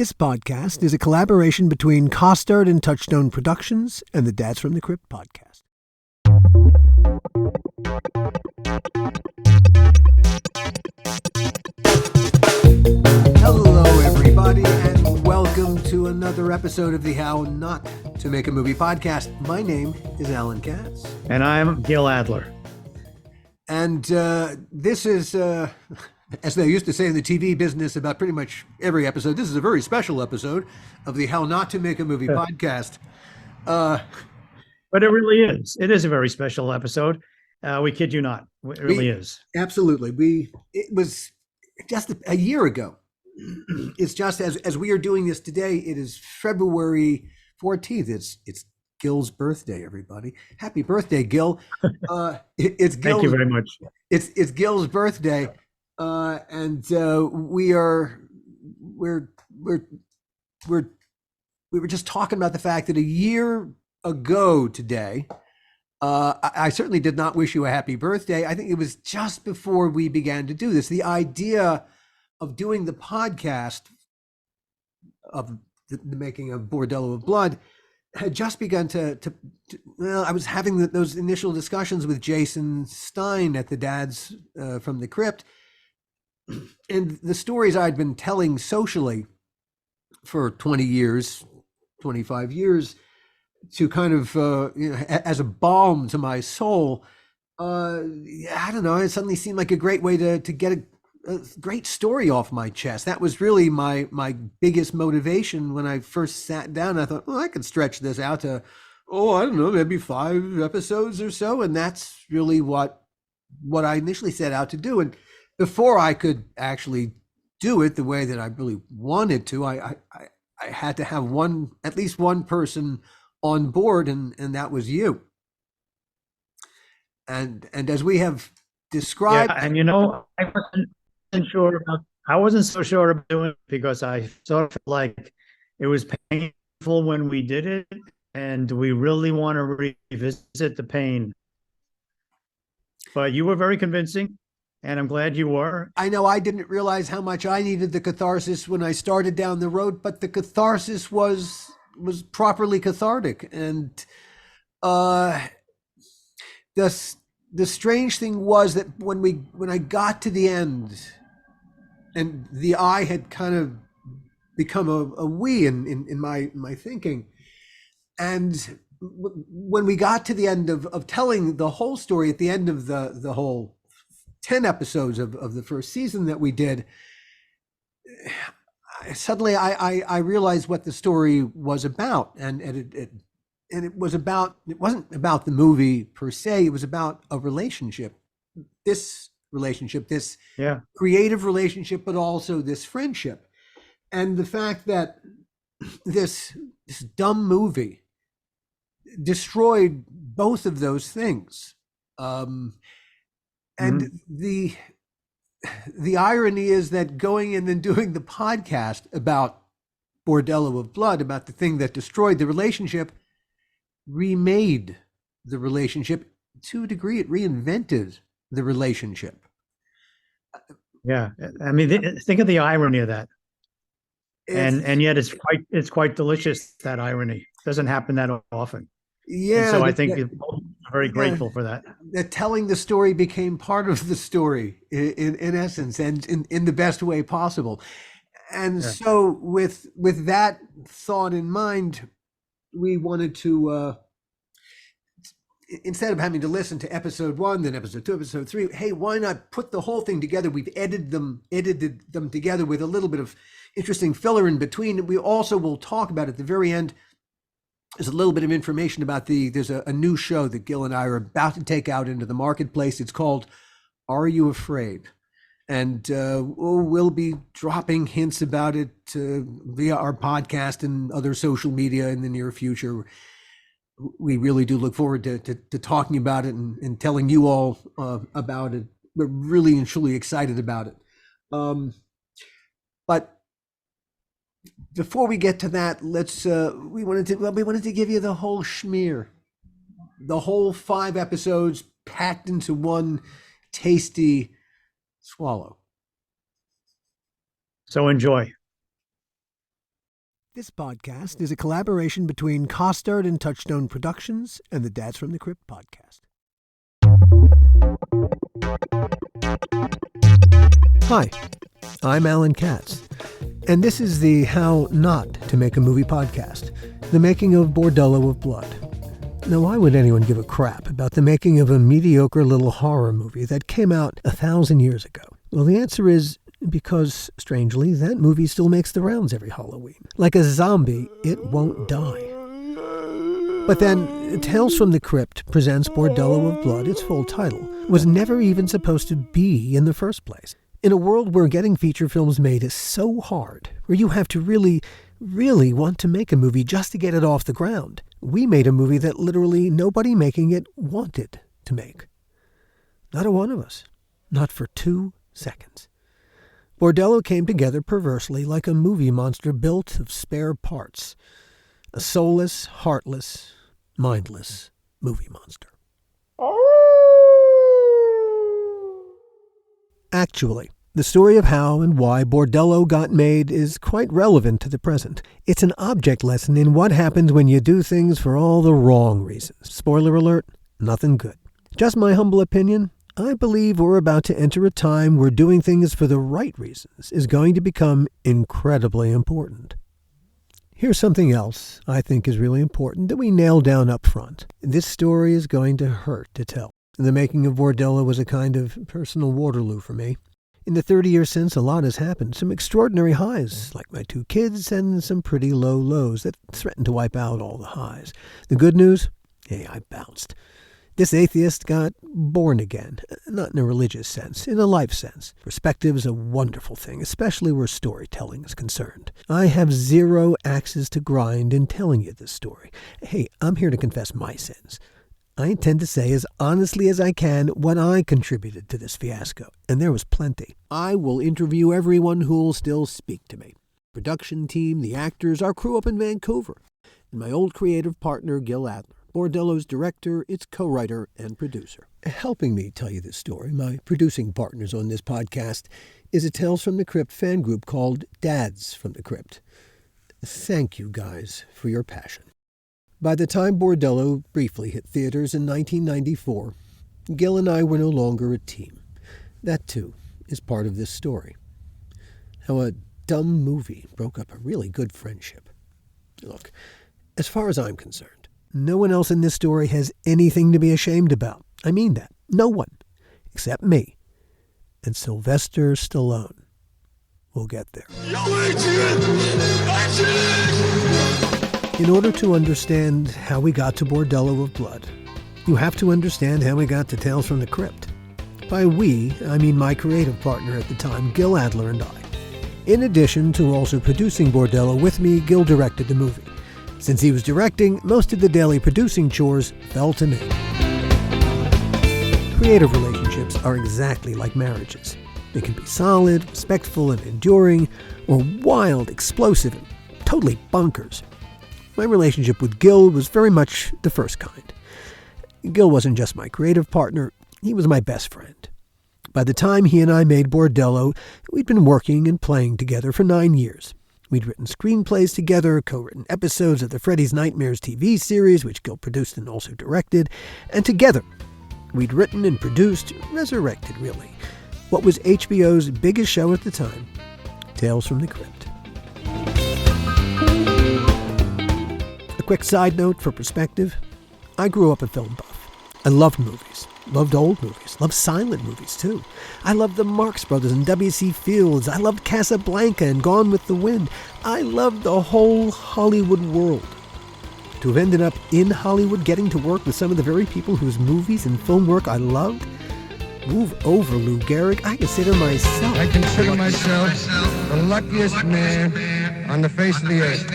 This podcast is a collaboration between Costard and Touchstone Productions and the Dads from the Crypt podcast. Hello, everybody, and welcome to another episode of the How Not to Make a Movie podcast. My name is Alan Katz. And I'm Gil Adler. And this is, as they used to say in the TV business about pretty much every episode, this is a very special episode of the How Not to Make a Movie podcast. But it really is. It is a very special episode. We kid you not. It really is. Absolutely. It was just a year ago. It's just as we are doing this today, it is February 14th. It's Gil's birthday, everybody. Happy birthday, Gil. It's Gil's, Thank you very much. It's Gil's birthday. And we were just talking about the fact that a year ago today, I certainly did not wish you a happy birthday. I think it was just before we began to do this. The idea of doing the podcast of the making of Bordello of Blood had just begun to well, I was having those initial discussions with Jason Stein at the Dads from the Crypt. And the stories I'd been telling socially for 20 years, 25 years, to kind of, as a balm to my soul, I don't know, it suddenly seemed like a great way to get a great story off my chest. That was really my biggest motivation when I first sat down. I thought, well, I could stretch this out to, I don't know, maybe 5 episodes or so. And that's really what I initially set out to do. And before I could actually do it the way that I really wanted to, I had to have at least one person on board, and that was you. And as we have described, yeah, and I wasn't so sure about doing it because I sort of felt like it was painful when we did it, and we really want to revisit the pain. But you were very convincing. And I'm glad you were. I know I didn't realize how much I needed the catharsis when I started down the road, but the catharsis was properly cathartic. And the strange thing was that when I got to the end, and the I had kind of become a we in my thinking, and when we got to the end of telling the whole story at the end of the whole 10 episodes of the first season that we did, suddenly I realized what the story was about, and it wasn't about the movie per se. It was about a relationship, this creative relationship, but also this friendship, and the fact that this dumb movie destroyed both of those things. And the irony is that going in and doing the podcast about Bordello of Blood, about the thing that destroyed the relationship, remade the relationship to a degree. It reinvented the relationship. Yeah, I mean, think of the irony of that, and yet it's quite delicious. That irony doesn't happen that often. Yeah, and so I think we're very grateful for that. That telling the story became part of the story in essence, and in the best way possible. And so with that thought in mind, we wanted to, instead of having to listen to episode 1, then episode 2, episode 3, hey, why not put the whole thing together? We've edited them together with a little bit of interesting filler in between. We also will talk about at the very end. There's a little bit of information about there's a new show that Gil and I are about to take out into the marketplace. It's called Are You Afraid? And we'll be dropping hints about it via our podcast and other social media in the near future. We really do look forward to talking about it and telling you all about it. We're really and truly excited about it. But before we get to that, we wanted to give you the whole Schmear, the whole 5 episodes packed into one tasty swallow. So enjoy. This podcast is a collaboration between Costard and Touchstone Productions and the Dads from the Crypt podcast. Hi, I'm Alan Katz, and this is the How Not to Make a Movie podcast, the making of Bordello of Blood. Now, why would anyone give a crap about the making of a mediocre little horror movie that came out 1,000 years ago? Well, the answer is because, strangely, that movie still makes the rounds every Halloween. Like a zombie, it won't die. But then, Tales from the Crypt presents Bordello of Blood, its full title, was never even supposed to be in the first place. In a world where getting feature films made is so hard, where you have to really want to make a movie just to get it off the ground, we made a movie that literally nobody making it wanted to make. Not a one of us. Not for 2 seconds. Bordello came together perversely like a movie monster built of spare parts. A soulless, heartless, mindless movie monster. Actually, the story of how and why Bordello got made is quite relevant to the present. It's an object lesson in what happens when you do things for all the wrong reasons. Spoiler alert, nothing good. Just my humble opinion, I believe we're about to enter a time where doing things for the right reasons is going to become incredibly important. Here's something else I think is really important that we nail down up front. This story is going to hurt to tell. The making of Bordello was a kind of personal Waterloo for me. In the 30 years since, a lot has happened. Some extraordinary highs, like my 2 kids, and some pretty low lows that threatened to wipe out all the highs. The good news? Hey, I bounced. This atheist got born again, not in a religious sense, in a life sense. Perspective is a wonderful thing, especially where storytelling is concerned. I have 0 axes to grind in telling you this story. Hey, I'm here to confess my sins. I intend to say as honestly as I can what I contributed to this fiasco, and there was plenty. I will interview everyone who'll still speak to me. Production team, the actors, our crew up in Vancouver, and my old creative partner, Gil Adler. Bordello's director, its co-writer, and producer. Helping me tell you this story, my producing partners on this podcast, is a Tales from the Crypt fan group called Dads from the Crypt. Thank you guys for your passion. By the time Bordello briefly hit theaters in 1994, Gil and I were no longer a team. That, too, is part of this story. How a dumb movie broke up a really good friendship. Look, as far as I'm concerned, no one else in this story has anything to be ashamed about. I mean that. No one. Except me. And Sylvester Stallone. We'll get there. In order to understand how we got to Bordello of Blood, you have to understand how we got to Tales from the Crypt. By we, I mean my creative partner at the time, Gil Adler and I. In addition to also producing Bordello with me, Gil directed the movie. Since he was directing, most of the daily producing chores fell to me. Creative relationships are exactly like marriages. They can be solid, respectful, and enduring, or wild, explosive, and totally bonkers. My relationship with Gil was very much the first kind. Gil wasn't just my creative partner, he was my best friend. By the time he and I made Bordello, we'd been working and playing together for 9 years. We'd written screenplays together, co-written episodes of the Freddy's Nightmares TV series, which Gil produced and also directed, and together, we'd written and produced, resurrected really, what was HBO's biggest show at the time, Tales from the Crypt. A quick side note for perspective, I grew up a film buff. I loved movies, loved old movies, loved silent movies too. I loved the Marx Brothers and W.C. Fields. I loved Casablanca and Gone with the Wind. I loved the whole Hollywood world. To have ended up in Hollywood getting to work with some of the very people whose movies and film work I loved? Move over, Lou Gehrig. I consider myself the luckiest man on the face of the earth.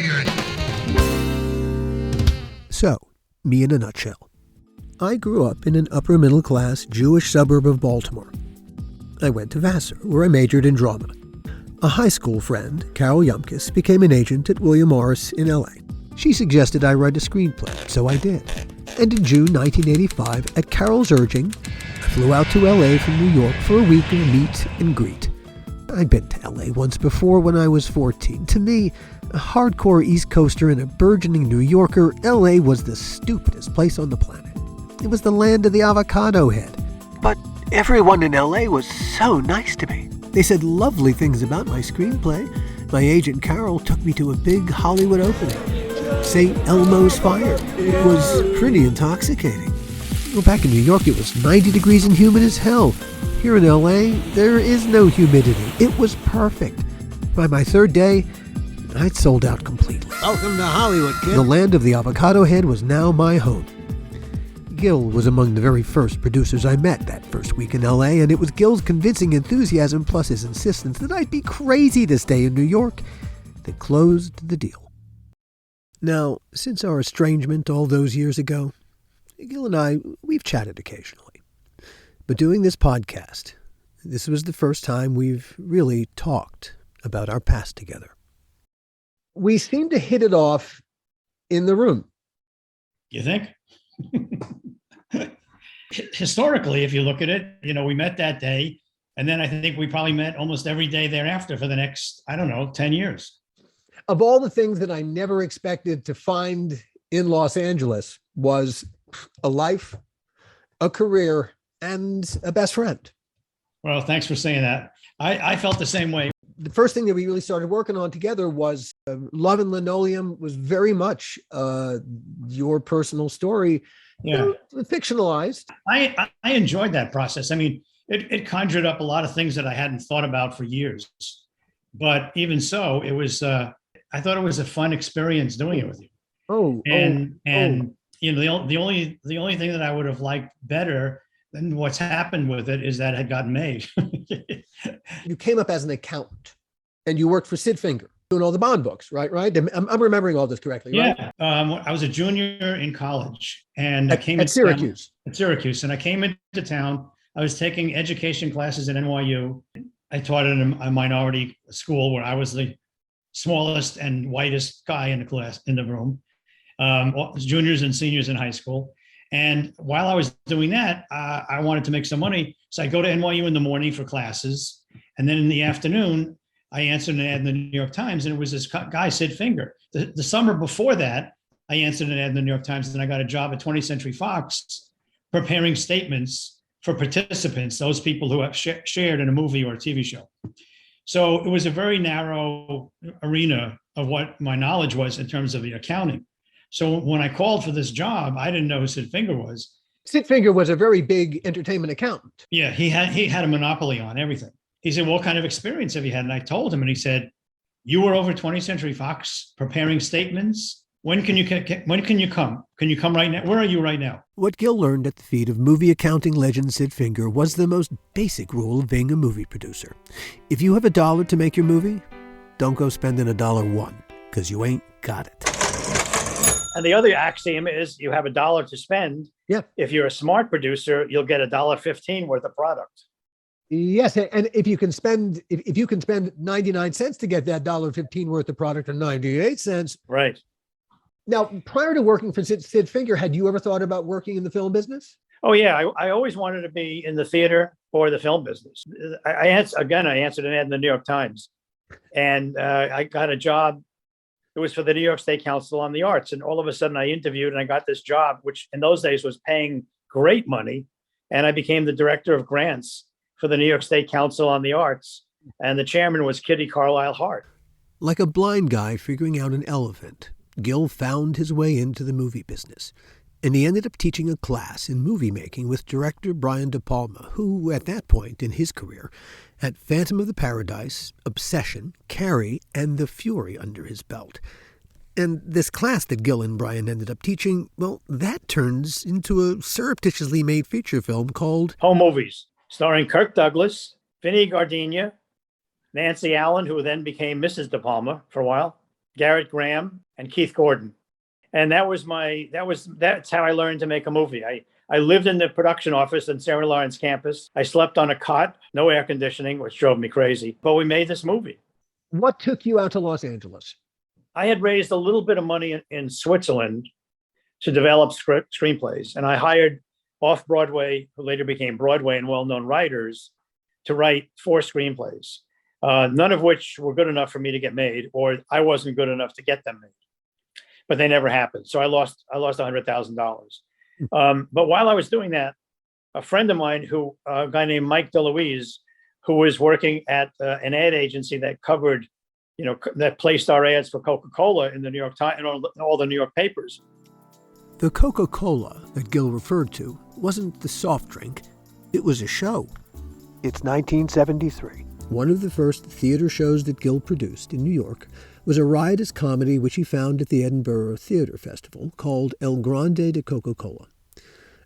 So, me in a nutshell. I grew up in an upper-middle-class Jewish suburb of Baltimore. I went to Vassar, where I majored in drama. A high school friend, Carol Yumkis, became an agent at William Morris in L.A. She suggested I write a screenplay, so I did. And in June 1985, at Carol's urging, I flew out to L.A. from New York for a week of meet and greet. I'd been to L.A. once before when I was 14. To me, A hardcore East Coaster and a burgeoning New Yorker, LA was the stupidest place on the planet. It was the land of the avocado head. But everyone in LA was so nice to me. They said lovely things about my screenplay. My agent Carol took me to a big Hollywood opening. St. Elmo's Fire. It was pretty intoxicating. Well, back in New York, it was 90 degrees and humid as hell. Here in LA, there is no humidity. It was perfect. By my third day, I'd sold out completely. Welcome to Hollywood, kid. The land of the avocado head was now my home. Gil was among the very first producers I met that first week in LA, and it was Gil's convincing enthusiasm plus his insistence that I'd be crazy to stay in New York that closed the deal. Now, since our estrangement all those years ago, Gil and I, we've chatted occasionally. But doing this podcast, this was the first time we've really talked about our past together. We seem to hit it off in the room. You think? Historically, if you look at it, we met that day, and then I think we probably met almost every day thereafter for the next, 10 years. Of all the things that I never expected to find in Los Angeles was a life, a career, and a best friend. Well, thanks for saying that. I felt the same way. The first thing that we really started working on together was Love and Linoleum was very much your personal story, Yeah. Fictionalized. I enjoyed that process. I mean, it conjured up a lot of things that I hadn't thought about for years. But even so, it was, I thought it was a fun experience doing it with you. The only thing that I would have liked better than what's happened with it is that it had gotten made. You came up as an accountant and you worked for Sid Finger doing all the bond books, right? I'm remembering all this correctly, right? Yeah. I was a junior in college and I came at Syracuse. At Syracuse. And I came into town. I was taking education classes at NYU. I taught in a minority school where I was the smallest and whitest guy in the class, in the room. Juniors and seniors in high school. And while I was doing that, I wanted to make some money. So I go to NYU in the morning for classes. And then in the afternoon, I answered an ad in the New York Times, and it was this guy, Sid Finger. The summer before that, I answered an ad in the New York Times, and I got a job at 20th Century Fox preparing statements for participants, those people who have shared in a movie or a TV show. So it was a very narrow arena of what my knowledge was in terms of the accounting. So when I called for this job, I didn't know who Sid Finger was. Sid Finger was a very big entertainment accountant. Yeah, he had a monopoly on everything. He said, "What kind of experience have you had?" And I told him, and he said, "You were over 20th Century Fox preparing statements. When can you come? Can you come right now? Where are you right now?" What Gil learned at the feet of movie accounting legend Sid Finger was the most basic rule of being a movie producer. If you have $1 to make your movie, don't go spending $1.01, because you ain't got it. And the other axiom is you have $1 to spend. Yeah. If you're a smart producer, you'll get $1.15 worth of product. Yes, and if you can spend 99 cents to get that $1.15 worth of product, or 98 cents. Right. Now, prior to working for Sid Finger, had you ever thought about working in the film business? Oh yeah, I always wanted to be in the theater or the film business. I answered an ad in the New York Times, and I got a job. It was for the New York State Council on the Arts, and all of a sudden I interviewed and I got this job, which in those days was paying great money, and I became the director of grants for the New York State Council on the Arts, and the chairman was Kitty Carlisle Hart. Like a blind guy figuring out an elephant, Gil found his way into the movie business, and he ended up teaching a class in movie making with director Brian De Palma, who, at that point in his career, had Phantom of the Paradise, Obsession, Carrie, and The Fury under his belt. And this class that Gil and Brian ended up teaching, well, that turns into a surreptitiously made feature film called Home Movies, starring Kirk Douglas, Vinnie Gardenia, Nancy Allen, who then became Mrs. De Palma for a while, Garrett Graham, and Keith Gordon. And that's how I learned to make a movie. I lived in the production office in Sarah Lawrence campus. I slept on a cot, no air conditioning, which drove me crazy. But we made this movie. What took you out to Los Angeles? I had raised a little bit of money in Switzerland to develop screenplays. And I hired off-Broadway, who later became Broadway, and well-known writers to write 4 screenplays. none of which were good enough for me to get made, or I wasn't good enough to get them made. But they never happened. So I lost $100,000. But while I was doing that, a friend of mine, a guy named Mike DeLuise, who was working at an ad agency that covered, that placed our ads for Coca-Cola in the New York Times and all the New York papers. The Coca-Cola that Gil referred to wasn't the soft drink. It was a show. It's 1973. One of the first theater shows that Gil produced in New York was a riotous comedy which he found at the Edinburgh Theatre Festival called El Grande de Coca-Cola.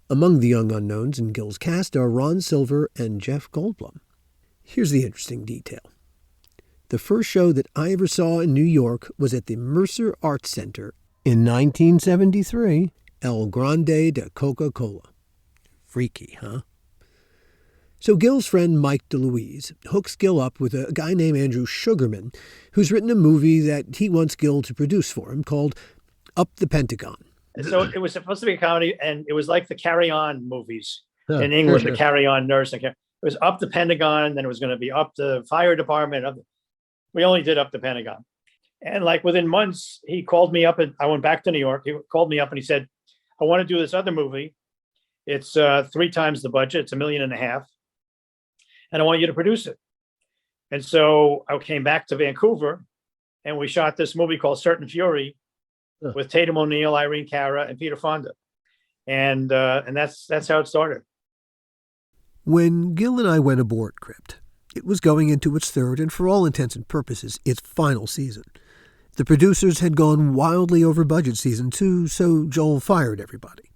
Among the young unknowns in Gil's cast are Ron Silver and Jeff Goldblum. Here's the interesting detail. The first show that I ever saw in New York was at the Mercer Arts Center in 1973, El Grande de Coca-Cola. Freaky, huh? So Gil's friend Mike DeLuise hooks Gil up with a guy named Andrew Sugarman, who's written a movie that he wants Gil to produce for him called Up the Pentagon. And so it was supposed to be a comedy, and it was like the Carry On movies in England, the Carry On Nurse. It was Up the Pentagon, then it was going to be Up the Fire Department. We only did Up the Pentagon. And like within months, he called me up, and I went back to New York. He called me up and he said, I want to do this other movie. It's 3 times the budget. It's $1.5 million. And I want you to produce it. And so I came back to Vancouver, and we shot this movie called Certain Fury with Tatum O'Neal, Irene Cara, and Peter Fonda. And that's how it started. When Gil and I went aboard Crypt, it was going into its third and, for all intents and purposes, its final season. The producers had gone wildly over budget season 2, so Joel fired everybody.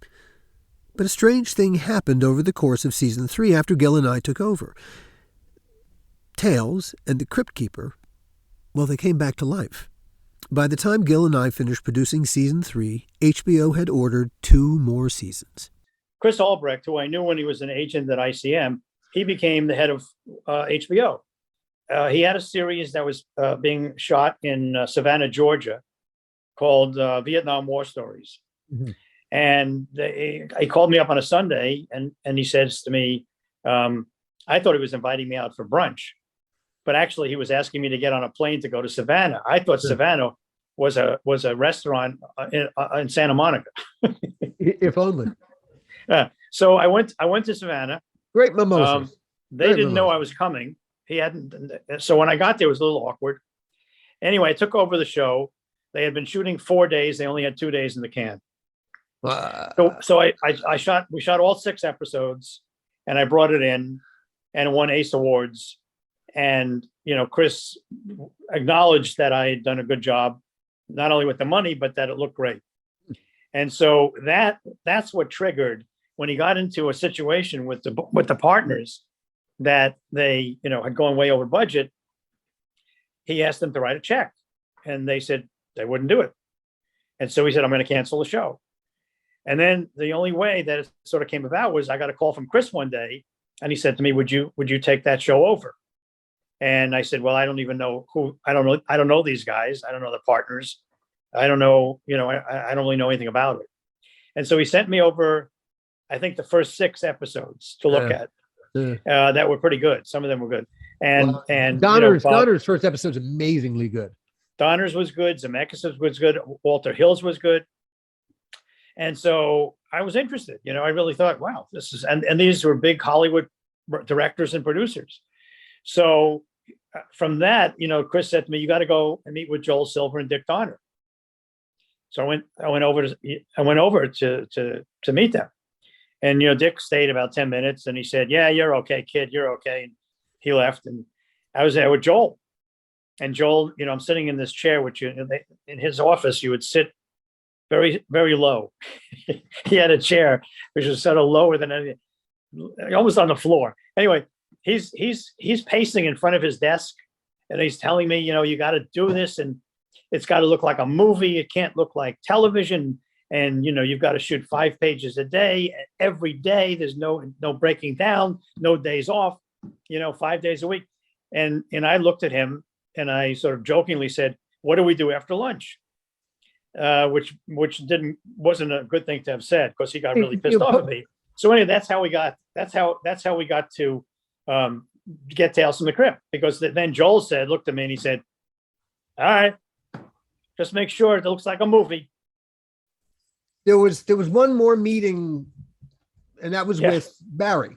But a strange thing happened over the course of season 3 after Gil and I took over. Tales and the Crypt Keeper, well, they came back to life. By the time Gil and I finished producing season 3, HBO had ordered 2 more seasons. Chris Albrecht, who I knew when he was an agent at ICM, he became the head of HBO. He had a series that was being shot in Savannah, Georgia, called Vietnam War Stories. Mm-hmm. And he called me up on a Sunday, and he says to me, I thought he was inviting me out for brunch, but actually he was asking me to get on a plane to go to Savannah. I thought Savannah was a restaurant in Santa Monica. If only. So I went to Savannah. Great mimosas. They didn't know I was coming. He hadn't. So when I got there, it was a little awkward. Anyway, I took over the show. They had been shooting 4 days. They only had 2 days in the can. So we shot all 6 episodes, and I brought it in, and it won Ace Awards. And Chris acknowledged that I had done a good job, not only with the money, but that it looked great. And so that's what triggered when he got into a situation with the partners that they had gone way over budget. He asked them to write a check, and they said they wouldn't do it. And so he said, I'm going to cancel the show. And then the only way that it sort of came about was I got a call from Chris one day, and he said to me, would you take that show over? And I said, well, I don't even know who. I don't know these guys. I don't know the partners. I don't know, I don't really know anything about it. And so he sent me over, I think, the first 6 episodes to look at that were pretty good. Some of them were good. And Donner's first episode is amazingly good. Donner's was good. Zemeckis was good. Walter Hill's was good. And so I was interested. I really thought, wow, this is, and these were big Hollywood directors and producers. So from that, Chris said to me, you got to go and meet with Joel Silver and Dick Donner. So I went over to meet them. And, Dick stayed about 10 minutes, and he said, yeah, you're okay, kid. You're okay. And he left, and I was there with Joel. And Joel, I'm sitting in this chair, which in his office, you would sit very, very low. He had a chair which was sort of lower than anything, almost on the floor. Anyway, he's pacing in front of his desk, and he's telling me, you got to do this, and it's got to look like a movie. It can't look like television. And, you've got to shoot 5 pages a day, every day. There's no breaking down, no days off, 5 days a week. And I looked at him, and I sort of jokingly said, what do we do after lunch? Which wasn't a good thing to have said, because he got really pissed off at me. So anyway, that's how we got to get Tales from the Crypt, because then Joel looked at me and he said, all right, just make sure it looks like a movie. There was one more meeting, and that was Yeah. with Barry.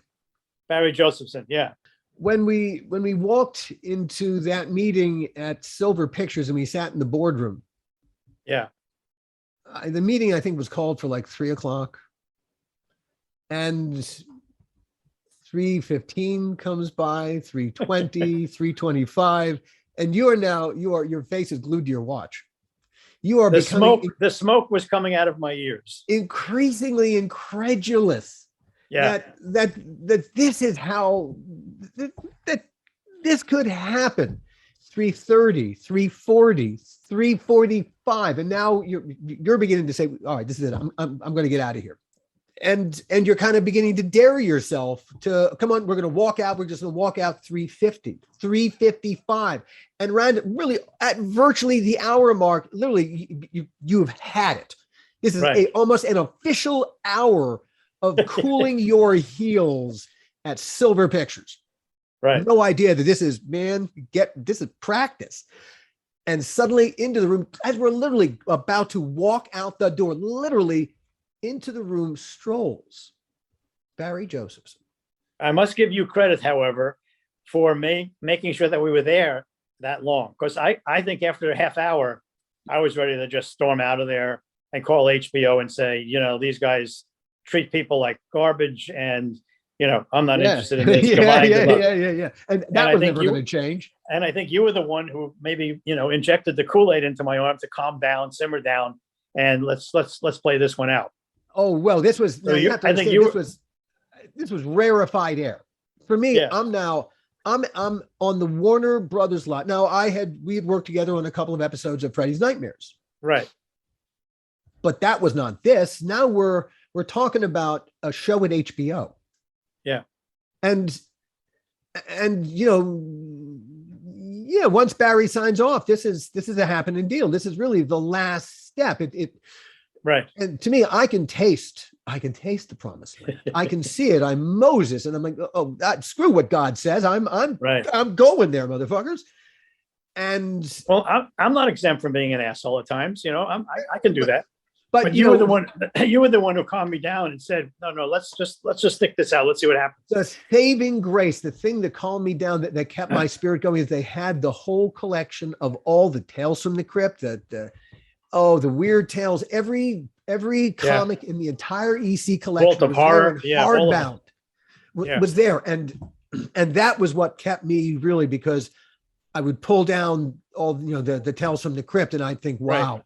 Barry Josephson. Yeah. When we walked into that meeting at Silver Pictures and we sat in the boardroom, Yeah. the meeting I think was called for like 3:00, and 3:15 comes by, 3:20, 3:25, and your face is glued to your watch. You are The becoming smoke was coming out of my ears. increasingly incredulous Yeah. that this is how that this could happen. 3:30, 3:40, 3:45, and now you're beginning to say, all right, this is it. I'm going to get out of here. And you're kind of beginning to dare yourself to come on. We're going to walk out. We're just going to walk out 3:50, 3:55, and really at virtually the hour mark. Literally, you've had it. This is Right. almost an official hour of cooling your heels at Silver Pictures. Right. No idea that this is this is practice. And suddenly into the room, as we're literally about to walk out the door, literally into the room strolls Barry Josephson. I must give you credit, however, for making sure that we were there that long. Because I think after a half hour, I was ready to just storm out of there and call HBO and say, these guys treat people like garbage, and I'm not interested in this. Goodbye, good luck. Yeah. And that was never going to change. And I think you were the one who maybe injected the Kool-Aid into my arm to calm down, simmer down, and let's play this one out. Oh well, this was. So you have to understand, this was rarefied air for me. Yeah. I'm on the Warner Brothers lot now. We had worked together on a couple of episodes of Freddy's Nightmares, Right. but that was not this. Now we're talking about a show at HBO. Yeah. And once Barry signs off, this is a happening deal. This is really the last step. Right. And to me, I can taste the promised land. I can see it. I'm Moses, and I'm like, screw what God says. I'm Right. I'm going there, motherfuckers. And Well, I'm not exempt from being an asshole at times. I can do that. but You were the one. You were the one who calmed me down and said, "No, let's just stick this out. Let's see what happens." the saving grace, the thing that calmed me down, that kept my spirit going, is they had the whole collection of all the Tales from the Crypt, the Weird Tales, every comic in the entire EC collection, Vault of Horror, hardbound, was there, and that was what kept me really, because I would pull down all the Tales from the Crypt, and I'd think, wow. Right.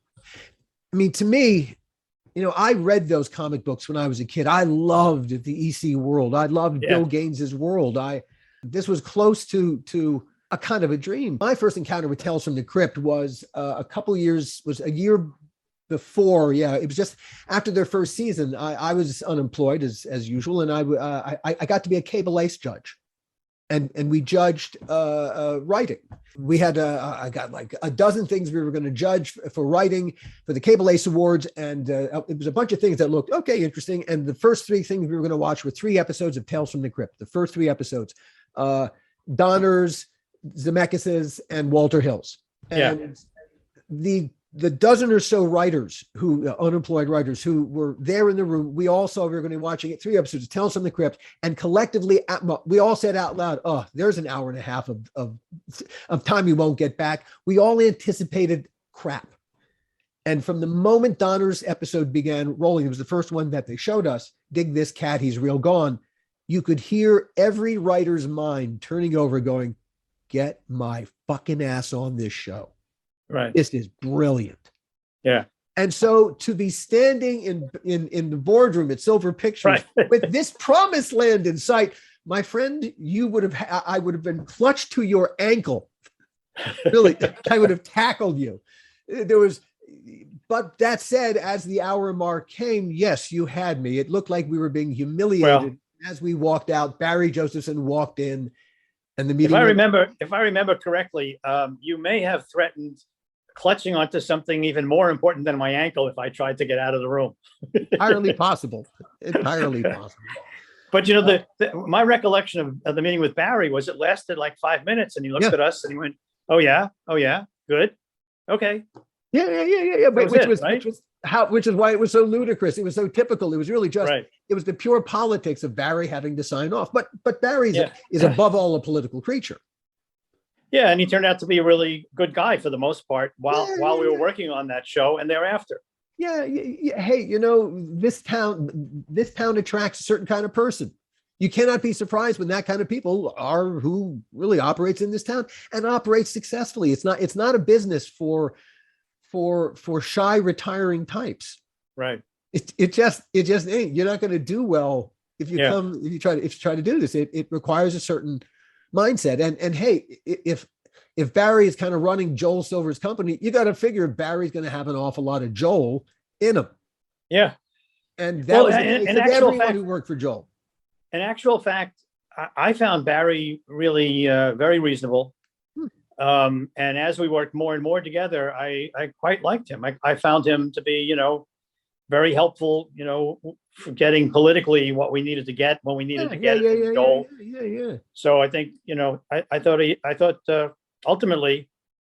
I mean, to me, I read those comic books when I was a kid. I loved the EC world. I loved Bill Gaines's world. This was close to a kind of a dream. My first encounter with Tales from the Crypt was a year before. Yeah, it was just after their first season. I was unemployed as usual, and I got to be a Cable Ace judge, and we judged writing. We had I got like a dozen things we were going to judge for writing for the Cable Ace Awards, and it was a bunch of things that looked okay, interesting. And the first three things we were going to watch were 3 episodes of Tales from the Crypt. The first 3 episodes, Donner's, Zemeckis's, and Walter Hill's. And the dozen or so writers unemployed writers who were there in the room, we all saw we were going to be watching 3 episodes of Tales from the Crypt, and collectively we all said out loud, "Oh, there's an hour and a half of time we won't get back." We all anticipated crap. And from the moment Donner's episode began rolling, it was the first one that they showed us, "Dig this cat, he's real gone." You could hear every writer's mind turning over going, "Get my fucking ass on this show. Right. This is brilliant." Yeah. And so to be standing in the boardroom at Silver Pictures with this promised land in sight, my friend, I would have been clutched to your ankle. Really, I would have tackled you. But that said, as the hour mark came, yes, you had me. It looked like we were being humiliated as we walked out. Barry Josephson walked in, and the meeting. If I remember correctly, you may have threatened clutching onto something even more important than my ankle if I tried to get out of the room. Entirely possible. Entirely possible. But my recollection of the meeting with Barry was it lasted like 5 minutes, and he looked Yeah. at us and he went, "Oh yeah, good, okay." Yeah. But was it, right? which is why it was so ludicrous. It was so typical. It was really just Right. it was the pure politics of Barry having to sign off. But Barry Yeah. is above all a political creature. Yeah, and he turned out to be a really good guy for the most part while we were Yeah. working on that show and thereafter. Yeah. Hey, this town attracts a certain kind of person. You cannot be surprised when that kind of people are who really operates in this town and operates successfully. It's not a business for shy retiring types. Right. It just ain't. You're not going to do well if you Yeah. try to do this. It requires a certain mindset. And hey, if Barry is kind of running Joel Silver's company, you got to figure Barry's going to have an awful lot of Joel in him. Yeah. And that Well, was the in case of actual everyone fact- who worked for Joel. In actual fact, I found Barry really very reasonable. And as we worked more and more together, I quite liked him. I found him to be, very helpful, for getting politically what we needed to get when we needed to get it in Joel. Yeah. So I think, I thought ultimately,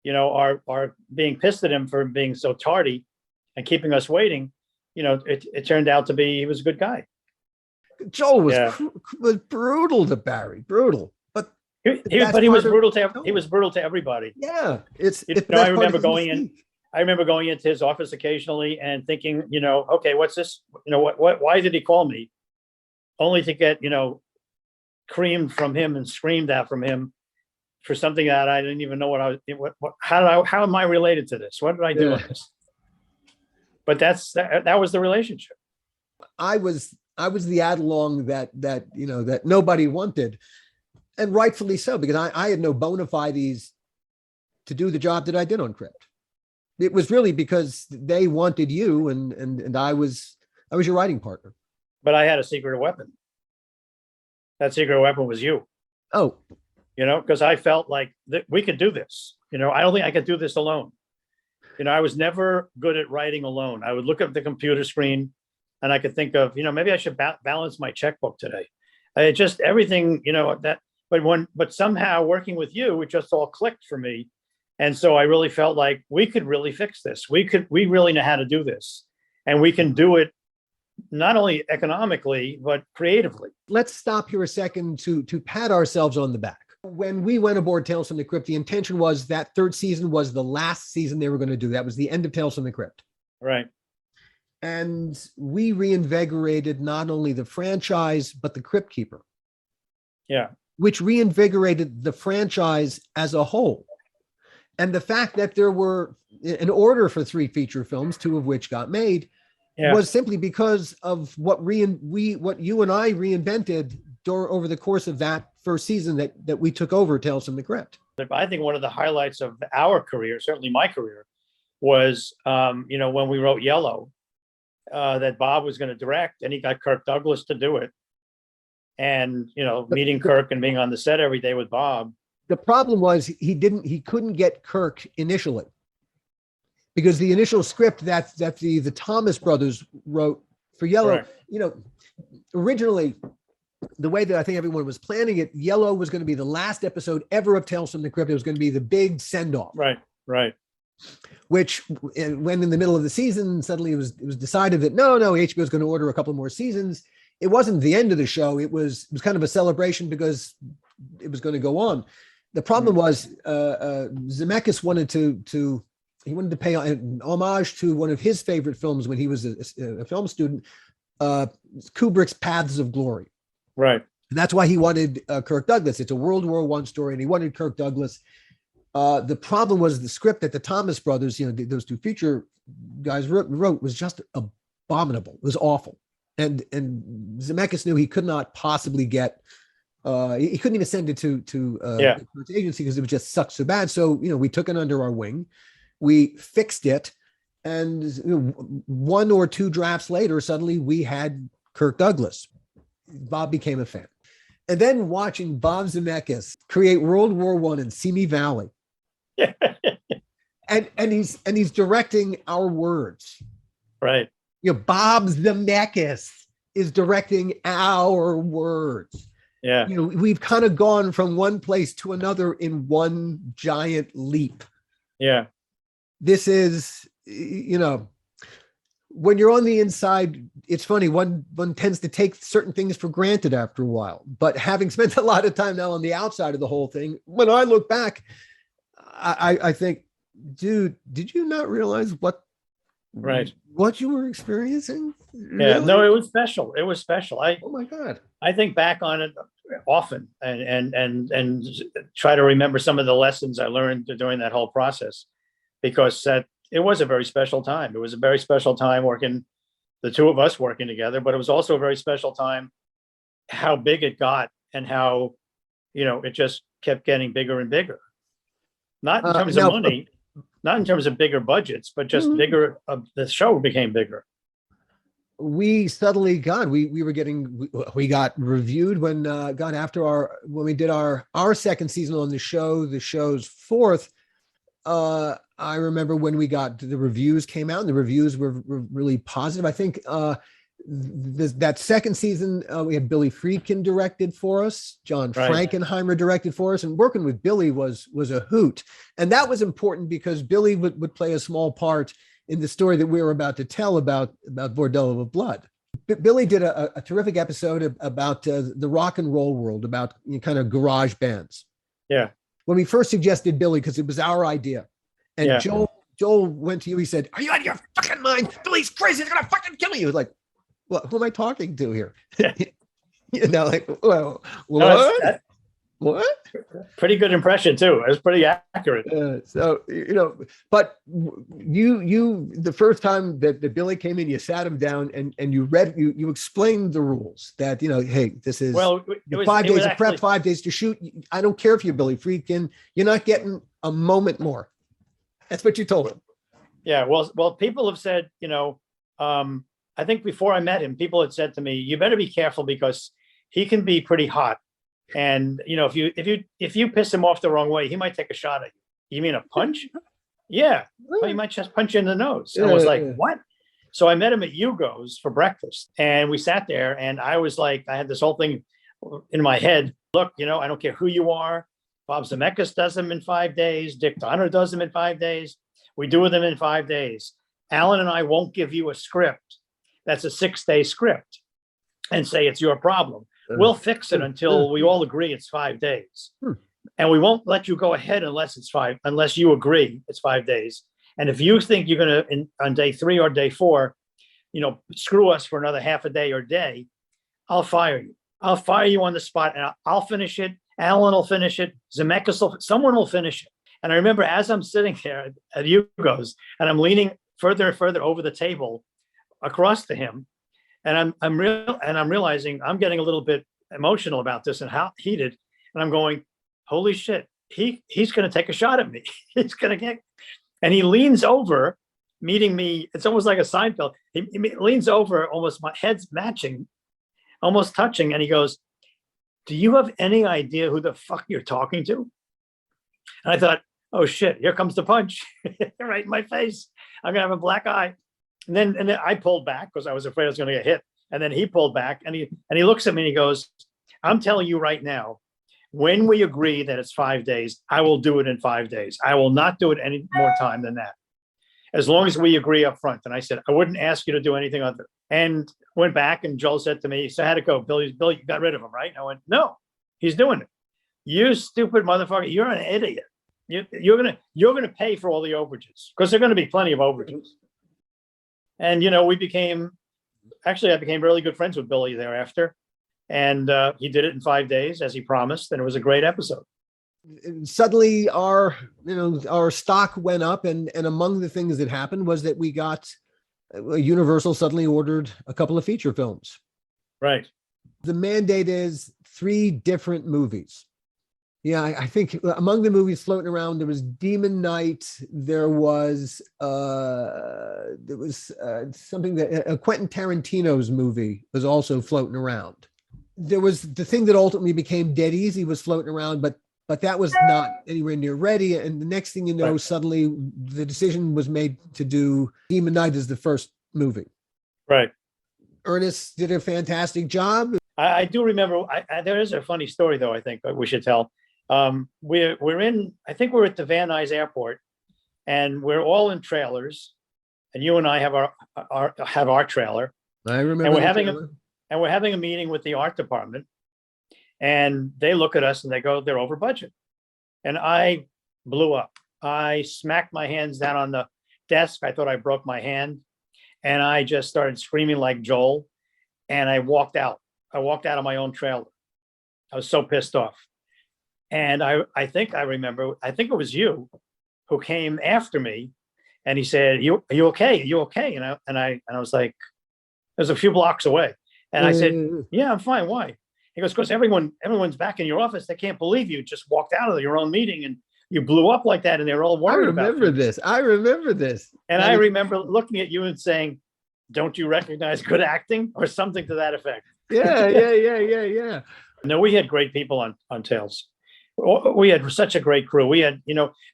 our being pissed at him for being so tardy and keeping us waiting, it turned out to be he was a good guy. Joel was Yeah. was brutal to Barry, brutal. But But he was brutal to everybody. yeah, it's I that's part of remember his going in. mystique. I remember going into his office occasionally and thinking, okay, what's this? Why did he call me? Only to get, creamed from him and screamed at from him for something that I didn't even know how am I related to this? What did I do Yeah. on this? But that was the relationship. I was the ad along that nobody wanted, and rightfully so, because I had no bona fides to do the job that I did on Crypt. It was really because they wanted you, and I was your writing partner. But I had a secret weapon. That secret weapon was you. Oh, Because I felt like that we could do this. I don't think I could do this alone. I was never good at writing alone. I would look at the computer screen and I could think of, maybe I should balance my checkbook today. Just everything, but somehow working with you, it just all clicked for me. And so I really felt like we could really fix this. We really know how to do this, and we can do it not only economically, but creatively. let's stop here a second to pat ourselves on the back. When we went aboard Tales from the Crypt, the intention was that third season was the last season they were going to do. That was the end of Tales from the Crypt. Right. And we reinvigorated not only the franchise, but the Crypt Keeper. Yeah. Which reinvigorated the franchise as a whole. And the fact that there were an order for 3 feature films, 2 of which got made, was simply because of what you and I reinvented over the course of that first season that we took over Tales from the Crypt. I think one of the highlights of our career, certainly my career, was when we wrote Yellow, that Bob was going to direct, and he got Kirk Douglas to do it. And meeting Kirk and being on the set every day with Bob. The problem was he couldn't get Kirk initially, because the initial script that the Thomas brothers wrote for Yellow, Correct. Originally, the way that I think everyone was planning it, Yellow was going to be the last episode ever of Tales from the Crypt. It was going to be the big send-off. Right. Which, when in the middle of the season, suddenly it was decided that no, HBO is going to order a couple more seasons. It wasn't the end of the show. It was kind of a celebration because it was going to go on. The problem was Zemeckis wanted to pay an homage to one of his favorite films when he was a film student, Kubrick's Paths of Glory. Right. And that's why he wanted Kirk Douglas. It's a World War I story, and he wanted Kirk Douglas. The problem was the script that the Thomas brothers, those 2 feature guys wrote was just abominable. It was awful. And Zemeckis knew he could not possibly get, he couldn't even send it to his agency because it was just sucked so bad. So, we took it under our wing, we fixed it, and 1 or 2 drafts later, suddenly we had Kirk Douglas. Bob became a fan. And then watching Bob Zemeckis create World War I in Simi Valley. and he's directing our words. Right. Bob Zemeckis. is directing our words. Yeah. You know, we've kind of gone from one place to another in one giant leap. Yeah. This is, you know, when you're on the inside, it's funny, one tends to take certain things for granted after a while. But having spent a lot of time now on the outside of the whole thing, when I look back, I think, dude, did you not realize what you were experiencing? Yeah. Really? No, it was special. It was special. Oh my God. I think back on it often and try to remember some of the lessons I learned during that whole process, because it was a very special time. It was a very special time working, the two of us working together, but it was also a very special time how big it got and how, you know, it just kept getting bigger and bigger. Not in terms of money, not in terms of bigger budgets, but just bigger. The show became bigger. We suddenly got, we got reviewed when we did our second season on the show's fourth. I remember when we got the reviews came out, and the reviews were really positive. I think that second season, we had Billy Friedkin directed for us, John Frankenheimer directed for us, and working with Billy was a hoot. And that was important because Billy would play a small part in the story that we were about to tell about Bordello of Blood. Billy did a terrific episode about the rock and roll world, about kind of garage bands. Yeah. When we first suggested Billy, because it was our idea, and Joel went to you, he said, "Are you out of your fucking mind? Billy's crazy. He's gonna fucking kill you." He was like, "Well, who am I talking to here?" You know, like, well, what? What? Pretty good impression too. It was pretty accurate. So, you know, but you the first time that Billy came in, you sat him down and you explained the rules that, you know, hey, this is 5 days of prep, 5 days to shoot. I don't care if you're Billy Friedkin, you're not getting a moment more. That's what you told him. Yeah. Well, people have said, you know, I think before I met him, people had said to me, you better be careful because he can be pretty hot. And, you know, if you piss him off the wrong way, he might take a shot at you. You mean a punch? Yeah. Well, he might just punch you in the nose. And I was like, what? So I met him at Hugo's for breakfast, and we sat there, and I was like, I had this whole thing in my head. Look, you know, I don't care who you are. Bob Zemeckis does them in 5 days. Dick Donner does them in 5 days. We do them in 5 days. Alan and I won't give you a script that's a 6-day script and say it's your problem. We'll fix it until we all agree it's 5 days. And we won't let you go ahead unless you agree it's 5 days. And if you think you're going to, on day 3 or day 4, you know, screw us for another half a day or day, I'll fire you. I'll fire you on the spot, and I'll finish it. Alan will finish it. Zemeckis someone will finish it. And I remember as I'm sitting there at Hugo's, and I'm leaning further and further over the table across to him, and I'm realizing I'm getting a little bit emotional about this and how heated. And I'm going, holy shit, he's going to take a shot at me. He's going to get, and he leans over, meeting me. It's almost like a Seinfeld. He leans over, almost my head's matching, almost touching. And he goes, do you have any idea who the fuck you're talking to? And I thought, oh shit, here comes the punch right in my face. I'm going to have a black eye. And then I pulled back because I was afraid I was going to get hit. And then he pulled back, and he looks at me and he goes, I'm telling you right now, when we agree that it's 5 days, I will do it in 5 days. I will not do it any more time than that, as long as we agree up front. And I said, I wouldn't ask you to do anything other. And went back, and Joel said to me, so how'd it go? Billy, you got rid of him, right? And I went, no, he's doing it. You stupid motherfucker. You're an idiot. You're gonna pay for all the overages, because there are going to be plenty of overages. And, you know, I became really good friends with Billy thereafter. And he did it in 5 days, as he promised. And it was a great episode. Suddenly our stock went up. And among the things that happened was that we got Universal suddenly ordered a couple of feature films. Right. The mandate is 3 different movies. Yeah, I think among the movies floating around, there was Demon Knight. There was something that Quentin Tarantino's movie was also floating around. There was the thing that ultimately became Dead Easy was floating around, but that was not anywhere near ready. And the next thing you know, suddenly the decision was made to do Demon Knight as the first movie. Right. Ernest did a fantastic job. I do remember. There is a funny story though. I think we should tell. We're in. I think we're at the Van Nuys Airport, and we're all in trailers, and you and I have our trailer, I remember. and we're having a meeting with the art department, and they look at us and they go, "They're over budget," and I blew up. I smacked my hands down on the desk. I thought I broke my hand, and I just started screaming like Joel, and I walked out. I walked out of my own trailer. I was so pissed off. And I think I remember, I think it was you who came after me and he said, are you okay? Are you okay? And I was like, it was a few blocks away. And I said, yeah, I'm fine. Why? He goes, because everyone's back in your office. They can't believe you just walked out of your own meeting and you blew up like that. And they're all worried about I remember this. And I remember looking at you and saying, don't you recognize good acting or something to that effect? Yeah. No, we had great people on Tales. We had such a great crew. We had,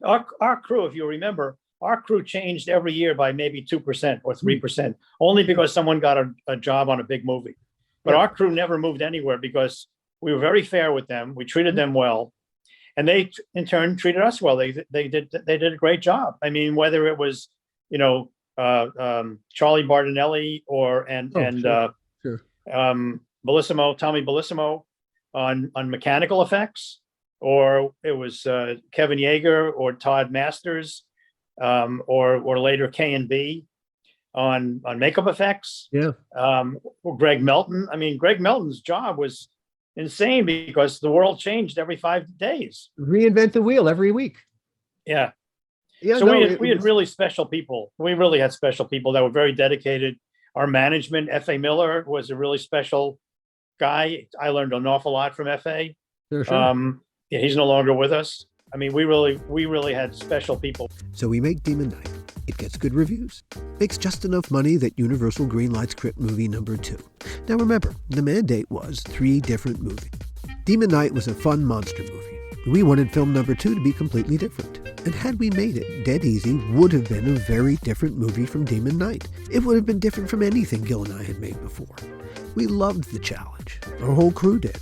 our crew, if you remember, our crew changed every year by maybe 2% or 3%, only because someone got a job on a big movie. But our crew never moved anywhere because we were very fair with them. We treated them well. And they, in turn, treated us well. They did a great job. I mean, whether it was, Charlie Bartonelli Tommy Bellissimo on mechanical effects, or it was Kevin Yeager or Todd Masters, or later K&B on makeup effects. Yeah. Or Greg Melton. I mean, Greg Melton's job was insane because the world changed every 5 days. Reinvent the wheel every week. Yeah. Yeah. So we had really special people. We really had special people that were very dedicated. Our management, F.A. Miller, was a really special guy. I learned an awful lot from F.A. Sure. He's no longer with us. I mean, we really had special people. So we make Demon Knight. It gets good reviews. Makes just enough money that Universal greenlights Crypt movie number 2. Now remember, the mandate was 3 different movies. Demon Knight was a fun monster movie. We wanted film number 2 to be completely different. And had we made it, Dead Easy would have been a very different movie from Demon Knight. It would have been different from anything Gil and I had made before. We loved the challenge. Our whole crew did.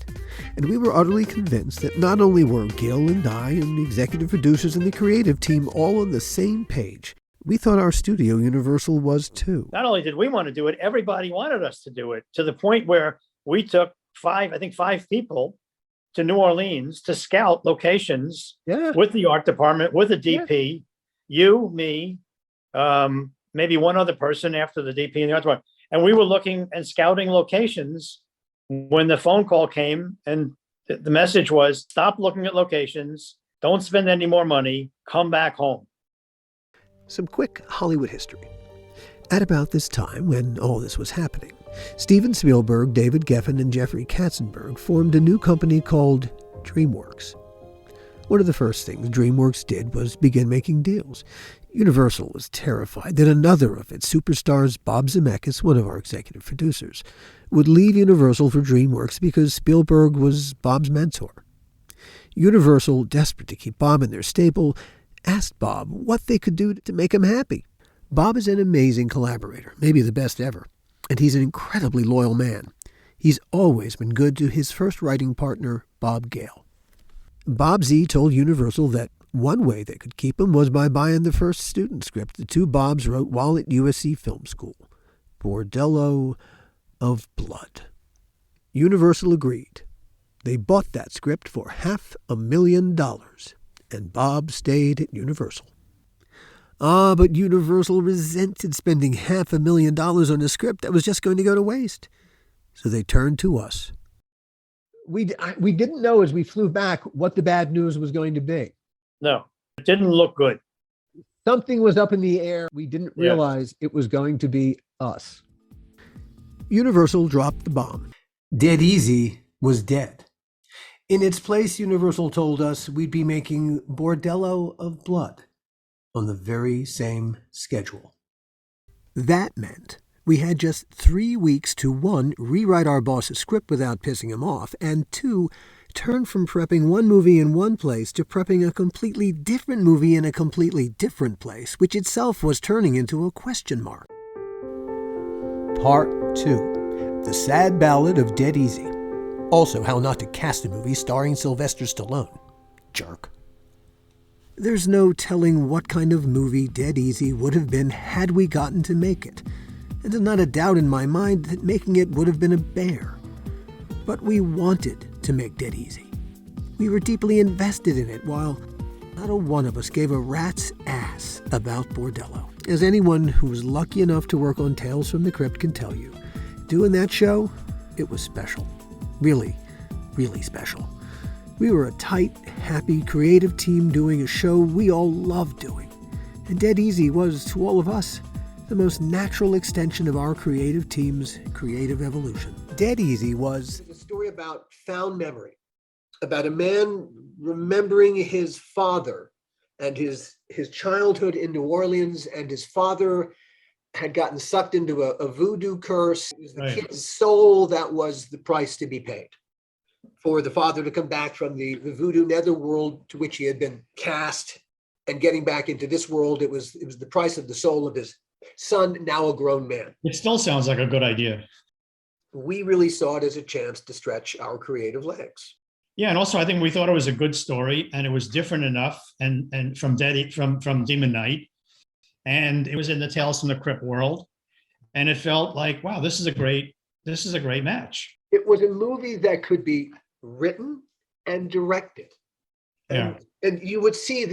And we were utterly convinced that not only were Gil and I and the executive producers and the creative team all on the same page, we thought our studio, Universal, was too. Not only did we want to do it, everybody wanted us to do it, to the point where we took 5 people to New Orleans to scout locations with the art department, with the DP, you, me, maybe one other person after the DP and the art department. And we were looking and scouting locations when the phone call came, and the message was, stop looking at locations, don't spend any more money, come back home. Some quick Hollywood history. At about this time, when all this was happening, Steven Spielberg, David Geffen, and Jeffrey Katzenberg formed a new company called DreamWorks. One of the first things DreamWorks did was begin making deals. Universal was terrified that another of its superstars, Bob Zemeckis, one of our executive producers, would leave Universal for DreamWorks because Spielberg was Bob's mentor. Universal, desperate to keep Bob in their stable, asked Bob what they could do to make him happy. Bob is an amazing collaborator, maybe the best ever, and he's an incredibly loyal man. He's always been good to his first writing partner, Bob Gale. Bob Z told Universal that one way they could keep him was by buying the first student script the two Bobs wrote while at USC Film School, Bordello of Blood. Universal agreed. They bought that script for $500,000, and Bob stayed at Universal. But Universal resented spending $500,000 on a script that was just going to go to waste. So they turned to us. We didn't know as we flew back what the bad news was going to be. No, it didn't look good. Something was up in the air. We didn't realize it was going to be us. Universal dropped the bomb. Dead Easy was dead. In its place, Universal told us we'd be making Bordello of Blood on the very same schedule. That meant we had just 3 weeks to 1, rewrite our boss's script without pissing him off, and 2, turn from prepping one movie in one place to prepping a completely different movie in a completely different place, which itself was turning into a question mark. Part 2. The Sad Ballad of Dead Easy. Also, how not to cast a movie starring Sylvester Stallone. Jerk. There's no telling what kind of movie Dead Easy would have been had we gotten to make it. And there's not a doubt in my mind that making it would have been a bear. But we wanted to make Dead Easy. We were deeply invested in it, while not a one of us gave a rat's ass about Bordello. As anyone who was lucky enough to work on Tales from the Crypt can tell you, doing that show, it was special. Really, really special. We were a tight, happy, creative team doing a show we all loved doing. And Dead Easy was, to all of us, the most natural extension of our creative team's creative evolution. Dead Easy was a story about found memory, about a man remembering his father and his childhood in New Orleans, and his father had gotten sucked into a voodoo curse. It was the kid's soul that was the price to be paid for the father to come back from the voodoo netherworld to which he had been cast, and getting back into this world. It was the price of the soul of his son, now a grown man. It still sounds like a good idea. We really saw it as a chance to stretch our creative legs. Yeah, and also I think we thought it was a good story, and it was different enough, and from Demon Knight, and it was in the Tales from the Crypt world, and it felt like, wow, this is a great match. It was a movie that could be written and directed. And you would see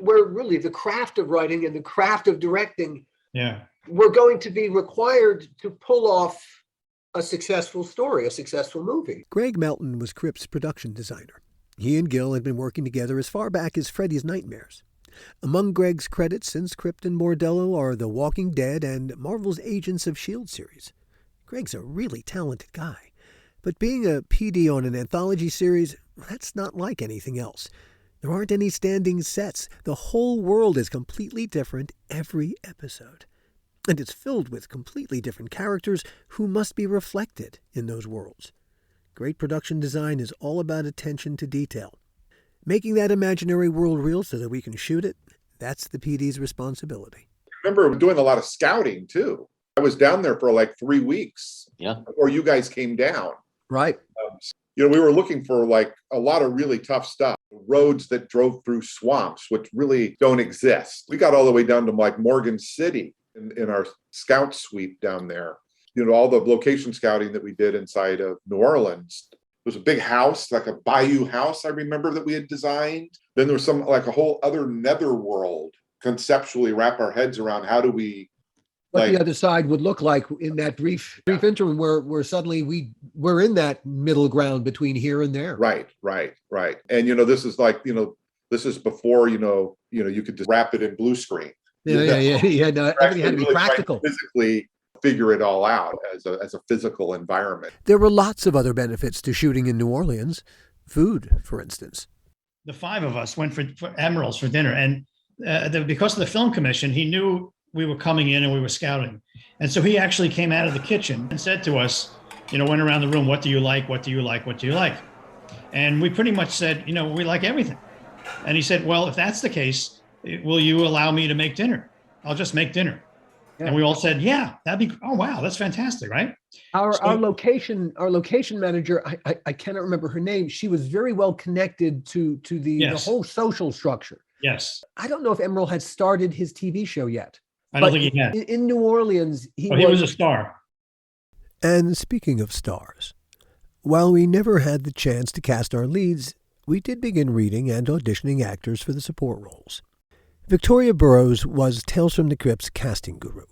where really the craft of writing and the craft of directing were going to be required to pull off a successful story, a successful movie. Greg Melton was Crypt's production designer. He and Gil had been working together as far back as Freddy's Nightmares. Among Greg's credits since Crypt and Bordello are The Walking Dead and Marvel's Agents of S.H.I.E.L.D. series. Greg's a really talented guy. But being a PD on an anthology series, that's not like anything else. There aren't any standing sets. The whole world is completely different every episode. And it's filled with completely different characters who must be reflected in those worlds. Great production design is all about attention to detail. Making that imaginary world real so that we can shoot it, that's the PD's responsibility. I remember doing a lot of scouting too. I was down there for like 3 weeks before you guys came down. Right. We were looking for like a lot of really tough stuff. Roads that drove through swamps, which really don't exist. We got all the way down to like Morgan City in our scout sweep down there. All the location scouting that we did inside of New Orleans. It was a big house, like a bayou house, I remember, that we had designed. Then there was like a whole other netherworld, conceptually wrap our heads around how do we what the other side would look like in that brief interim where suddenly we're in that middle ground between here and there. Right. And this is like, this is before, you could just wrap it in blue screen. Yeah. No, everything had to be really practical. Physically figure it all out as a physical environment. There were lots of other benefits to shooting in New Orleans. Food, for instance. The 5 of us went for Emerald's for dinner, and because of the film commission, he knew we were coming in and we were scouting. And so he actually came out of the kitchen and said to us, went around the room, what do you like? What do you like? What do you like? And we pretty much said, we like everything. And he said, well, if that's the case, will you allow me to make dinner? I'll just make dinner. Yeah. And we all said, yeah, oh, wow, that's fantastic, right? Our location manager, I cannot remember her name. She was very well connected to the whole social structure. Yes. I don't know if Emerald had started his TV show yet. I don't think he had. In New Orleans, he was a star. And speaking of stars, while we never had the chance to cast our leads, we did begin reading and auditioning actors for the support roles. Victoria Burrows was Tales from the Crypt's casting guru.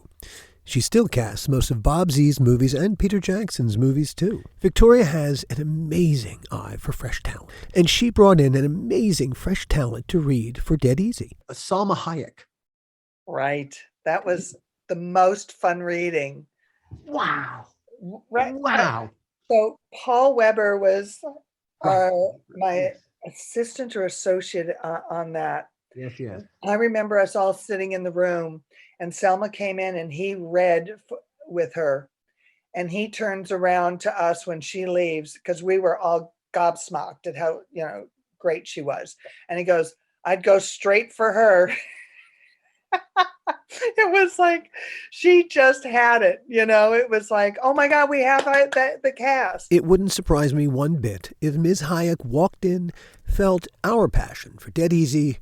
She still casts most of Bob Z's movies and Peter Jackson's movies, too. Victoria has an amazing eye for fresh talent, and she brought in an amazing fresh talent to read for Dead Easy. Salma Hayek. Right. That was the most fun reading. Wow. Right. Wow. So Paul Weber was my assistant or associate on that. Yes. I remember us all sitting in the room, and Selma came in and he read with her, and he turns around to us when she leaves, because we were all gobsmacked at how great she was, and he goes, I'd go straight for her. It was like she just had it, it was like, oh my God, we have the cast. It wouldn't surprise me one bit if Ms. Hayek walked in, felt our passion for Dead Easy,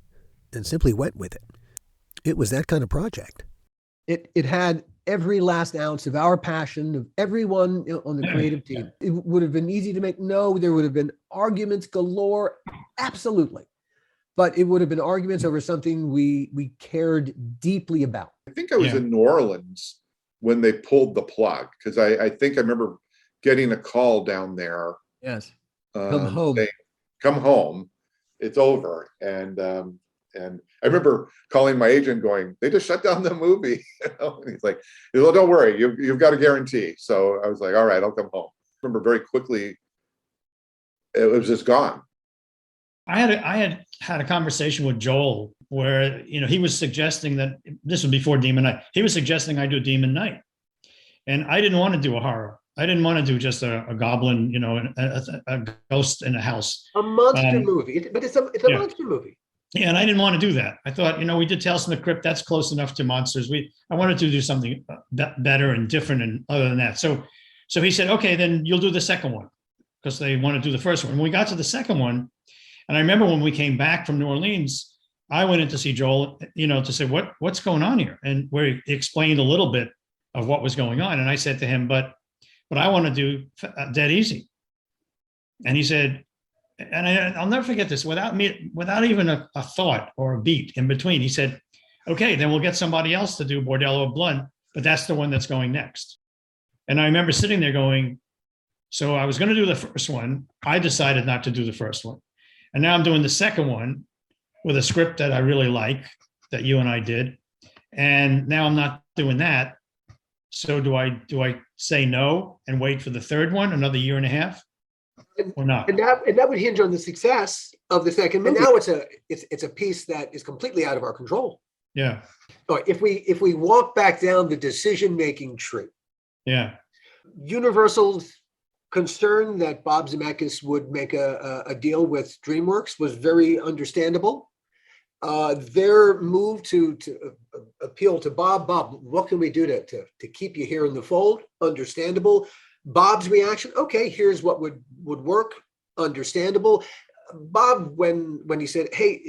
and simply went with it. It was that kind of project. It had every last ounce of our passion, of everyone on the creative team. It would have been easy to make. No, there would have been arguments galore. Absolutely. But it would have been arguments over something we cared deeply about. I think I was in New Orleans when they pulled the plug, because I think I remember getting a call down there. Yes. Come home. Saying, come home. It's over. And I remember calling my agent going, they just shut down the movie. And he's like, well, don't worry, you've got a guarantee. So I was like, all right, I'll come home. I remember very quickly, it was just gone. I had a conversation with Joel where, he was suggesting that this was before Demon Night. He was suggesting I do Demon Night. And I didn't want to do a horror. I didn't want to do just a goblin, a ghost in a house. A monster movie, but it's a monster movie. Yeah, and I didn't want to do that. I thought, we did Tales from the Crypt. That's close enough to monsters. I wanted to do something better and different and other than that. So he said, okay, then you'll do the second one, because they want to do the first one. When we got to the second one, and I remember when we came back from New Orleans, I went in to see Joel, to say, what's going on here? And where he explained a little bit of what was going on. And I said to him, but I want to do Dead Easy. And he said, and I'll never forget this, without even a thought or a beat in between, he said, okay, then we'll get somebody else to do Bordello of Blood, but that's the one that's going next. And I remember sitting there going, so I was going to do the first one. I decided not to do the first one. And now I'm doing the second one with a script that I really like, that you and I did. And now I'm not doing that. So do I say no and wait for the third one, another year and a half? Or not? And that would hinge on the success of the second movie. And now it's a piece that is completely out of our control. Yeah. All right, if we walk back down the decision-making tree. Yeah. Universal's concern that Bob Zemeckis would make a deal with DreamWorks was very understandable. Their move to appeal to Bob, what can we do to keep you here in the fold? Understandable. Bob's reaction, okay, here's what would work, understandable. Bob, when he said, hey,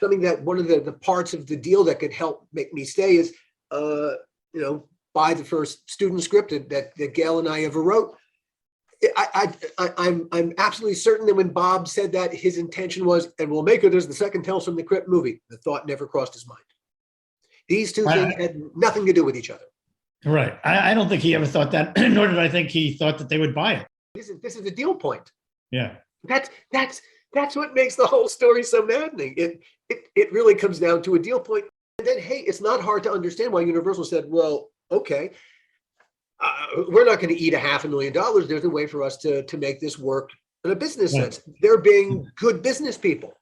something that one of the parts of the deal that could help make me stay is, buy the first student script that Gail and I ever wrote. I'm absolutely certain that when Bob said that, his intention was, and we'll make it as the second Tales from the Crypt movie. The thought never crossed his mind. These two things had nothing to do with each other. Right. I don't think he ever thought that, nor did I think he thought that they would buy it. This is the deal point. Yeah. That's what makes the whole story so maddening. It really comes down to a deal point. And then, hey, it's not hard to understand why Universal said, well, okay, we're not going to eat $500,000. There's a way for us to make this work in a business sense. They're being good business people.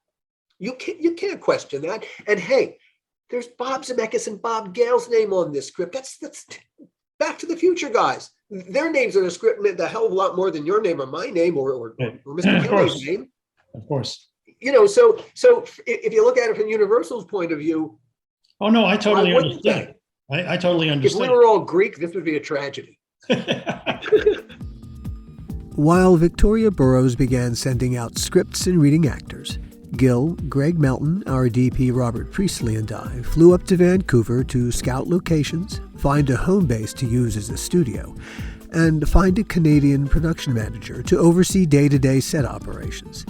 You can't question that. And hey, there's Bob Zemeckis and Bob Gale's name on this script. That's Back to the Future guys. Their names on the script meant a hell of a lot more than your name or my name or Mr. Kelly's name. Of course. So if you look at it from Universal's point of view. Oh no, I totally understand. I totally understand. If we were all Greek, this would be a tragedy. While Victoria Burrows began sending out scripts and reading actors, Gil, Greg Melton, our DP Robert Priestley, and I flew up to Vancouver to scout locations, find a home base to use as a studio, and find a Canadian production manager to oversee day-to-day set operations.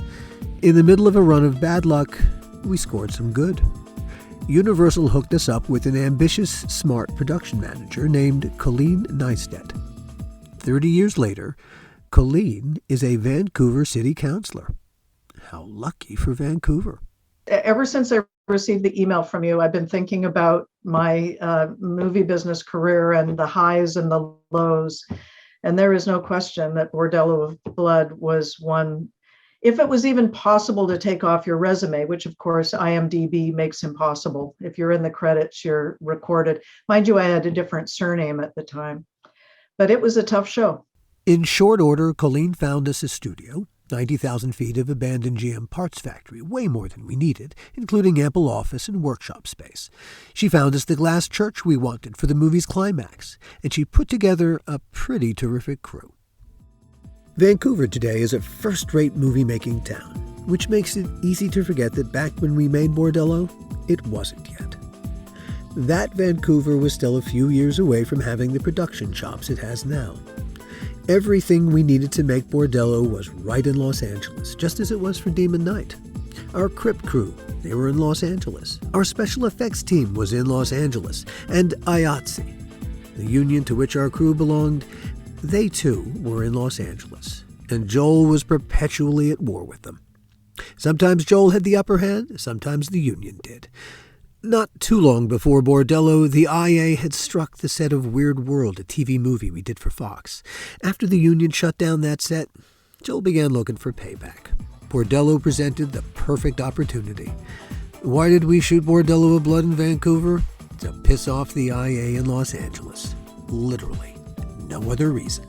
In the middle of a run of bad luck, we scored some good. Universal hooked us up with an ambitious, smart production manager named Colleen Neistat. 30 years later, Colleen is a Vancouver city councillor. How lucky for Vancouver. Ever since I received the email from you, I've been thinking about my movie business career and the highs and the lows. And there is no question that Bordello of Blood was one. If it was even possible to take off your resume, which of course IMDb makes impossible. If you're in the credits, you're recorded. Mind you, I had a different surname at the time, but it was a tough show. In short order, Colleen found us a studio, 90,000 feet of abandoned GM parts factory, way more than we needed, including ample office and workshop space. She found us the glass church we wanted for the movie's climax, and she put together a pretty terrific crew. Vancouver today is a first-rate movie-making town, which makes it easy to forget that back when we made Bordello, it wasn't yet. That Vancouver was still a few years away from having the production chops it has now. Everything we needed to make Bordello was right in Los Angeles, just as it was for Demon Knight. Our Crypt crew, they were in Los Angeles. Our special effects team was in Los Angeles. And IATSE, the union to which our crew belonged, they too were in Los Angeles. And Joel was perpetually at war with them. Sometimes Joel had the upper hand, sometimes the union did. Not too long before Bordello, the IA had struck the set of Weird World, a TV movie we did for Fox. After the union shut down that set, Joel began looking for payback. Bordello presented the perfect opportunity. Why did we shoot Bordello of Blood in Vancouver? To piss off the IA in Los Angeles. Literally. No other reason.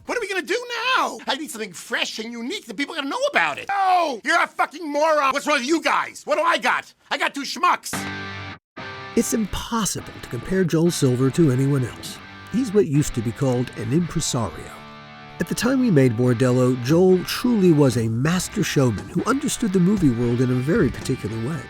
What are we gonna do now? I need something fresh and unique that people are gonna know about it. Oh, you're a fucking moron. What's wrong with you guys? What do I got? I got two schmucks. It's impossible to compare Joel Silver to anyone else. He's what used to be called an impresario. At the time we made Bordello, Joel truly was a master showman who understood the movie world in a very particular way.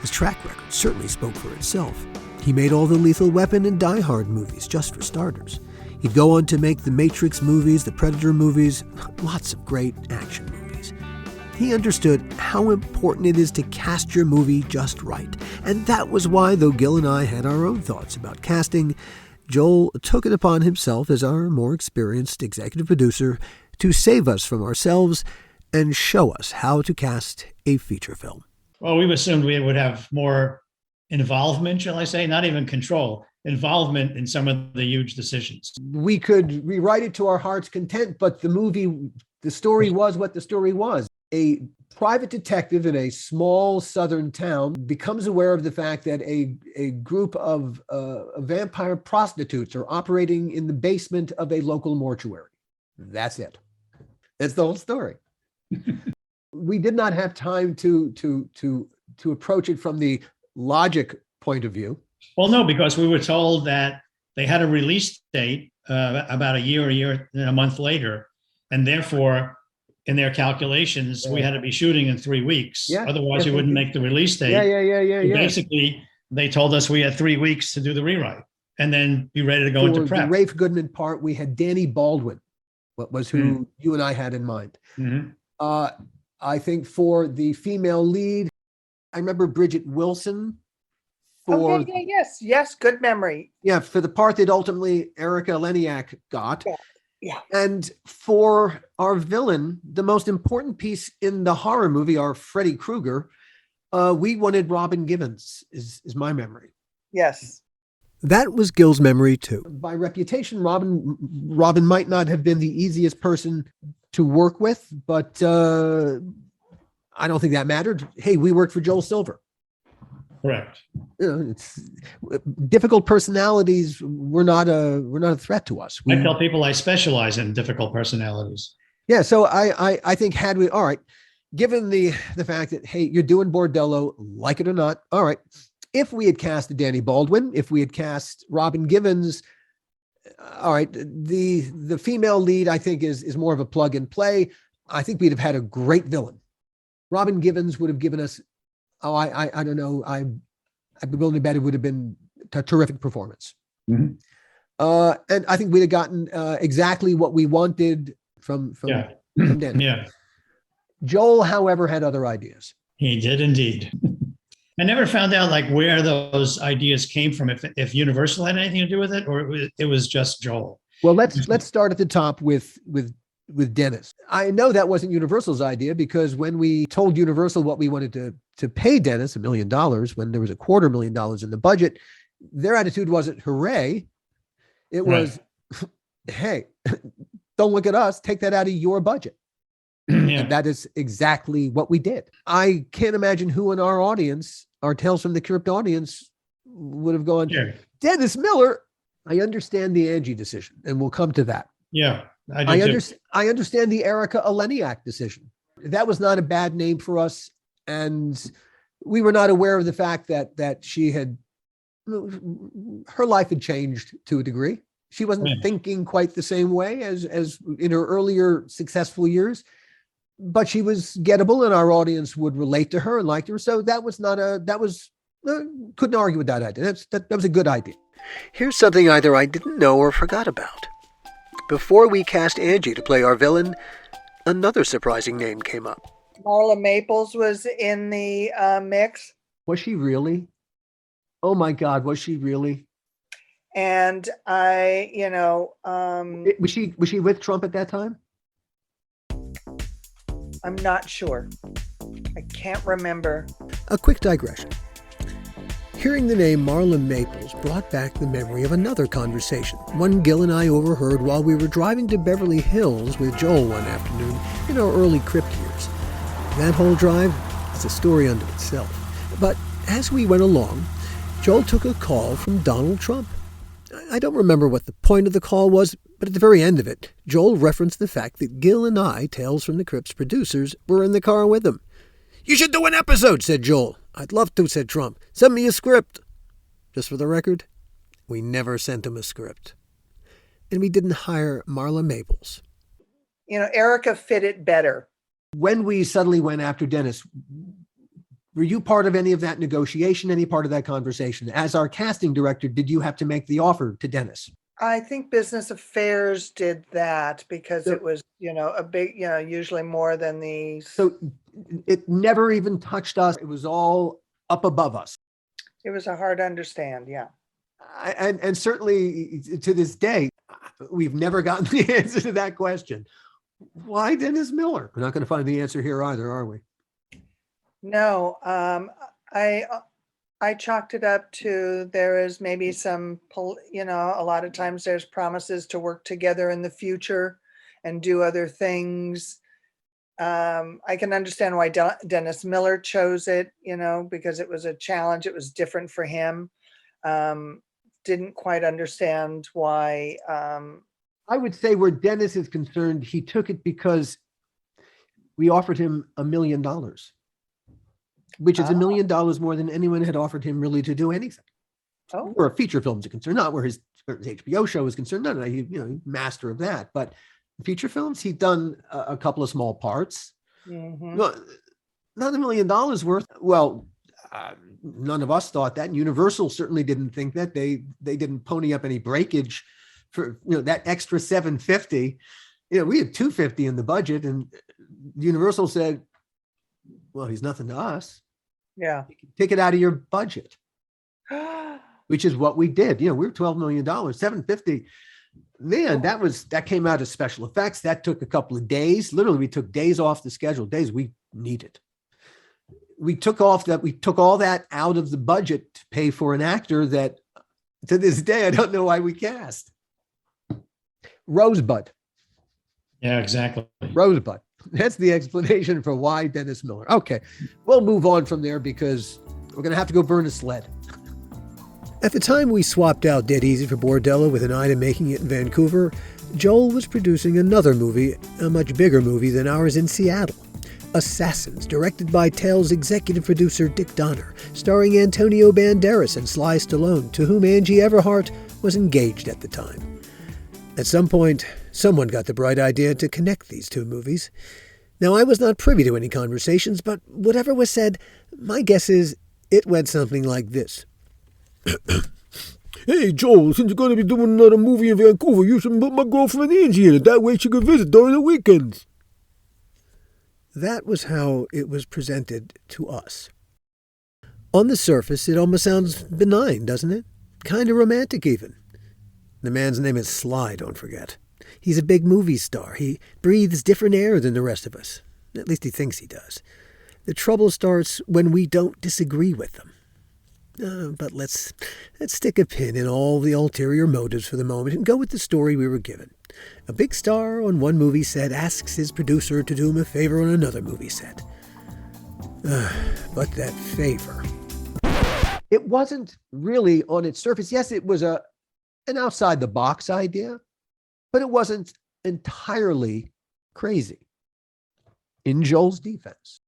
His track record certainly spoke for itself. He made all the Lethal Weapon and Die Hard movies, just for starters. He'd go on to make the Matrix movies, the Predator movies, lots of great action movies. He understood how important it is to cast your movie just right. And that was why, though Gil and I had our own thoughts about casting, Joel took it upon himself as our more experienced executive producer to save us from ourselves and show us how to cast a feature film. Well, we assumed we would have more involvement, shall I say, not even control, involvement in some of the huge decisions. We could rewrite it to our heart's content, but the story was what the story was. A private detective in a small southern town becomes aware of the fact that a group of vampire prostitutes are operating in the basement of a local mortuary. That's it. That's the whole story. We did not have time to approach it from the logic point of view. Well, no, because we were told that they had a release date about a year and a month later, and therefore, in their calculations, we had to be shooting in 3 weeks. Yeah. Otherwise, we wouldn't make the release date. Yeah. Basically, they told us we had 3 weeks to do the rewrite and then be ready to go into For prep. the Rafe Goodman part, we had Danny Baldwin, what was who you and I had in mind. Mhm. I think for the female lead, I remember Bridget Wilson. Yes, good memory. Yeah, for the part that ultimately Erica Leniak got. Yeah. And for our villain, the most important piece in the horror movie, our Freddy Krueger, we wanted Robin Givens, is my memory. Yes. That was Gil's memory too. By reputation, Robin might not have been the easiest person to work with, but I don't think that mattered. Hey, we worked for Joel Silver. Correct. You know, it's difficult personalities were not a threat to us. I tell people I specialize in difficult personalities. Yeah, so I think had we, all right, given the fact that, hey, you're doing Bordello, like it or not, all right, if we had cast Danny Baldwin, if we had cast Robin Givens, all right, the female lead, I think, is more of a plug and play. I think we'd have had a great villain. Robin Givens would have given us, I don't know, I'd be willing to bet it would have been a terrific performance. Mm-hmm. And I think we'd have gotten exactly what we wanted from Danny. Yeah. Joel, however, had other ideas. He did indeed. I never found out like where those ideas came from, if Universal had anything to do with it, or it was just Joel. Well, let's start at the top with Dennis. I know that wasn't Universal's idea, because when we told Universal what we wanted to pay Dennis, $1 million, when there was $250,000 in the budget, their attitude wasn't hooray. It was, hey, don't look at us, take that out of your budget. Yeah. And that is exactly what we did. I can't imagine who in our audience, our Tales from the Crypt audience, would have gone, Sure. Dennis Miller. I understand the Angie decision, and we'll come to that. Yeah. I do too. I understand the Erica Eleniak decision. That was not a bad name for us, and we were not aware of the fact that she had, her life had changed to a degree. She wasn't Yeah. thinking quite the same way as in her earlier successful years, but she was gettable, and our audience would relate to her and liked her. So that was not a couldn't argue with that idea. That was a good idea. Here's something either I didn't know or forgot about. Before we cast Angie to play our villain, another surprising name came up. Marla Maples was in the mix, Was she really? Oh my God, was she really? and I, Was she with Trump at that time? I'm not sure. I can't remember. A quick digression. Hearing the name Marla Maples brought back the memory of another conversation, one Gil and I overheard while we were driving to Beverly Hills with Joel one afternoon in our early Crypt years. That whole drive is a story unto itself. But as we went along, Joel took a call from Donald Trump. I don't remember what the point of the call was, but at the very end of it, Joel referenced the fact that Gil and I, Tales from the Crypt's producers, were in the car with him. "You should do an episode," said Joel. "I'd love to," said Trump. "Send me a script." Just for the record, we never sent him a script. And we didn't hire Marla Maples. Erica fit it better. When we suddenly went after Dennis, were you part of any of that negotiation, any part of that conversation? As our casting director, did you have to make the offer to Dennis? I think Business Affairs did that because it was, a big, usually more than the. So it never even touched us. It was all up above us. It was hard to understand. Yeah. And certainly to this day, we've never gotten the answer to that question. Why Dennis Miller? We're not going to find the answer here either, are we? No, I chalked it up to there is maybe some, a lot of times there's promises to work together in the future and do other things. I can understand why Dennis Miller chose it, because it was a challenge. It was different for him. Didn't quite understand why. I would say where Dennis is concerned, he took it because we offered him $1 million, which is $1 million more than anyone had offered him really to do anything. Oh. Where feature films are concerned, not where his HBO show is concerned. No, he's master of that. But feature films, he'd done a couple of small parts. Mm-hmm. No, not $1 million worth. Well, none of us thought that. Universal certainly didn't think that. They didn't pony up any breakage for that extra $750. We had $250 in the budget, and Universal said, "Well, he's nothing to us. Yeah. Take it out of your budget," which is what we did. We're $12 million, $750. Man, that came out of special effects. That took a couple of days. Literally, we took days off the schedule, days we needed. We took all that out of the budget to pay for an actor that, to this day, I don't know why we cast. Rosebud. Yeah, exactly. Rosebud. That's the explanation for why Dennis Miller. Okay, we'll move on from there because we're going to have to go burn a sled. At the time we swapped out Dead Easy for Bordello with an eye to making it in Vancouver, Joel was producing another movie, a much bigger movie than ours in Seattle. Assassins, directed by Tales executive producer Dick Donner, starring Antonio Banderas and Sly Stallone, to whom Angie Everhart was engaged at the time. At some point, someone got the bright idea to connect these two movies. Now, I was not privy to any conversations, but whatever was said, my guess is it went something like this. "Hey, Joel, since you're going to be doing another movie in Vancouver, you should put my girlfriend Angie in it. That way she could visit during the weekends." That was how it was presented to us. On the surface, it almost sounds benign, doesn't it? Kind of romantic, even. The man's name is Sly, don't forget. He's a big movie star. He breathes different air than the rest of us. At least he thinks he does. The trouble starts when we don't disagree with them. But let's stick a pin in all the ulterior motives for the moment and go with the story we were given. A big star on one movie set asks his producer to do him a favor on another movie set. But that favor. It wasn't really on its surface. Yes, it was an outside the box idea, but it wasn't entirely crazy in Joel's defense.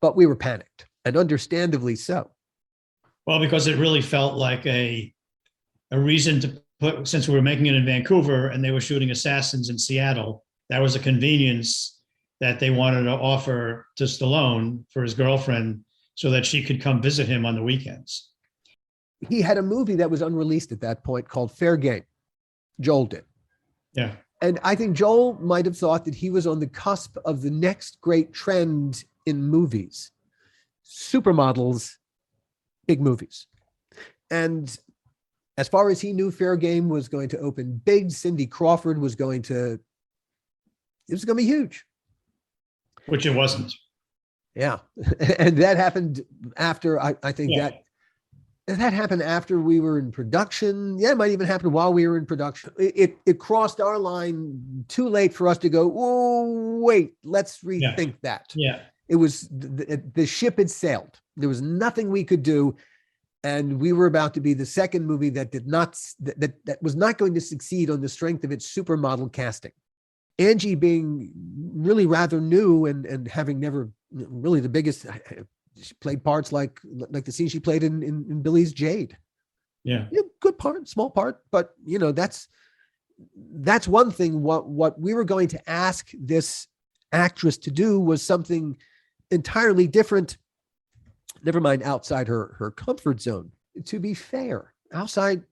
But we were panicked, and understandably so. Well, because it really felt like a reason to put, since we were making it in Vancouver and they were shooting Assassins in Seattle, that was a convenience that they wanted to offer to Stallone for his girlfriend so that she could come visit him on the weekends. He had a movie that was unreleased at that point called Fair Game. Joel did. Yeah. And I think Joel might have thought that he was on the cusp of the next great trend in movies. Supermodels, big movies. And as far as he knew, Fair Game was going to open big. Cindy Crawford was going to be huge. Which it wasn't. Yeah. And that happened after, I think that happened after we were in production. Yeah, it might even happen while we were in production. It crossed our line too late for us to go, oh, wait, let's rethink that. Yeah. It was, the ship had sailed. There was nothing we could do. And we were about to be the second movie that that was not going to succeed on the strength of its supermodel casting. Angie being really rather new and having never really the biggest, she played parts like the scene she played in Billy's Jade. Yeah. Good part, small part, but that's one thing. What we were going to ask this actress to do was something entirely different. Never mind outside her comfort zone. To be fair, outside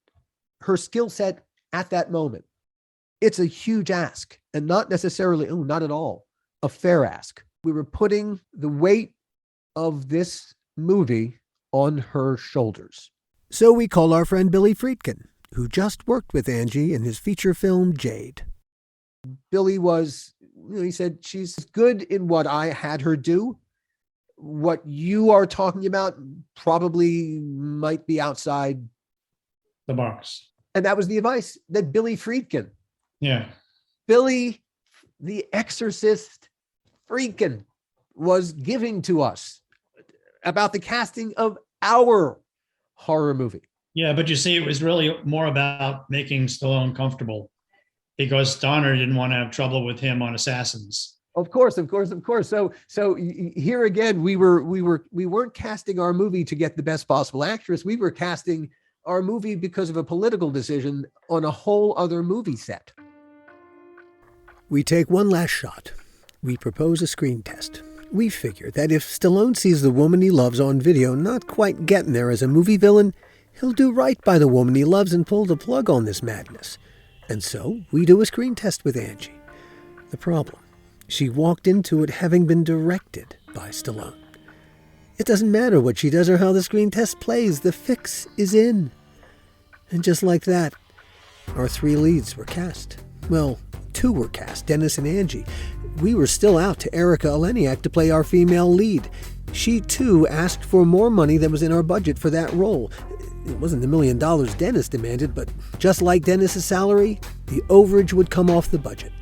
her skill set at that moment. It's a huge ask, and not necessarily, not at all, a fair ask. We were putting the weight of this movie on her shoulders. So we call our friend Billy Friedkin, who just worked with Angie in his feature film Jade. Billy was, he said, she's good in what I had her do. What you are talking about probably might be outside the box. And that was the advice that Billy Friedkin, Billy, the exorcist Friedkin, was giving to us about the casting of our horror movie. Yeah, but you see, it was really more about making Stallone comfortable because Donner didn't want to have trouble with him on Assassins. Of course. So here again, we weren't casting our movie to get the best possible actress. We were casting our movie because of a political decision on a whole other movie set. We take one last shot. We propose a screen test. We figure that if Stallone sees the woman he loves on video not quite getting there as a movie villain, he'll do right by the woman he loves and pull the plug on this madness. And so we do a screen test with Angie. The problem: she walked into it having been directed by Stallone. It doesn't matter what she does or how the screen test plays, the fix is in. And just like that, our three leads were cast. Well, two were cast, Dennis and Angie. We were still out to Erica Eleniak to play our female lead. She, too, asked for more money than was in our budget for that role. It wasn't the $1 million Dennis demanded, but just like Dennis's salary, the overage would come off the budget.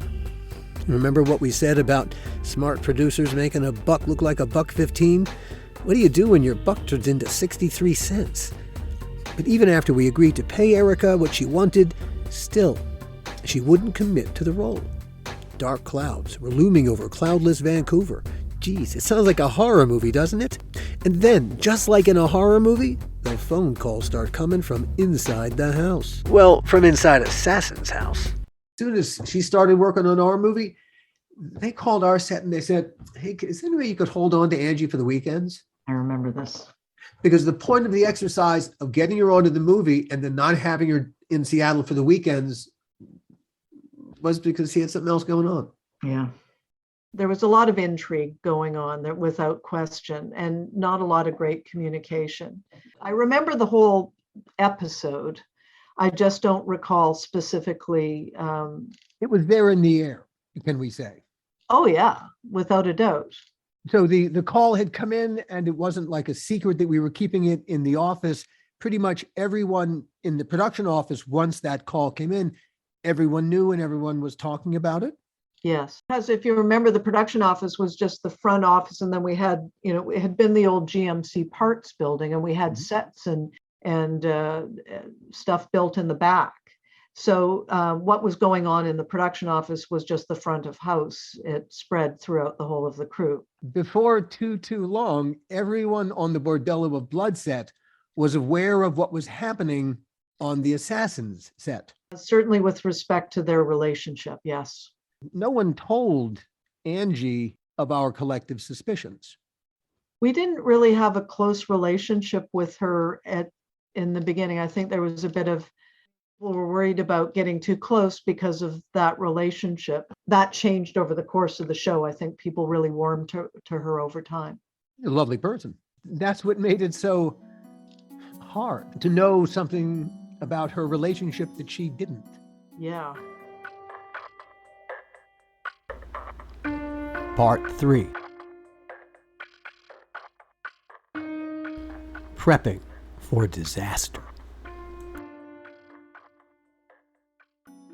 Remember what we said about smart producers making a buck look like $1.15? What do you do when your buck turns into 63 cents? But even after we agreed to pay Erica what she wanted, still, she wouldn't commit to the role. Dark clouds were looming over cloudless Vancouver. Geez, it sounds like a horror movie, doesn't it? And then, just like in a horror movie, the phone calls start coming from inside the house. Well, from inside Assassin's house. As soon as she started working on our movie, they called our set and they said, hey, is there any way you could hold on to Angie for the weekends? I remember this. Because the point of the exercise of getting her onto the movie and then not having her in Seattle for the weekends was because he had something else going on. Yeah. There was a lot of intrigue going on there without question, and not a lot of great communication. I remember the whole episode. I just don't recall specifically. It was there in the air, can we say? Oh, yeah, without a doubt. So the call had come in, and it wasn't like a secret that we were keeping it in the office. Pretty much everyone in the production office, once that call came in, everyone knew and everyone was talking about it. Yes, because if you remember, the production office was just the front office, and then we had, it had been the old GMC parts building, and we had sets and stuff built in the back. So what was going on in the production office was just the front of house. It spread throughout the whole of the crew. Before too long, everyone on the Bordello of Blood set was aware of what was happening on the Assassins set. Certainly with respect to their relationship, yes. No one told Angie of our collective suspicions. We didn't really have a close relationship with her in the beginning. I think there was a bit of, people were worried about getting too close because of that relationship. That changed over the course of the show. I think people really warmed to her over time. A lovely person. That's what made it so hard to know something about her relationship that she didn't. Yeah. Part 3. Prepping for disaster.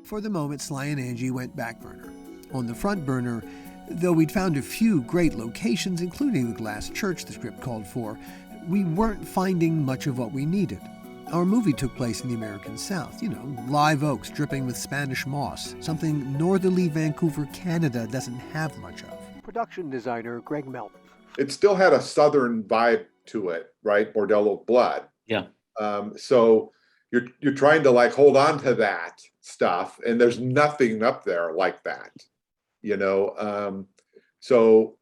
For the moment, Sly and Angie went back burner. On the front burner, though we'd found a few great locations, including the glass church the script called for, we weren't finding much of what we needed. Our movie took place in the American South, live oaks dripping with Spanish moss, something northerly Vancouver, Canada doesn't have much of. Production designer Greg Melton. It still had a southern vibe to it, right? Bordello of Blood. Yeah. So you're trying to like hold on to that stuff, and there's nothing up there like that, So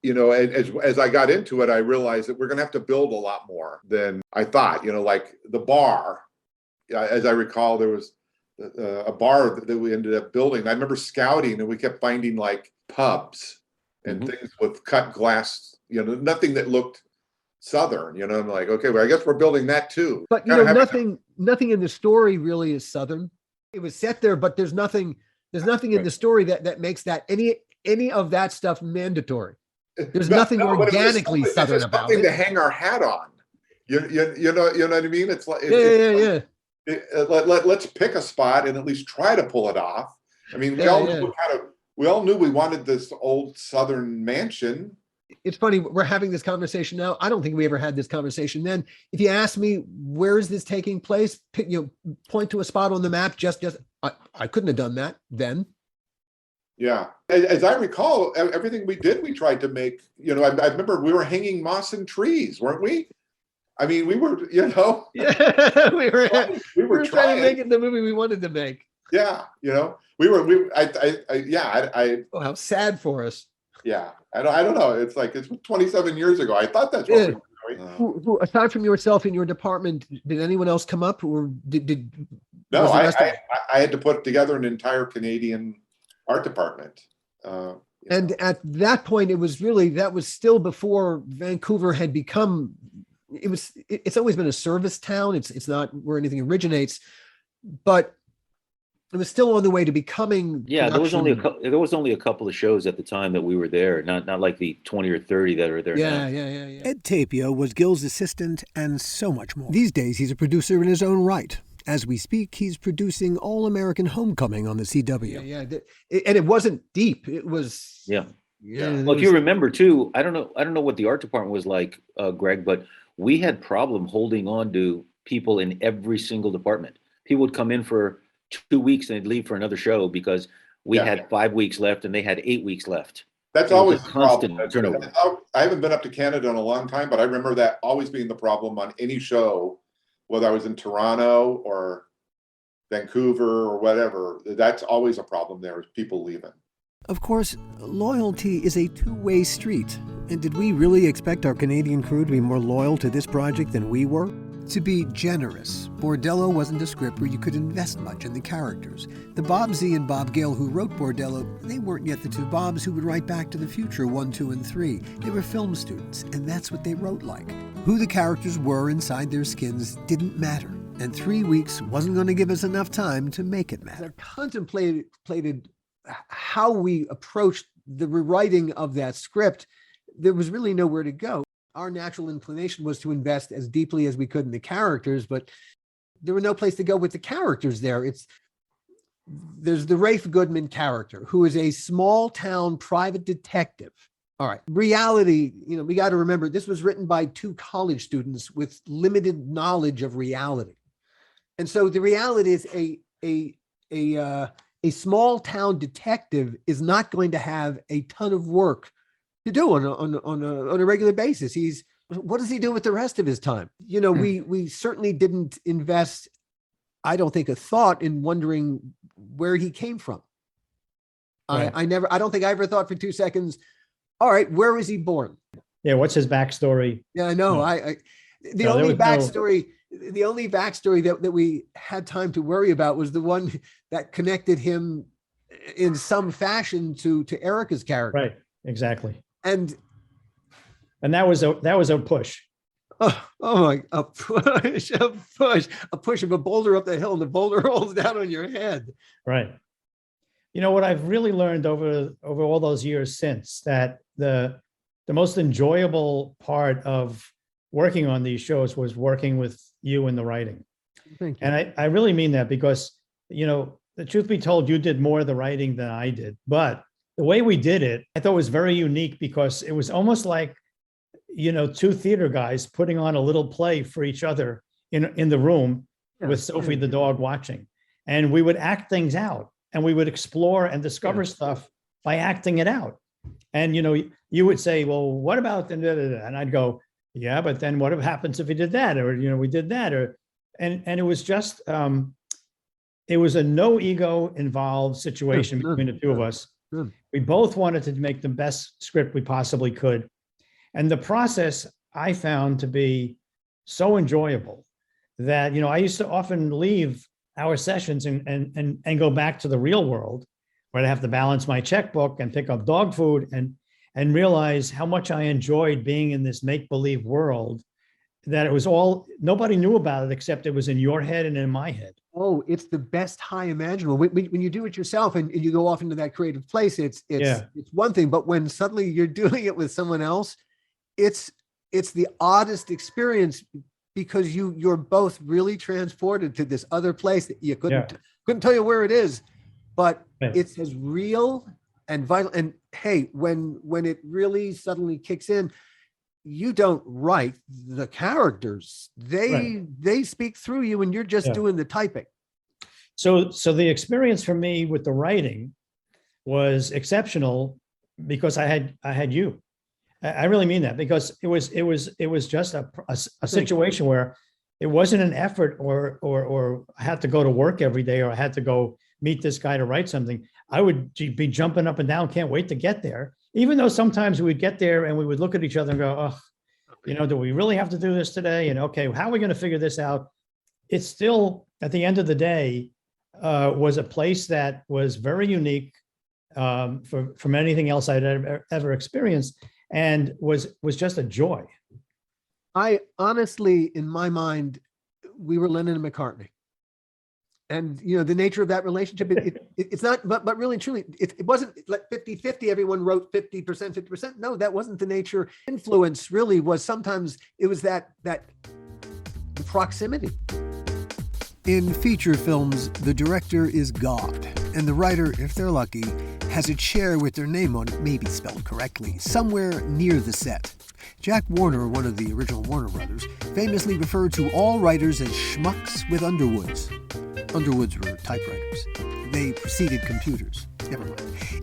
as I got into it, I realized that we're going to have to build a lot more than I thought. Like the bar, as I recall, there was a bar that we ended up building. I remember scouting, and we kept finding like pubs and things with cut glass, nothing that looked Southern. I'm like, okay, well, I guess we're building that too. But nothing in the story really is Southern. It was set there, but there's nothing in the story that makes that any of that stuff mandatory. There's nothing organically Southern about something it. to hang our hat on. You know what I mean? It's like let's pick a spot and at least try to pull it off. I mean, we all knew we wanted this old Southern mansion. It's funny, we're having this conversation now. I don't think we ever had this conversation then. If you ask me, where is this taking place? Point to a spot on the map. I couldn't have done that then. Yeah. As I recall, everything we did, we tried to make, I remember we were hanging moss in trees, weren't we? I mean, we were, Yeah, we were trying to make it the movie we wanted to make. Yeah. Oh, how sad for us. Yeah. I don't know. It's like, it's 27 years ago. I thought that's what we were doing. Who, aside from yourself in your department, did anyone else come up, or did No, I had to put together an entire Canadian art department. And at that point, that was still before Vancouver had become, it's always been a service town. It's not where anything originates, but it was still on the way to becoming. Yeah, there was only a couple of shows at the time that we were there, not like the 20 or 30 that are there now. Yeah. Ed Tapio was Gil's assistant and so much more. These days, he's a producer in his own right. As we speak, he's producing All American Homecoming on the CW. Yeah. And it wasn't deep. It was. Yeah. Well, if you remember too, I don't know what the art department was like, Greg, but we had problem holding on to people in every single department. People would come in for 2 weeks and they'd leave for another show because we had 5 weeks left and they had 8 weeks left. That's always the constant problem. turnover. I haven't been up to Canada in a long time, but I remember that always being the problem on any show, whether I was in Toronto or Vancouver or whatever. That's always a problem there, is people leaving. Of course, loyalty is a two-way street. And did we really expect our Canadian crew to be more loyal to this project than we were? To be generous, Bordello wasn't a script where you could invest much in the characters. The Bob Z and Bob Gale who wrote Bordello, they weren't yet the two Bobs who would write Back to the Future 1, 2, and 3. They were film students, and that's what they wrote like. Who the characters were inside their skins didn't matter, and 3 weeks wasn't going to give us enough time to make it matter. I contemplated how we approached the rewriting of that script. There was really nowhere to go. Our natural inclination was to invest as deeply as we could in the characters, but there was no place to go with the characters there. There's the Rafe Goodman character, who is a small town private detective. All right. Reality, we got to remember, this was written by 2 college students with limited knowledge of reality. And so the reality is a a small town detective is not going to have a ton of work to do on a regular basis. What does he do with the rest of his time? You know, we certainly didn't invest, I don't think, a thought in wondering where he came from. Right. I don't think I ever thought for 2 seconds, all right, where was he born? Yeah, what's his backstory? Yeah, I know. No. The No, there only was no- backstory, the only backstory that we had time to worry about was the one that connected him in some fashion to Erica's character. Right, exactly. And And that was a push. oh my, a push of a boulder up the hill, and the boulder rolls down on your head. Right. You know what I've really learned over all those years since, that the most enjoyable part of working on these shows was working with you in the writing. Thank you. And I really mean that, because, you know, the truth be told, you did more of the writing than I did. But the way we did it, I thought was very unique, because it was almost like, you know, two theater guys putting on a little play for each other in the room with Sophie the dog watching. And we would act things out, and we would explore and discover stuff by acting it out. And, you know, you would say, well, what about, and I'd go, yeah, but then what happens if we did that? Or, you know, we did that, and it was just, it was a no ego involved situation between the two of us. We both wanted to make the best script we possibly could. And the process I found to be so enjoyable that, you know, I used to often leave our sessions and go back to the real world, where I have to balance my checkbook and pick up dog food and realize how much I enjoyed being in this make-believe world, that it was all, nobody knew about it except it was in your head and in my head. Oh, it's the best high imaginable. When you do it yourself and you go off into that creative place, it's one thing. But when suddenly you're doing it with someone else, it's the oddest experience, because you're both really transported to this other place that you couldn't tell you where it is, but it's as real and vital. And hey, when it really suddenly kicks in, you don't write the characters. They speak through you, and you're just doing the typing. So the experience for me with the writing was exceptional, because I had you. I really mean that, because it was just a situation where it wasn't an effort or I had to go to work every day, or I had to go meet this guy to write something. I would be jumping up and down, can't wait to get there. Even though sometimes we'd get there and we would look at each other and go, oh, you know, do we really have to do this today? And okay, how are we going to figure this out? It's still, at the end of the day, was a place that was very unique from anything else I'd ever experienced, and was just a joy. I honestly, in my mind, we were Lennon and McCartney. And, you know, the nature of that relationship, it's not, but really, truly, it wasn't like 50-50, everyone wrote 50%, 50%. No, that wasn't the nature. Influence really was, sometimes it was that proximity. In feature films, the director is God, and the writer, if they're lucky, has a chair with their name on it, maybe spelled correctly, somewhere near the set. Jack Warner, one of the original Warner brothers, famously referred to all writers as schmucks with Underwoods. Underwoods were typewriters. They preceded computers. Never mind.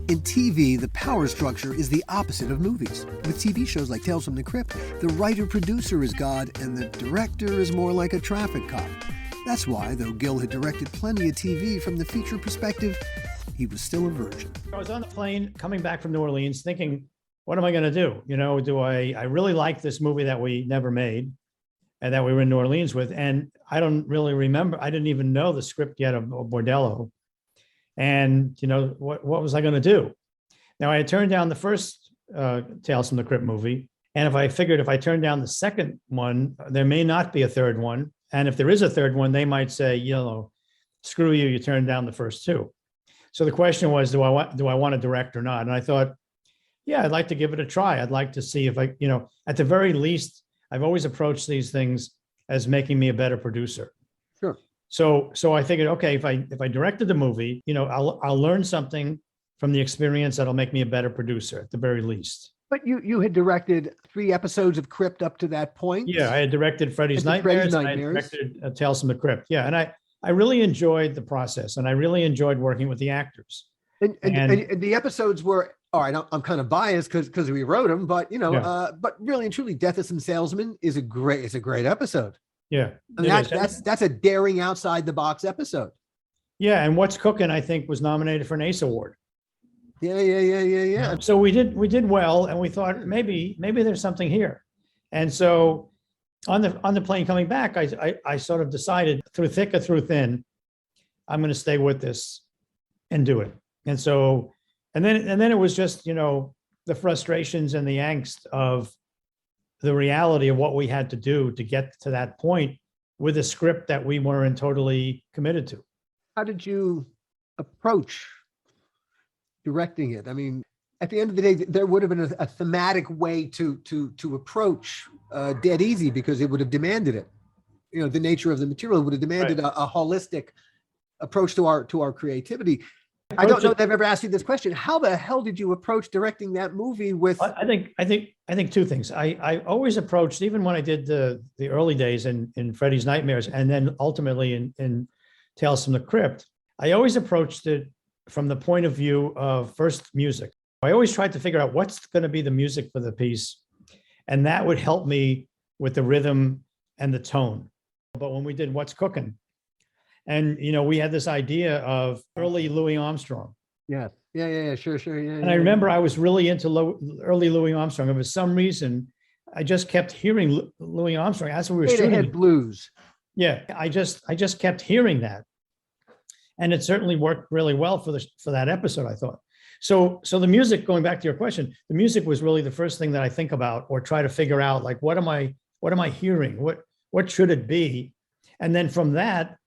In TV, the power structure is the opposite of movies. With TV shows like Tales from the Crypt, the writer-producer is God, and the director is more like a traffic cop. That's why, though Gil had directed plenty of TV from the feature perspective, he was still a virgin. I was on the plane coming back from New Orleans thinking, what am I going to do? You know, I really like this movie that we never made and that we were in New Orleans with. And I don't really remember. I didn't even know the script yet of Bordello. And, you know, what was I going to do? Now, I had turned down the first Tales from the Crypt movie. And if I turned down the second one, there may not be a third one. And if there is a third one, they might say, you know, screw you, you turned down the first two. So the question was, do I want to direct or not? And I thought, yeah, I'd like to give it a try. I'd like to see if I, you know, at the very least, I've always approached these things as making me a better producer. Sure. So I figured, okay, if I directed the movie, you know, I'll learn something from the experience that'll make me a better producer at the very least. But you had directed 3 episodes of Crypt up to that point. Yeah, I had directed Freddy's Nightmares. And I directed Tales from the Crypt. Yeah, and I really enjoyed the process, and I really enjoyed working with the actors. And the episodes were, all right, I'm kind of biased because we wrote them, but but really and truly, Death of Some Salesman is a great episode. Yeah, I mean, that's a daring outside the box episode. Yeah, and What's Cooking, I think, was nominated for an ACE Award. Yeah. So we did well, and we thought maybe there's something here. And so on the plane coming back, I sort of decided through thick or through thin, I'm going to stay with this and do it. And so, and then it was just, the frustrations and the angst of the reality of what we had to do to get to that point with a script that we weren't totally committed to. How did you approach directing it? I mean, at the end of the day, there would have been a thematic way to approach Dead Easy, because it would have demanded it. The nature of the material would have demanded a holistic approach to our creativity. I don't know if I've ever asked you this question. How the hell did you approach directing that movie with? I think two things. I always approached, even when I did the early days in Freddy's Nightmares, and then ultimately in Tales from the Crypt, I always approached it from the point of view of first music. I always tried to figure out what's going to be the music for the piece, and that would help me with the rhythm and the tone. But when we did What's Cooking, and we had this idea of early Louis Armstrong. Yeah, sure, yeah. And I remember I was really into early Louis Armstrong, and for some reason, I just kept hearing Louis Armstrong as we were shooting. Blues. Yeah, I just kept hearing that, and it certainly worked really well for that episode, I thought. So the music, going back to your question, the music was really the first thing that I think about or try to figure out, like, what am I hearing? What should it be? And then from that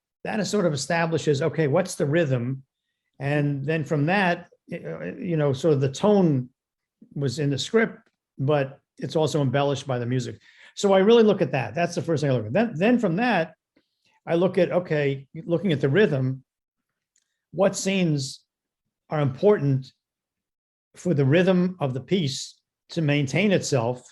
sort of establishes, okay, what's the rhythm? And then from that, sort of the tone was in the script, but it's also embellished by the music. So I really look at that. That's the first thing I look at. Then from that, I look at, okay, looking at the rhythm, what scenes are important for the rhythm of the piece to maintain itself,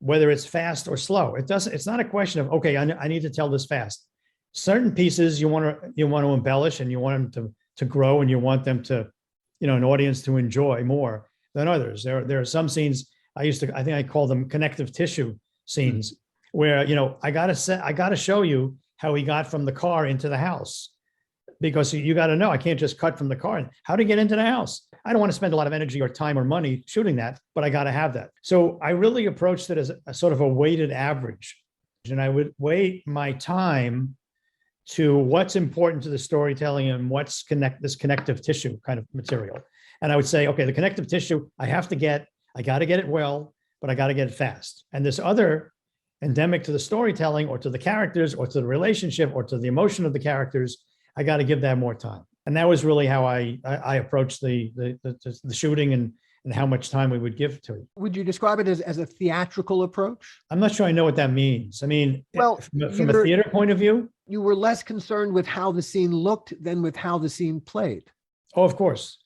whether it's fast or slow. It's not a question of, okay, I need to tell this fast. Certain pieces you want to embellish, and you want them to grow, and you want them to, an audience to enjoy more than others. There are some scenes I think I call them connective tissue scenes, where, I gotta show you how he got from the car into the house, because you got to know, I can't just cut from the car. How to get into the house? I don't want to spend a lot of energy or time or money shooting that, but I got to have that. So I really approached it as a sort of a weighted average, and I would weight my time to what's important to the storytelling and what's this connective tissue kind of material. And I would say, okay, the connective tissue, I got to get it well, but I got to get it fast. And this other endemic to the storytelling, or to the characters, or to the relationship, or to the emotion of the characters, I got to give that more time. And that was really how I approached the shooting and how much time we would give to it. Would you describe it as a theatrical approach? I'm not sure I know what that means. I mean, well, from a theater point of view, you were less concerned with how the scene looked than with how the scene played. Oh, of course.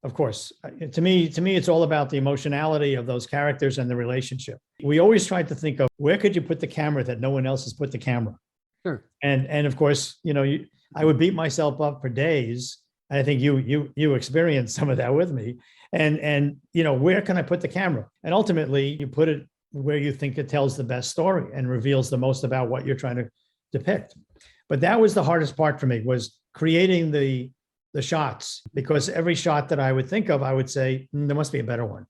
To me, it's all about the emotionality of those characters and the relationship. We always tried to think of, where could you put the camera that no one else has put the camera? Sure. And of course, I would beat myself up for days. And I think you experienced some of that with me. And where can I put the camera? And ultimately, you put it where you think it tells the best story and reveals the most about what you're trying to depict. But that was the hardest part for me, was creating the shots, because every shot that I would think of, I would say, there must be a better one.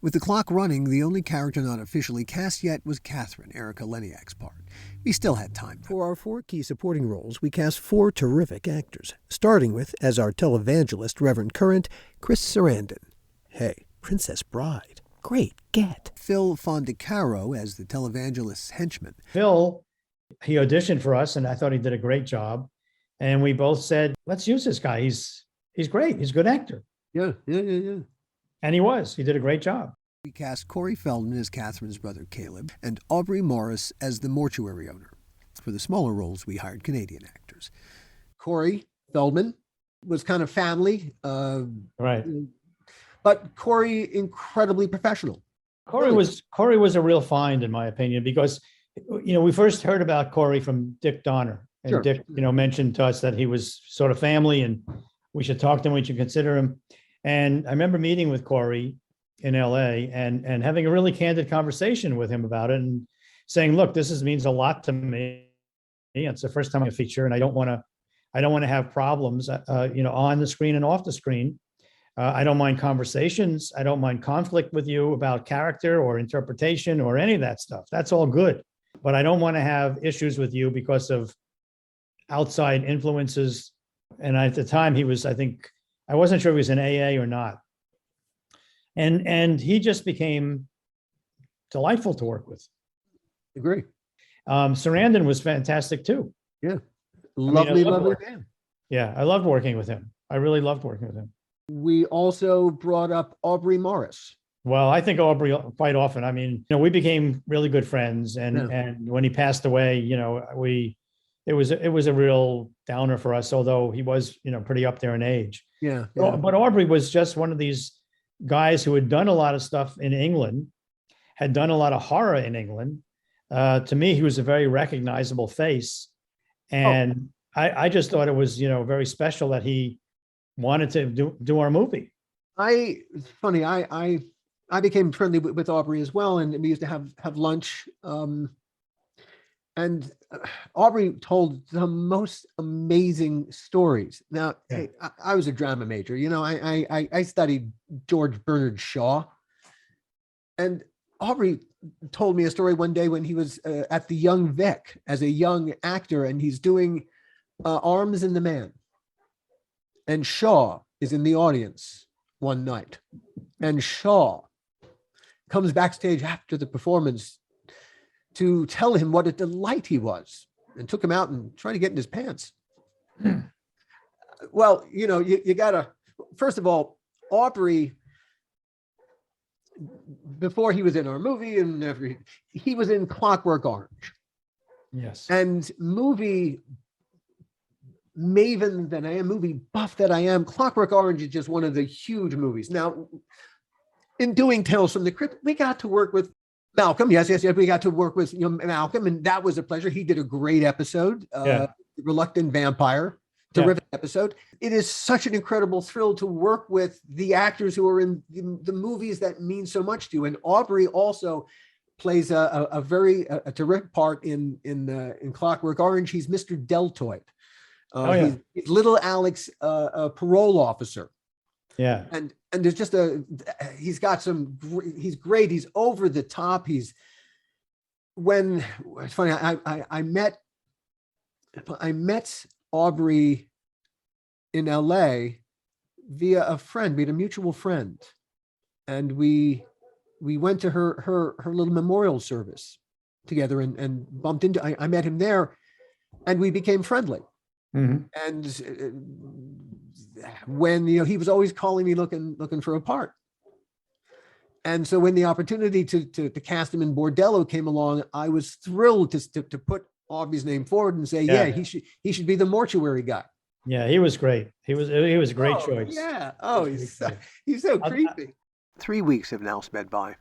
With the clock running, the only character not officially cast yet was Catherine, Erica Leniak's part. We still had time. For our 4 key supporting roles, we cast 4 terrific actors, starting with, as our televangelist, Reverend Current, Chris Sarandon. Hey, Princess Bride. Great get. Phil Fondacaro as the televangelist's henchman. Phil, he auditioned for us, and I thought he did a great job. And we both said, let's use this guy. He's great. He's a good actor. Yeah. And he did a great job. We cast Corey Feldman as Catherine's brother Caleb and Aubrey Morris as the mortuary owner. For the smaller roles, we hired Canadian actors. Corey Feldman was kind of family. Right. But Corey, incredibly professional. Corey was a real find, in my opinion, because, we first heard about Corey from Dick Donner. And Sure. Dick, mentioned to us that he was sort of family and we should talk to him, we should consider him. And I remember meeting with Corey in LA and having a really candid conversation with him about it and saying, look, means a lot to me. It's the first time I feature and I don't want to have problems, on the screen and off the screen. I don't mind conversations. I don't mind conflict with you about character or interpretation or any of that stuff. That's all good. But I don't want to have issues with you because of outside influences. And at the time he was, I wasn't sure if he was in AA or not. And he just became delightful to work with. Agree. Sarandon was fantastic too. Yeah. Lovely Lovely man. Yeah, I loved working with him. I really loved working with him. We also brought up Aubrey Morris. Well, I think Aubrey quite often. We became really good friends, and when he passed away, it was a real downer for us. Although he was, pretty up there in age. Yeah. But Aubrey was just one of these guys who had done a lot of stuff in England, had done a lot of horror in England. To me, he was a very recognizable face, and I just thought it was, very special that he wanted to do our movie. It's funny. I became friendly with Aubrey as well, and we used to have lunch. And Aubrey told the most amazing stories. Now, hey, I was a drama major. I studied George Bernard Shaw, and Aubrey told me a story one day when he was at the Young Vic as a young actor, and he's doing Arms and the Man. And Shaw is in the audience one night. And Shaw comes backstage after the performance to tell him what a delight he was and took him out and tried to get in his pants. Well, you gotta, first of all, Aubrey, before he was in our movie and he was in Clockwork Orange. Yes. And movie maven that I am, movie buff that I am, Clockwork Orange is just one of the huge movies. Now, in doing Tales from the Crypt, we got to work with Malcolm. Yes. We got to work with Malcolm, and that was a pleasure. He did a great episode, Reluctant Vampire, terrific episode. It is such an incredible thrill to work with the actors who are in the movies that mean so much to you. And Aubrey also plays a very terrific part in Clockwork Orange. He's Mr. Deltoid. He's little Alex, a parole officer. Yeah. And there's just he's great. He's over the top. It's funny. I met Aubrey in LA via a friend. We had a mutual friend, and we went to her little memorial service together and bumped into, I met him there, and we became friendly. Mm-hmm. And when he was always calling me looking for a part. And so when the opportunity to cast him in Bordello came along, I was thrilled to put Aubrey's name forward and say, he should be the mortuary guy. Yeah, he was great. He was a great choice. Yeah. Oh, he's so creepy. 3 weeks have now sped by.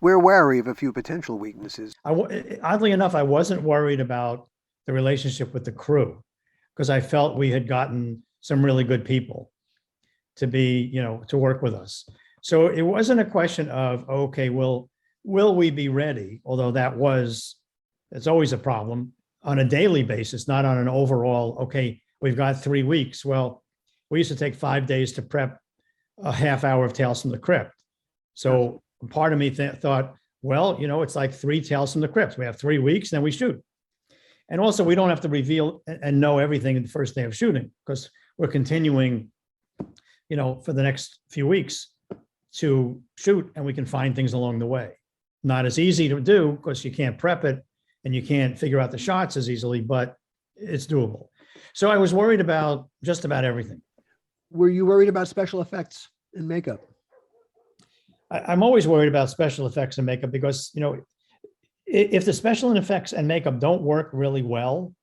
We're wary of a few potential weaknesses. Oddly enough, I wasn't worried about the relationship with the crew because I felt we had gotten some really good people to be, to work with us. So it wasn't a question of, okay, will we be ready? Although it's always a problem on a daily basis, not on an overall, okay, we've got 3 weeks. Well, we used to take 5 days to prep a half hour of Tales from the Crypt. So part of me thought, well, it's like 3 Tales from the Crypt. We have 3 weeks, then we shoot. And also we don't have to reveal and know everything in the first day of shooting because we're continuing, for the next few weeks to shoot, and we can find things along the way. Not as easy to do because you can't prep it and you can't figure out the shots as easily, but it's doable. So I was worried about just about everything. Were you worried about special effects and makeup? I'm always worried about special effects and makeup because, if the special effects and makeup don't work really well,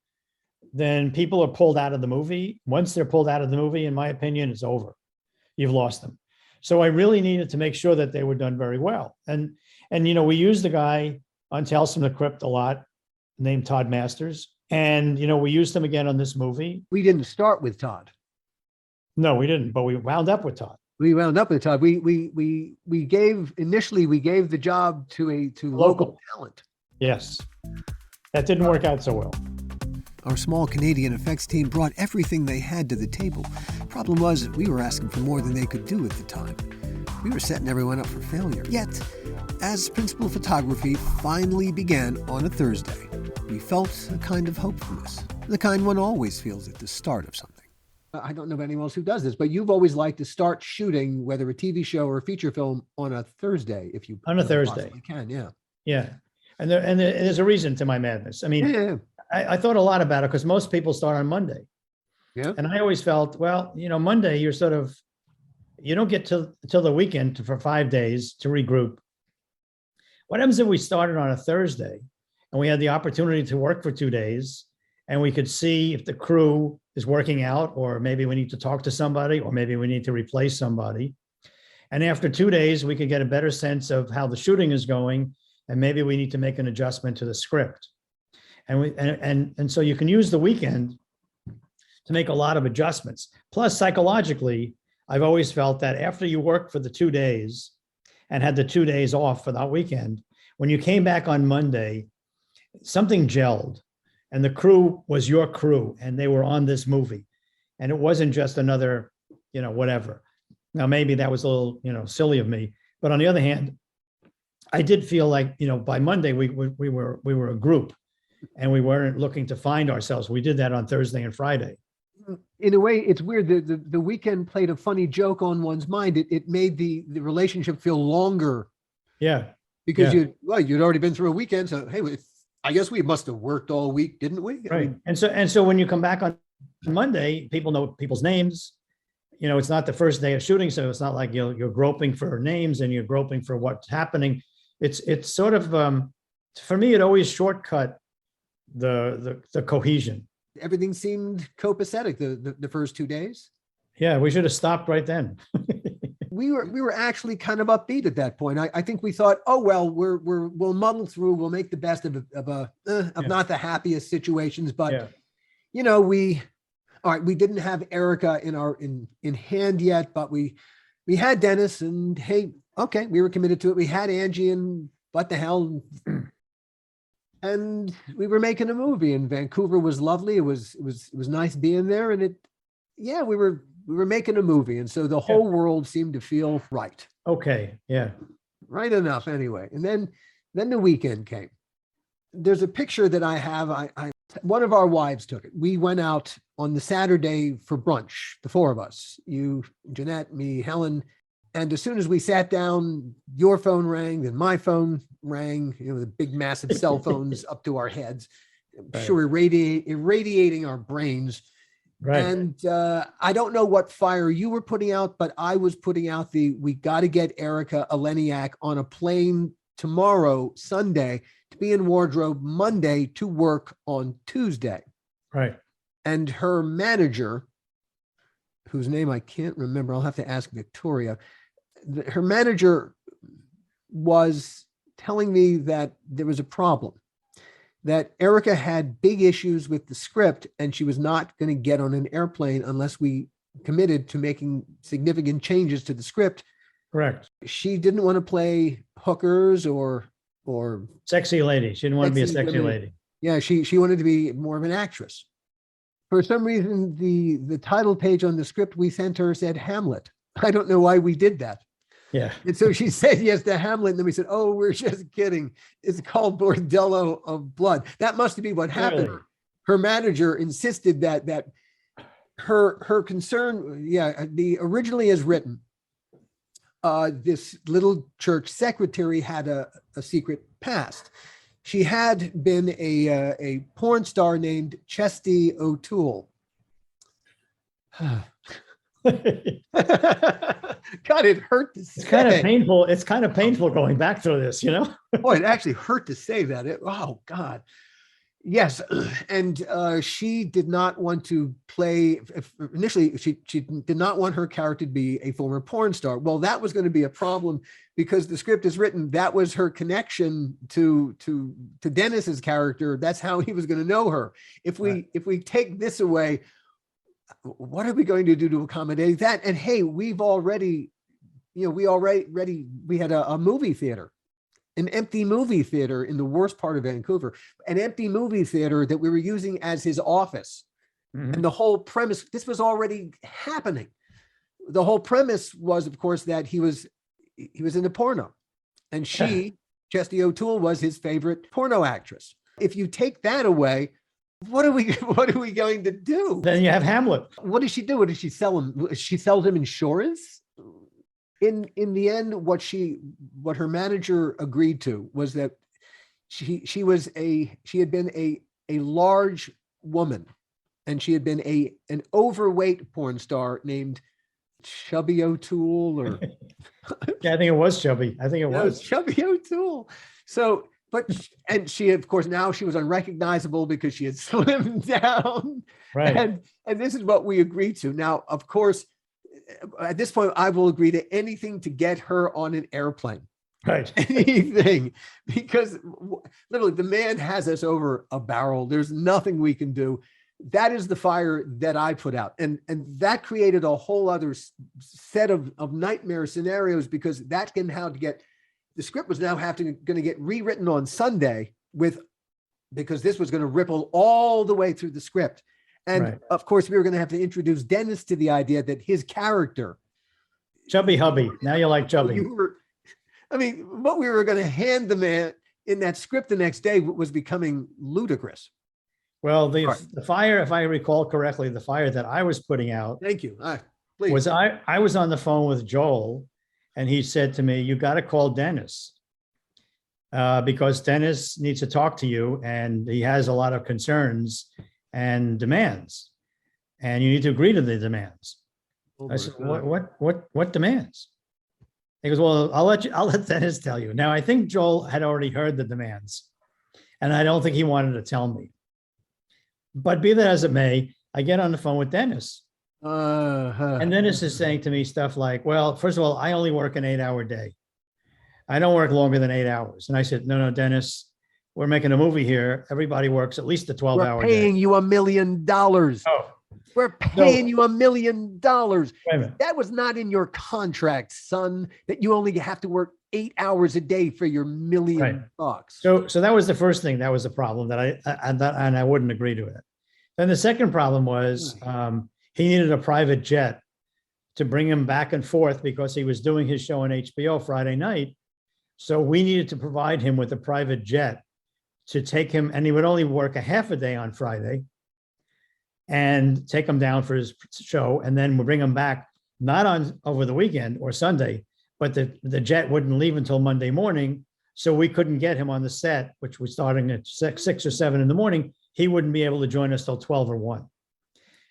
then people are pulled out of the movie. Once they're pulled out of the movie, in my opinion, it's over. You've lost them. So I really needed to make sure that they were done very well. And we used the guy on Tales from the Crypt a lot named Todd Masters. And, we used him again on this movie. We didn't start with Todd. No, we didn't, but we wound up with Todd. We wound up with Todd. We gave the job to local talent. Yes. That didn't work out so well. Our small Canadian effects team brought everything they had to the table. Problem was, we were asking for more than they could do at the time. We were setting everyone up for failure. Yet, as principal photography finally began on a Thursday, we felt a kind of hopefulness, the kind one always feels at the start of something. I don't know of anyone else who does this, but you've always liked to start shooting, whether a TV show or a feature film, on a Thursday, if you On a Thursday. possibly can. Yeah. Yeah. And there's a reason to my madness. I mean, Yeah. I thought a lot about it because most people start on Monday. Yeah. And I always felt, well, Monday, you don't get till the weekend for 5 days to regroup. What happens if we started on a Thursday and we had the opportunity to work for 2 days and we could see if the crew is working out, or maybe we need to talk to somebody, or maybe we need to replace somebody. And after 2 days, we could get a better sense of how the shooting is going. And maybe we need to make an adjustment to the script. And so you can use the weekend to make a lot of adjustments. Plus, psychologically, I've always felt that after you work for the 2 days and had the 2 days off for that weekend, when you came back on Monday, something gelled, and the crew was your crew, and they were on this movie. And it wasn't just another, whatever. Now, maybe that was a little, silly of me. But on the other hand, I did feel like, by Monday, we were a group. And we weren't looking to find ourselves. We did that on Thursday and Friday. In a way, it's weird. The weekend played a funny joke on one's mind. It made the relationship feel longer. Yeah. Because you'd already been through a weekend. So, hey, I guess we must have worked all week, didn't we? Right. And so when you come back on Monday, people know people's names. It's not the first day of shooting. So it's not like you're groping for names and you're groping for what's happening. It's sort of, for me, it always shortcut the cohesion. Everything seemed copacetic the first 2 days. Yeah, we should have stopped right then. We were actually kind of upbeat at that point. I think we thought, oh well, we'll muddle through. We'll make the best of not the happiest situations, but we didn't have Erica in hand yet, but we had Dennis, and hey, okay, we were committed to it. We had Angie, and what the hell. And we were making a movie, and Vancouver was lovely. It was nice being there, and we were making a movie, and so the whole world seemed to feel right. Okay, yeah, right enough anyway. And then the weekend came. There's a picture that I have. One of our wives took it. We went out on the Saturday for brunch, the four of us, you, Jeanette, me, Helen. And as soon as we sat down, your phone rang, then my phone rang, the big, massive cell phones up to our heads, Right. sure, irradiating our brains. right. And I don't know what fire you were putting out, but I was putting out we got to get Erica Eleniak on a plane tomorrow, Sunday, to be in wardrobe Monday to work on Tuesday. Right. And her manager, whose name I can't remember, I'll have to ask Victoria. Her manager was telling me that there was a problem, that Erica had big issues with the script and she was not going to get on an airplane unless we committed to making significant changes to the script. Correct. She didn't want to play hookers or Sexy lady. She didn't want to be a sexy women. lady. Yeah, she wanted to be more of an actress. For some reason, the title page on the script we sent her said Hamlet. I don't know why we did that. Yeah. And so she said yes to Hamlet. And then we said, oh, we're just kidding. It's called Bordello of Blood. That must be what happened. Really? Her manager insisted that her concern, the originally as written, this little church secretary had a secret past. She had been a porn star named Chesty O'Toole. God, it hurt to say. It's kind of painful. It's kind of painful going back through this, Boy, it actually hurt to say that. Oh, God. Yes, and she did not want to play. Initially, she did not want her character to be a former porn star. Well, that was going to be a problem because the script is written. That was her connection to Dennis's character. That's how he was going to know her. If we take this away, what are we going to do to accommodate that? And hey, we've already, we had a movie theater. An empty movie theater in the worst part of Vancouver, an empty movie theater that we were using as his office. Mhm. And the whole premise, this was already happening. The whole premise was, of course, that he was into porno. And she, Chesty O'Toole, was his favorite porno actress. If you take that away, what are we going to do? Then you have Hamlet. What does she do? What does she sell him? She sells him insurance? In the end, what her manager agreed to was that she had been a large woman, and she had been an overweight porn star named Chubby O'Toole, or Yeah, I think it was Chubby. I think it was. Chubby O'Toole. So, and she, of course, now she was unrecognizable because she had slimmed down. Right. And this is what we agreed to. Now, of course, at this point, I will agree to anything to get her on an airplane. Right. Anything, because literally the man has us over a barrel. There's nothing we can do. That is the fire that I put out. And that created a whole other set of nightmare scenarios, because that can the script was now going to get rewritten on Sunday because this was going to ripple all the way through the script. And Right. of course, we were going to have to introduce Dennis to the idea that his character, Chubby Hubby. Now you like Chubby. what we were going to hand the man in that script the next day was becoming ludicrous. Well, the Right. fire, if I recall correctly, the fire that I was putting out Thank you. Please. was I was on the phone with Joel, and he said to me, "You got to call Dennis because Dennis needs to talk to you, and he has a lot of concerns and demands, and you need to agree to the demands." I said, "What demands?" He goes, "Well, I'll let Dennis tell you." Now, I think Joel had already heard the demands, and I don't think he wanted to tell me. But be that as it may, I get on the phone with Dennis. And Dennis is saying to me stuff like, "Well, first of all, I only work an 8-hour day. I don't work longer than 8 hours." And I said, no, Dennis, we're making a movie here. Everybody works at least a 12-hour We're day. paying you $1 million. Oh, We're paying you $1 million. wait a minute. That was not in your contract, son, that you only have to work 8 hours a day for your $1 million. So that was the first thing. That was the problem that I wouldn't agree to it. Then the second problem was he needed a private jet to bring him back and forth because he was doing his show on HBO Friday night. So we needed to provide him with a private jet to take him, and he would only work a half a day on Friday and take him down for his show. And then we'll bring him back, not on over the weekend or Sunday, but the jet wouldn't leave until Monday morning. So we couldn't get him on the set, which was starting at 6 or 7 in the morning. He wouldn't be able to join us till 12 or 1,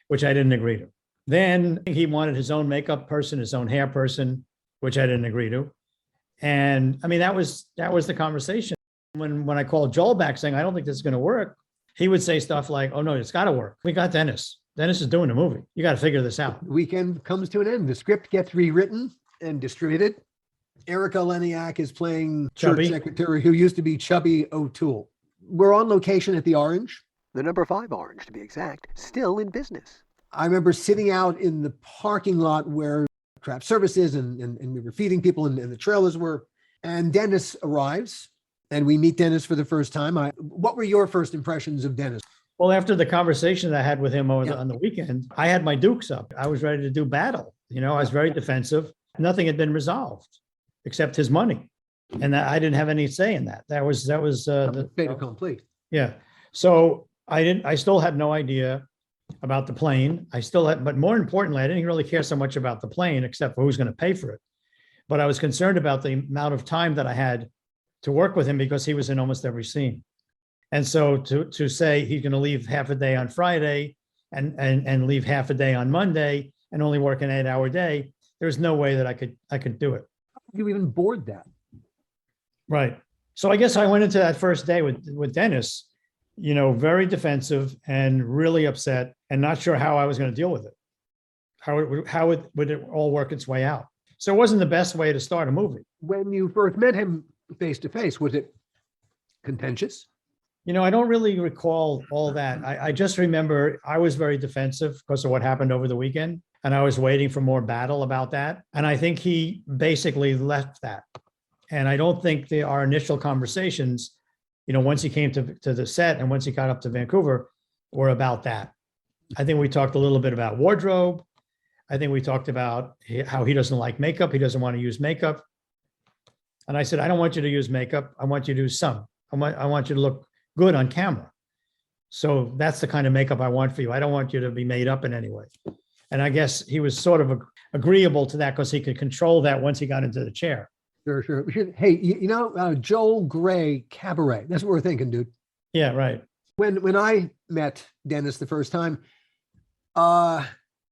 which I didn't agree to. Then he wanted his own makeup person, his own hair person, which I didn't agree to. And I mean, that was the conversation. When I called Joel back saying, "I don't think this is going to work," he would say stuff like, "Oh no, it's got to work. We got Dennis. Dennis is doing the movie. You got to figure this out." The weekend comes to an end. The script gets rewritten and distributed. Erica Leniak is playing Chubby. church secretary who used to be Chubby O'Toole. We're on location at the Orange. The number 5 Orange, to be exact, still in business. I remember sitting out in the parking lot where craft services and we were feeding people and the trailers were, and Dennis arrives and we meet Dennis for the first time. What were your first impressions of Dennis? Well, after the conversation that I had with him on the weekend, I had my dukes up. I was ready to do battle. I was very defensive. Nothing had been resolved except his money. And I didn't have any say in that. That was the fait accompli. Yeah. So I still had no idea about the plane. But more importantly, I didn't really care so much about the plane, except for who's going to pay for it. But I was concerned about the amount of time that I had to work with him because he was in almost every scene. And so to say he's going to leave half a day on Friday and leave half a day on Monday and only work an 8-hour day, there's no way that I could do it. You even board that. Right. So I guess I went into that first day with Dennis very defensive and really upset and not sure how I was going to deal with it. How would it all work its way out? So it wasn't the best way to start a movie. When you first met him face to face, was it contentious? I don't really recall all that. I just remember I was very defensive because of what happened over the weekend. And I was waiting for more battle about that. And I think he basically left that. And I don't think our initial conversations, once he came to the set and once he got up to Vancouver, were about that. I think we talked a little bit about wardrobe. I think we talked about how he doesn't like makeup. He doesn't want to use makeup. And I said, I don't want you to use makeup. I want you to do some. I want you to look good on camera. So that's the kind of makeup I want for you. I don't want you to be made up in any way. And I guess he was sort of agreeable to that because he could control that once he got into the chair. Sure. Hey, Joel Grey Cabaret. That's what we're thinking, dude. Yeah, right. When I met Dennis the first time,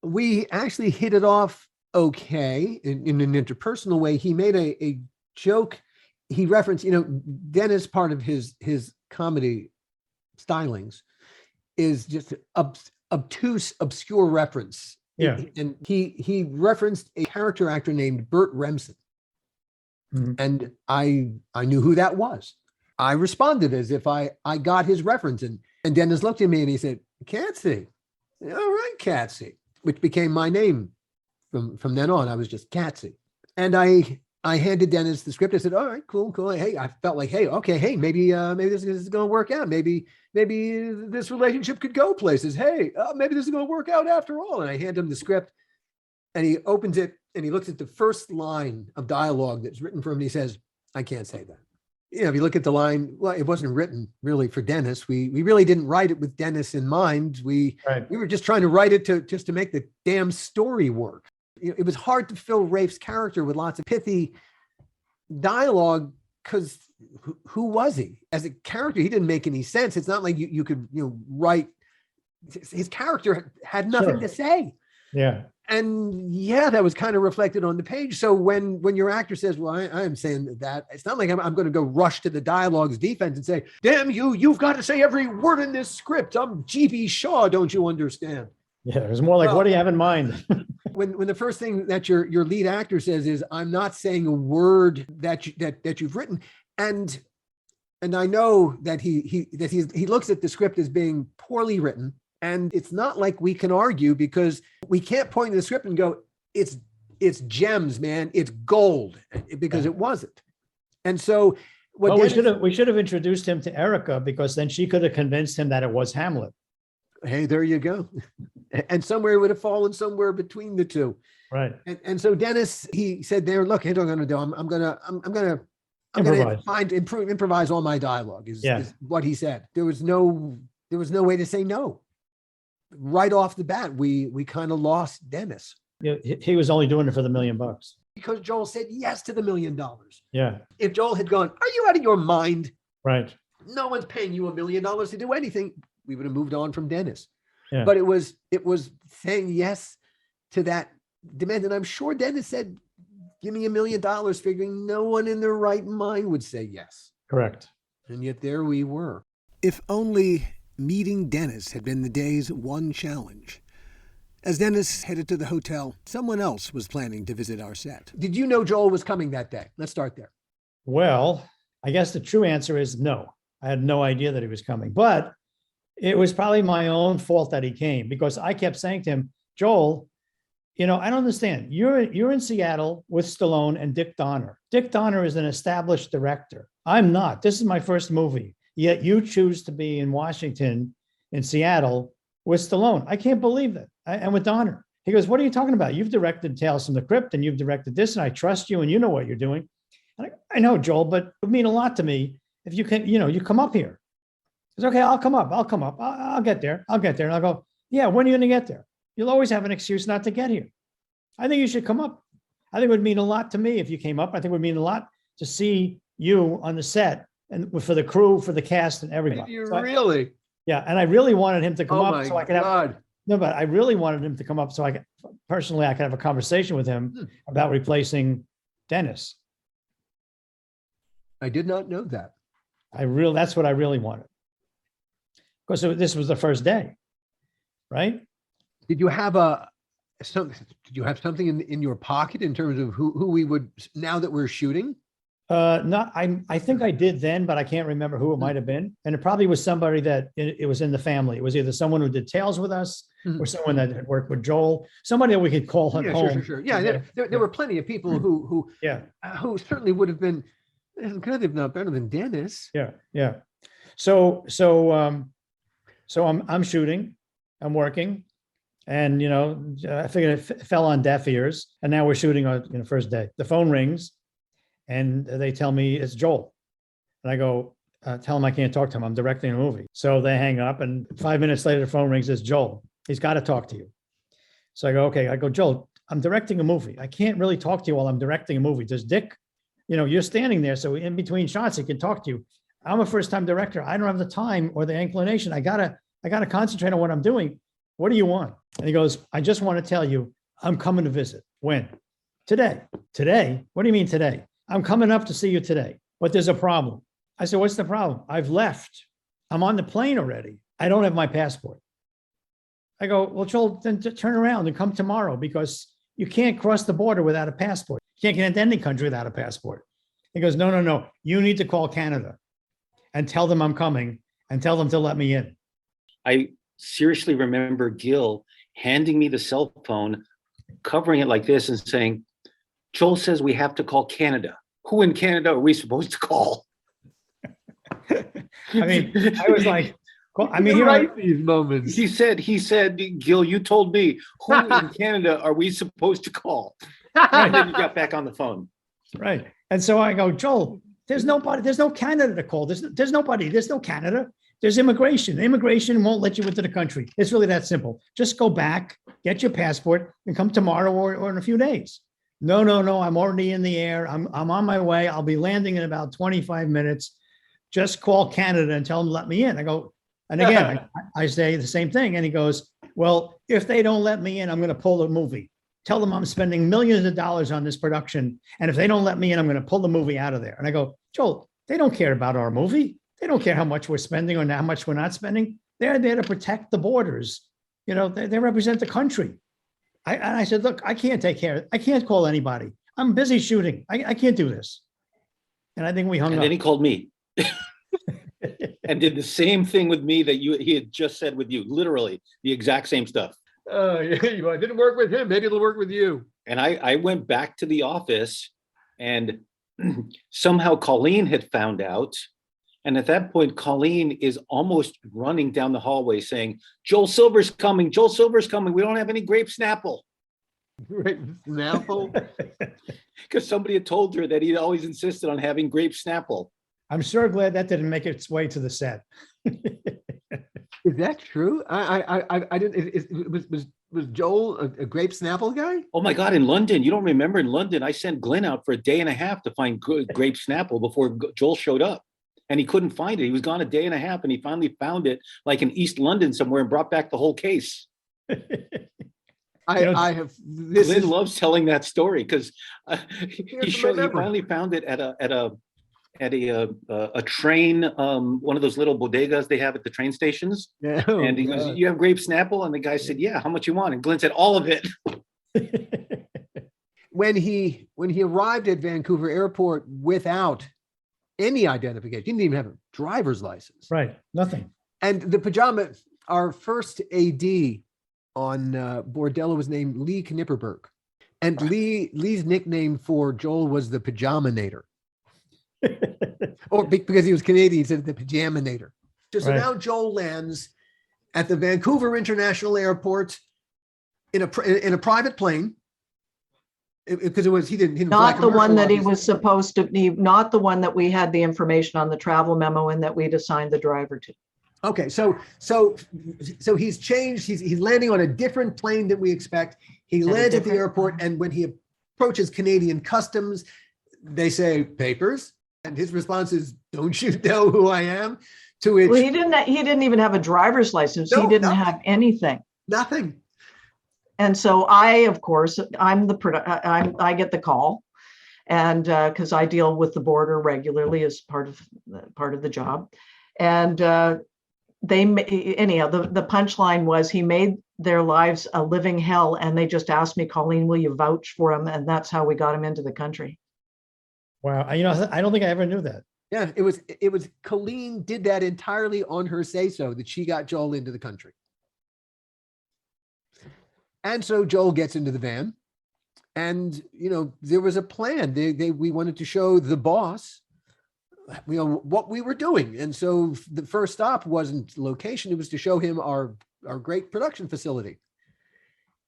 we actually hit it off okay in an interpersonal way. He made a joke. He referenced, Dennis, part of his comedy stylings is just obtuse, obscure reference. Yeah. And he referenced a character actor named Burt Remsen. Mm-hmm. And I knew who that was. I responded as if I got his reference. And Dennis looked at me and he said, Catsy. All right, Catsy, which became my name from then on. I was just Catsy. And I handed Dennis the script. I said, all right, cool. Hey, I felt like, hey, maybe this is going to work out. Maybe this relationship could go places. Hey, maybe this is going to work out after all. And I hand him the script and he opens it and he looks at the first line of dialogue that's written for him. And he says, I can't say that. If you look at the line, well, it wasn't written really for Dennis. We really didn't write it with Dennis in mind. We were just trying to write it to make the damn story work. It was hard to fill Rafe's character with lots of pithy dialogue because who was he? As a character, he didn't make any sense. It's not like you could write. His character had nothing to say. Yeah. And yeah, that was kind of reflected on the page. So when your actor says, well, I am saying that, it's not like I'm going to go rush to the dialogue's defense and say, damn you've got to say every word in this script. I'm G.B. Shaw, don't you understand? Yeah, it was more like, what do you have in mind? When the first thing that your lead actor says is, I'm not saying a word that you've written. And I know that he looks at the script as being poorly written. And it's not like we can argue because we can't point to the script and go, it's gems, man. It's gold, because it wasn't. And so we should have introduced him to Erica because then she could have convinced him that it was Hamlet. Hey, there you go. And somewhere it would have fallen somewhere between the two. Right. And so Dennis, he said there, look, here's what I'm going to do. I'm going to improvise all my dialogue is what he said. There was no way to say no. Right off the bat, we kind of lost Dennis. Yeah, he was only doing it for the $1 million. Because Joel said yes to the $1 million. Yeah. If Joel had gone, are you out of your mind? Right. No one's paying you $1 million to do anything. We would have moved on from Dennis. Yeah. But it was saying yes to that demand. And I'm sure Dennis said, give me $1 million, figuring no one in their right mind would say yes. Correct. And yet there we were. If only meeting Dennis had been the day's one challenge. As Dennis headed to the hotel, someone else was planning to visit our set. Did you know Joel was coming that day? Let's start there. Well, I guess the true answer is no. I had no idea that he was coming, but it was probably my own fault that he came because I kept saying to him, Joel, I don't understand. You're in Seattle with Stallone and Dick Donner. Dick Donner is an established director. I'm not. This is my first movie. Yet you choose to be in Washington, in Seattle, with Stallone. I can't believe that. And with Donner. He goes, what are you talking about? You've directed Tales from the Crypt and you've directed this, and I trust you and you know what you're doing. And I know, Joel, but it would mean a lot to me if you can, you come up here. He goes, okay, I'll come up. I'll get there. And I'll go, yeah, when are you going to get there? You'll always have an excuse not to get here. I think you should come up. I think it would mean a lot to me if you came up. I think it would mean a lot to see you on the set and for the crew, for the cast and everybody. Really? Yeah. And I really wanted him to come up my so I could God. but I really wanted him to come up so I could have a conversation with him about replacing Dennis. I did not know that. That's what I really wanted. because this was the first day, right? Did you have did you have something in your pocket in terms of who we would, now that we're shooting? Not, I think I did then, but I can't remember who it might have been. And it probably was somebody that it was in the family. It was either someone who did Tales with us or someone that had worked with Joel, somebody that we could call Yeah, home. sure. Yeah, there were plenty of people who certainly would have been good, if not better than Dennis. Yeah. So I'm shooting, I'm working, and I figured it fell on deaf ears. And now we're shooting on first day. The phone rings, and they tell me it's Joel, and I go, tell him I can't talk to him. I'm directing a movie. So they hang up, and 5 minutes later, the phone rings. It's Joel. He's got to talk to you. So I go, okay. I go, Joel, I'm directing a movie. I can't really talk to you while I'm directing a movie. Does Dick, you're standing there, so in between shots, he can talk to you. I'm a first-time director. I don't have the time or the inclination. I gotta concentrate on what I'm doing. What do you want? And he goes, I just want to tell you, I'm coming to visit. When? Today. Today? What do you mean today? I'm coming up to see you today, but there's a problem. I said, what's the problem? I've left. I'm on the plane already. I don't have my passport. I go, well, Joel, then turn around and come tomorrow, because you can't cross the border without a passport. You can't get into any country without a passport. He goes, no. You need to call Canada and tell them I'm coming and tell them to let me in. I seriously remember Gil handing me the cell phone, covering it like this and saying, Joel says we have to call Canada. Who in Canada are we supposed to call? I mean, I was like, well, I mean, these moments. He said, Gil, you told me, who in Canada are we supposed to call? And then you got back on the phone. Right. And so I go, Joel, there's no Canada to call. There's nobody. There's no Canada. There's immigration. Immigration won't let you into the country. It's really that simple. Just go back, get your passport, and come tomorrow or in a few days. No. I'm already in the air. I'm on my way. I'll be landing in about 25 minutes. Just call Canada and tell them to let me in. I go, and again, I say the same thing. And he goes, well, if they don't let me in, I'm going to pull the movie. Tell them I'm spending millions of dollars on this production. And if they don't let me in, I'm going to pull the movie out of there. And I go, Joel, they don't care about our movie. They don't care how much we're spending or how much we're not spending. They're there to protect the borders. They represent the country. I said, look, I can't take care. I can't call anybody. I'm busy shooting. I can't do this. And I think we hung up. And then he called me and did the same thing with me that he had just said with you, literally the exact same stuff. Oh, yeah, it didn't work with him. Maybe it'll work with you. And I went back to the office, and somehow Colleen had found out. And at that point, Colleen is almost running down the hallway saying, Joel Silver's coming. Joel Silver's coming. We don't have any grape Snapple. Grape Snapple? Because somebody had told her that he'd always insisted on having grape Snapple. I'm sure glad that didn't make its way to the set. Is that true? I didn't. Was Joel a grape Snapple guy? Oh my God! In London, you don't remember? In London, I sent Glenn out for a day and a half to find good grape Snapple before Joel showed up, and he couldn't find it. He was gone a day and a half, and he finally found it, like in East London somewhere, and brought back the whole case. I have. Glenn loves telling that story because he finally found it at a train, one of those little bodegas they have at the train stations. Yeah. And he goes, you have grape Snapple? And the guy said, yeah, how much you want? And Glenn said, all of it. When he arrived at Vancouver Airport without any identification, he didn't even have a driver's license. Right, nothing. And the pajama, our first AD on Bordello was named Lee Knipperberg. And Lee's nickname for Joel was the Pajamanator. Or because he was Canadian, he said the Pajamanator. So now Joel lands at the Vancouver International Airport in a private plane, because he didn't not the one that he was supposed to be, not the one that we had the information on the travel memo and that we'd assigned the driver to. Okay, so he's changed. He's landing on a different plane than we expect. He lands at the airport, and when he approaches Canadian customs, they say papers, and his response is, "Don't you know who I am?" To which, well, he didn't even have a driver's license. No, he didn't nothing. have anything. Nothing. And so of course, I get the call, and because I deal with the border regularly as part of the job, and anyhow, the punchline was he made their lives a living hell, and they just asked me, Colleen, will you vouch for him? And that's how we got him into the country. Wow. I don't think I ever knew that. Yeah, it was Colleen did that entirely on her say-so that she got Joel into the country. And so Joel gets into the van, and there was a plan. We wanted to show the boss what we were doing. And so the first stop wasn't location, it was to show him our great production facility.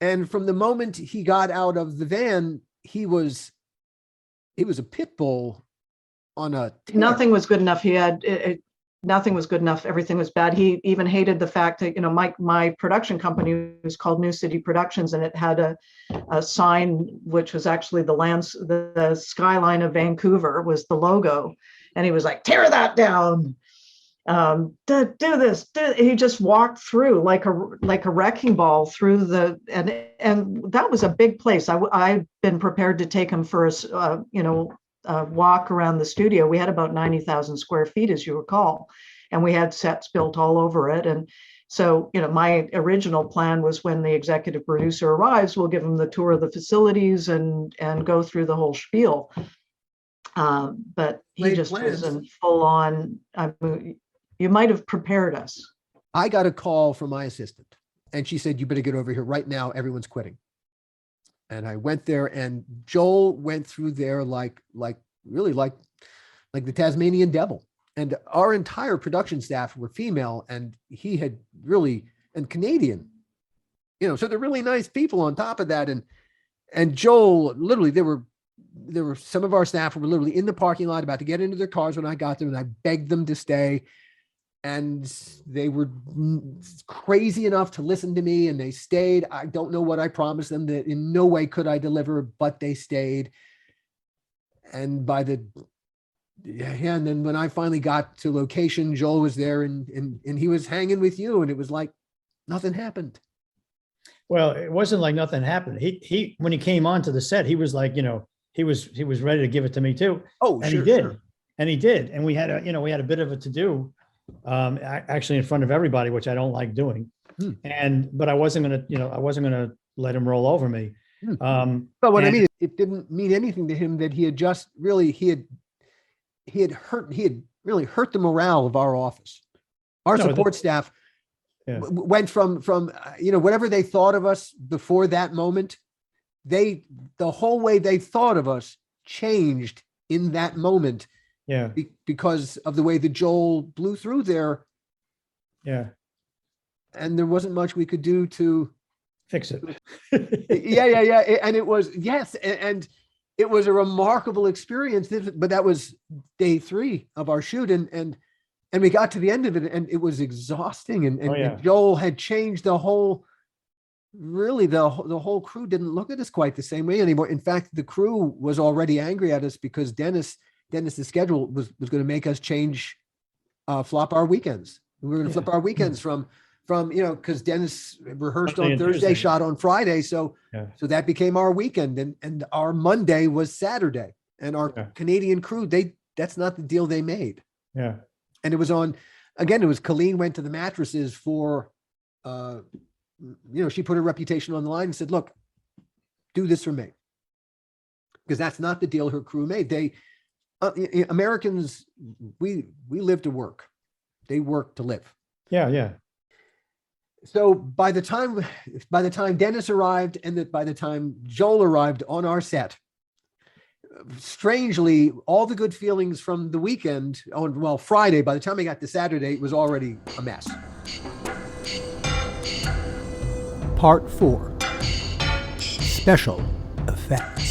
And from the moment he got out of the van, he was a pit bull on a tear. Nothing was good enough. He had nothing was good enough. Everything was bad. He even hated the fact that my production company was called New City Productions, and it had a sign which was actually the skyline of Vancouver was the logo, and he was like, tear that down. Do this. He just walked through like a wrecking ball through and that was a big place. I've been prepared to take him for a walk around the studio. We had about 90,000 square feet, as you recall, and we had sets built all over it. And so, my original plan was when the executive producer arrives, we'll give him the tour of the facilities and go through the whole spiel. But he just wasn't full on. You might have prepared us. I got a call from my assistant, and she said, you better get over here right now. Everyone's quitting. And I went there, and Joel went through there like the Tasmanian devil. And our entire production staff were female, and he had and Canadian, so they're really nice people on top of that. And Joel, literally, there were some of our staff who were literally in the parking lot about to get into their cars when I got there, and I begged them to stay. And they were crazy enough to listen to me, and they stayed. I don't know what I promised them, that in no way could I deliver, but they stayed. And and then when I finally got to location, Joel was there, and he was hanging with you, and it was like nothing happened. Well, it wasn't like nothing happened. He when he came onto the set, he was like, he was ready to give it to me too. Oh, and sure, he did. sure. And he did. And we had a bit of a to-do, actually in front of everybody, which I don't like doing. But I wasn't gonna let him roll over me. But what I mean, it didn't mean anything to him that he had just really, he had really hurt the morale of our office. Our support staff went from whatever they thought of us before that moment, the whole way they thought of us changed in that moment. Yeah. Because of the way that Joel blew through there. Yeah. And there wasn't much we could do to fix it. Yeah. And it was, yes. And it was a remarkable experience, but that was day 3 of our shoot. And we got to the end of it, and it was exhausting. And Joel had changed the whole crew didn't look at us quite the same way anymore. In fact, the crew was already angry at us because Dennis's schedule was going to make us flop our weekends. We were going to flip our weekends from because Dennis rehearsed on Thursday, shot on Friday. So that became our weekend, and our Monday was Saturday. And our Canadian crew, that's not the deal they made. Yeah. And it was Colleen went to the mattresses for, she put her reputation on the line and said, look, do this for me. Because that's not the deal her crew made. Americans, we live to work. They work to live. Yeah. So by the time Dennis arrived, and by the time Joel arrived on our set, strangely, all the good feelings from the weekend on Friday, by the time I got to Saturday, it was already a mess. Part 4. Special Effects.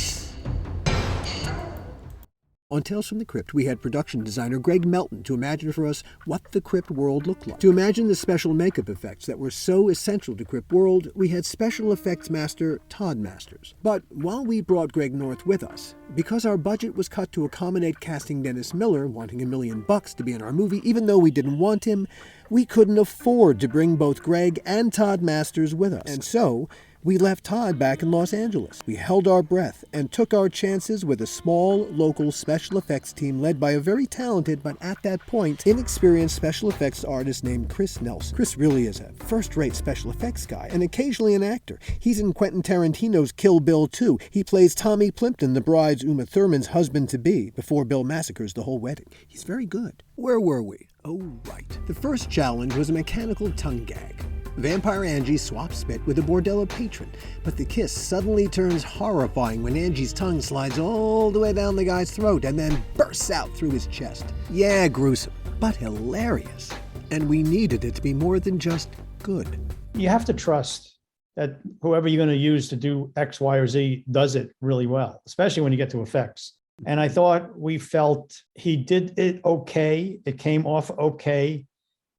On Tales from the Crypt, we had production designer Greg Melton to imagine for us what the Crypt world looked like. To imagine the special makeup effects that were so essential to Crypt world, we had special effects master Todd Masters. But while we brought Greg North with us, because our budget was cut to accommodate casting Dennis Miller, wanting $1 million to be in our movie, even though we didn't want him, we couldn't afford to bring both Greg and Todd Masters with us. And so, We left Todd back in Los Angeles. We held our breath and took our chances with a small, local special effects team led by a very talented, but at that point, inexperienced special effects artist named Chris Nelson. Chris really is a first-rate special effects guy and occasionally an actor. He's in Quentin Tarantino's Kill Bill 2. He plays Tommy Plimpton, the bride's Uma Thurman's husband-to-be, before Bill massacres the whole wedding. He's very good. Where were we? Oh, right. The first challenge was a mechanical tongue gag. Vampire Angie swaps spit with a Bordello patron, but the kiss suddenly turns horrifying when Angie's tongue slides all the way down the guy's throat and then bursts out through his chest. Yeah, gruesome, but hilarious. And we needed it to be more than just good. You have to trust that whoever you're going to use to do X, Y, or Z does it really well, especially when you get to effects. And I thought we felt he did it okay. It came off okay.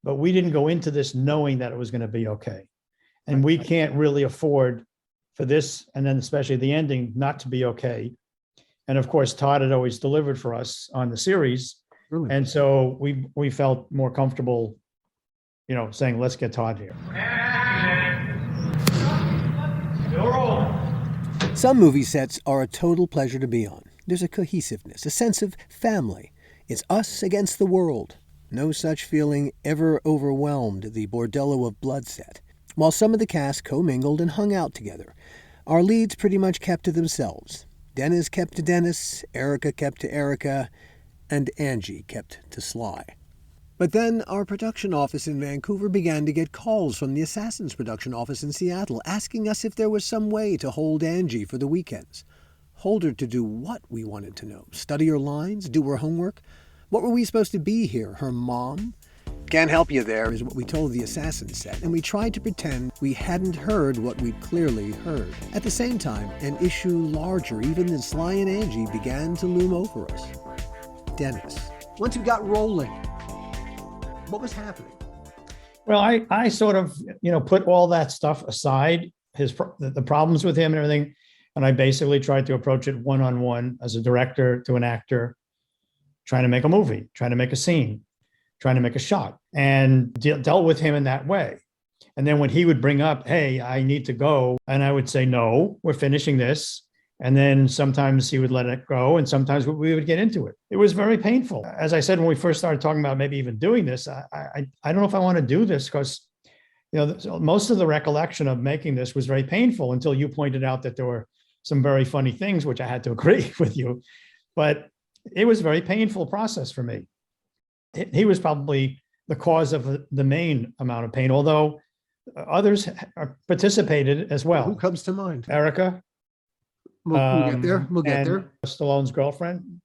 But we didn't go into this knowing that it was going to be okay. And we can't really afford for this, and then especially the ending, not to be okay. And of course, Todd had always delivered for us on the series. Really? And so we felt more comfortable, saying, let's get Todd here. Some movie sets are a total pleasure to be on. There's a cohesiveness, a sense of family. It's us against the world. No such feeling ever overwhelmed the Bordello of Blood set. While some of the cast commingled and hung out together, our leads pretty much kept to themselves. Dennis kept to Dennis, Erica kept to Erica, and Angie kept to Sly. But then our production office in Vancouver began to get calls from the Assassins production office in Seattle asking us if there was some way to hold Angie for the weekends. Hold her to do what, we wanted to know. Study her lines? Do her homework? What were we supposed to be here, her mom? Can't help you there is what we told the Assassins set, and we tried to pretend we hadn't heard what we'd clearly heard. At the same time, an issue larger even than Sly and Angie began to loom over us. Dennis. Once we got rolling, what was happening? Well, I sort of, put all that stuff aside, the problems with him and everything, and I basically tried to approach it one-on-one as a director to an actor, trying to make a movie, trying to make a scene, trying to make a shot, and dealt with him in that way. And then when he would bring up, hey, I need to go, and I would say, no, we're finishing this. And then sometimes he would let it go, and sometimes we would get into it. It was very painful. As I said, when we first started talking about maybe even doing this, I don't know if I want to do this because, most of the recollection of making this was very painful until you pointed out that there were some very funny things, which I had to agree with you. But it was a very painful process for me. He was probably the cause of the main amount of pain, although others participated as well. Who comes to mind? Erica. We'll get there. We'll get there. Stallone's girlfriend.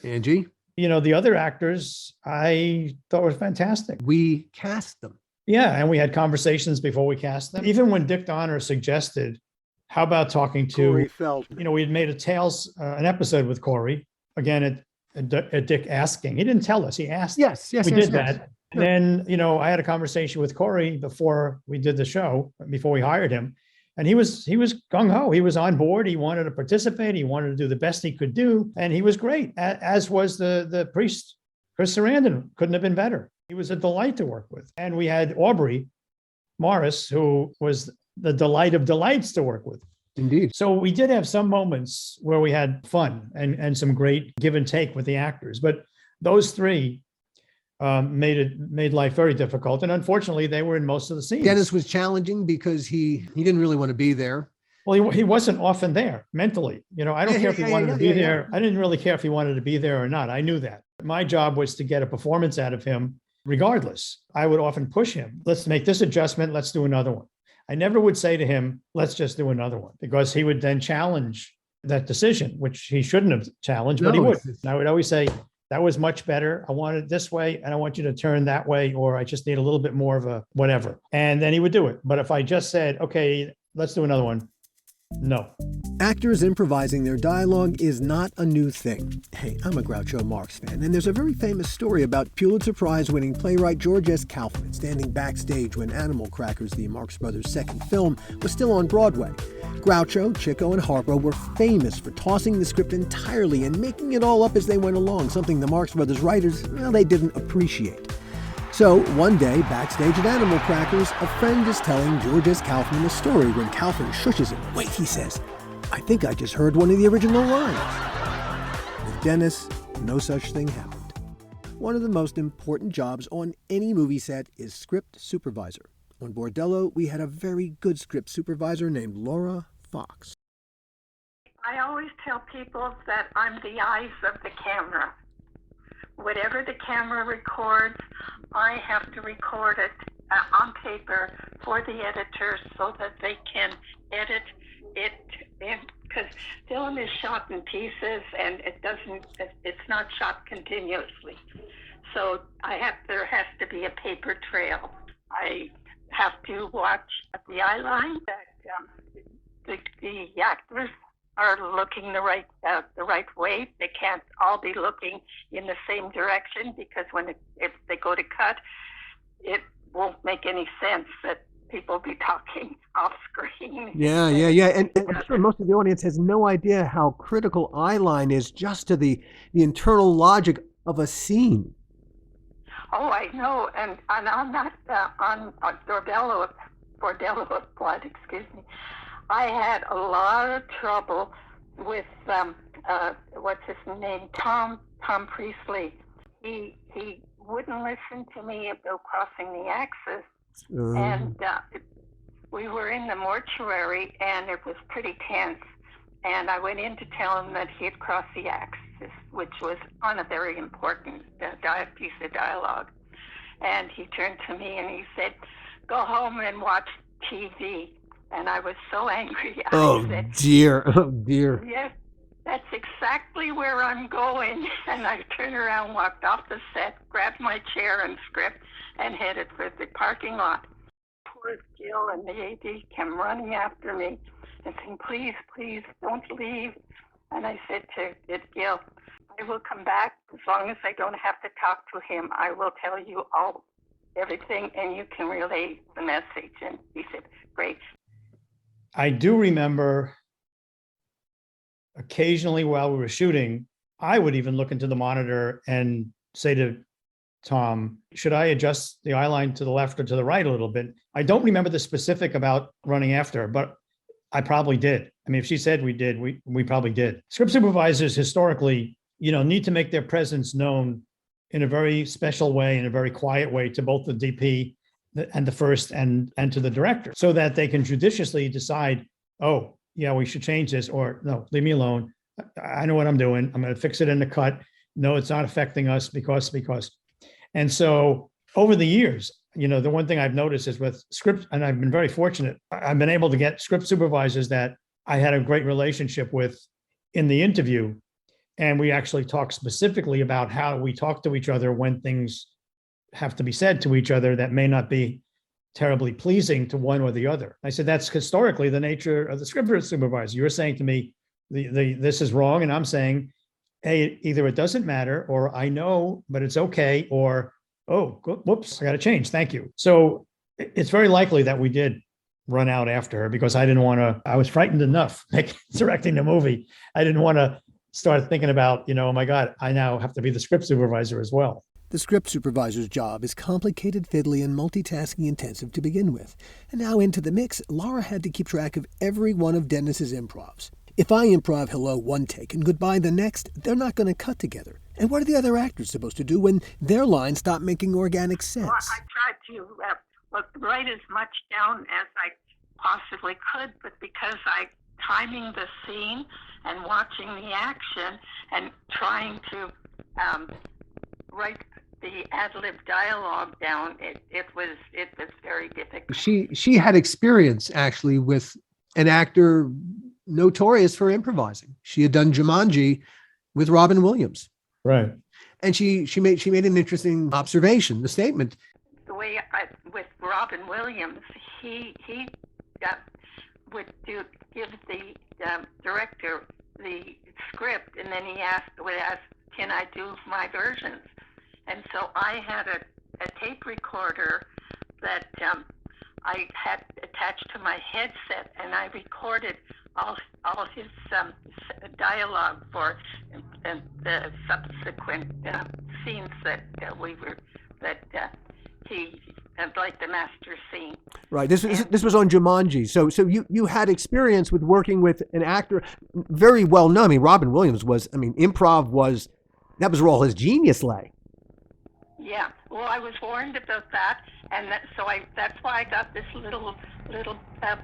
Angie. The other actors I thought were fantastic. We cast them. Yeah, and we had conversations before we cast them. Even when Dick Donner suggested, how about talking to Corey Feldman. We had made an episode with Corey. Again, at Dick asking. He didn't tell us. He asked. Yes. We did that. And then, I had a conversation with Corey before we did the show, before we hired him. And he was gung-ho. He was on board. He wanted to participate. He wanted to do the best he could do. And he was great, as was the priest, Chris Sarandon. Couldn't have been better. He was a delight to work with. And we had Aubrey Morris, who was the delight of delights to work with. Indeed. So we did have some moments where we had fun and some great give and take with the actors, but those three made life very difficult. And unfortunately, they were in most of the scenes. Dennis was challenging because he didn't really want to be there. Well, he wasn't often there mentally. I don't care if he wanted to be there. I didn't really care if he wanted to be there or not. I knew that. My job was to get a performance out of him regardless. I would often push him. Let's make this adjustment. Let's do another one. I never would say to him, let's just do another one, because he would then challenge that decision, which he shouldn't have challenged, but he would. And I would always say, that was much better. I want it this way, and I want you to turn that way, or I just need a little bit more of a whatever. And then he would do it. But if I just said, okay, let's do another one, no. Actors improvising their dialogue is not a new thing. Hey, I'm a Groucho Marx fan, and there's a very famous story about Pulitzer Prize-winning playwright George S. Kaufman standing backstage when Animal Crackers, the Marx Brothers' second film, was still on Broadway. Groucho, Chico, and Harpo were famous for tossing the script entirely and making it all up as they went along, something the Marx Brothers writers, they didn't appreciate. So, one day, backstage at Animal Crackers, a friend is telling George S. Kaufman a story when Kaufman shushes him. Wait, he says, I think I just heard one of the original lines. With Dennis, no such thing happened. One of the most important jobs on any movie set is script supervisor. On Bordello, we had a very good script supervisor named Laura Fox. I always tell people that I'm the eyes of the camera. Whatever the camera records, I have to record it on paper for the editors so that they can edit it in, because film is shot in pieces and it's not shot continuously. So there has to be a paper trail. I have to watch the eye line that the actors are looking the right way. They can't all be looking in the same direction, because if they go to cut, it won't make any sense that people be talking off screen. Yeah. And I'm sure most of the audience has no idea how critical eye line is just to the internal logic of a scene. Oh, I know. And on that, on Bordello of Blood, excuse me, I had a lot of trouble with what's his name, Tom Priestley. He wouldn't listen to me about crossing the axis, and we were in the mortuary, and it was pretty tense. And I went in to tell him that he had crossed the axis, which was on a very important piece of dialogue. And he turned to me and he said, "Go home and watch TV." And I was so angry. Oh, I said, dear. "Yes, that's exactly where I'm going." And I turned around, walked off the set, grabbed my chair and script, and headed for the parking lot. Poor Gil and the AD came running after me and saying, please, don't leave. And I said to Gil, "I will come back as long as I don't have to talk to him. I will tell you everything, and you can relay the message." And he said, "Great." I do remember occasionally while we were shooting, I would even look into the monitor and say to Tom, should I adjust the eye line to the left or to the right a little bit? I don't remember the specific about running after her, but I probably did. I mean, if she said we did, we probably did. Script supervisors historically, need to make their presence known in a very special way, in a very quiet way, to both the DP and the first and to the director, so that they can judiciously decide, oh, yeah, we should change this, or no, leave me alone. I know what I'm doing. I'm going to fix it in the cut. No, it's not affecting us because. And so over the years, the one thing I've noticed is with script, and I've been very fortunate, I've been able to get script supervisors that I had a great relationship with in the interview. And we actually talk specifically about how we talk to each other when things have to be said to each other that may not be terribly pleasing to one or the other. I said, that's historically the nature of the script supervisor. You're saying to me, this is wrong. And I'm saying, hey, either it doesn't matter, or I know, but it's okay, or, oh, whoops, I got to change. Thank you. So it's very likely that we did run out after her, because I didn't want to, I was frightened enough directing the movie. I didn't want to start thinking about, oh my God, I now have to be the script supervisor as well. The script supervisor's job is complicated, fiddly, and multitasking intensive to begin with. And now into the mix, Laura had to keep track of every one of Dennis's improvs. If I improv hello one take and goodbye the next, they're not going to cut together. And what are the other actors supposed to do when their lines stop making organic sense? Well, I tried to write as much down as I possibly could, but because I timing the scene and watching the action and trying to write the ad-lib dialogue down, it was very difficult. She had experience actually with an actor notorious for improvising. She had done Jumanji with Robin Williams. Right. And she made an interesting observation, the statement. The way with Robin Williams, he would give the director the script, and then would ask, can I do my versions? And so I had a tape recorder that I had attached to my headset, and I recorded all his dialogue for the subsequent scenes that like the master scene. Right. This was on Jumanji. So you had experience with working with an actor very well known. I mean, Robin Williams was. I mean, improv was that was where all his genius lay. Yeah. Well, I was warned about that, and that's why I got this little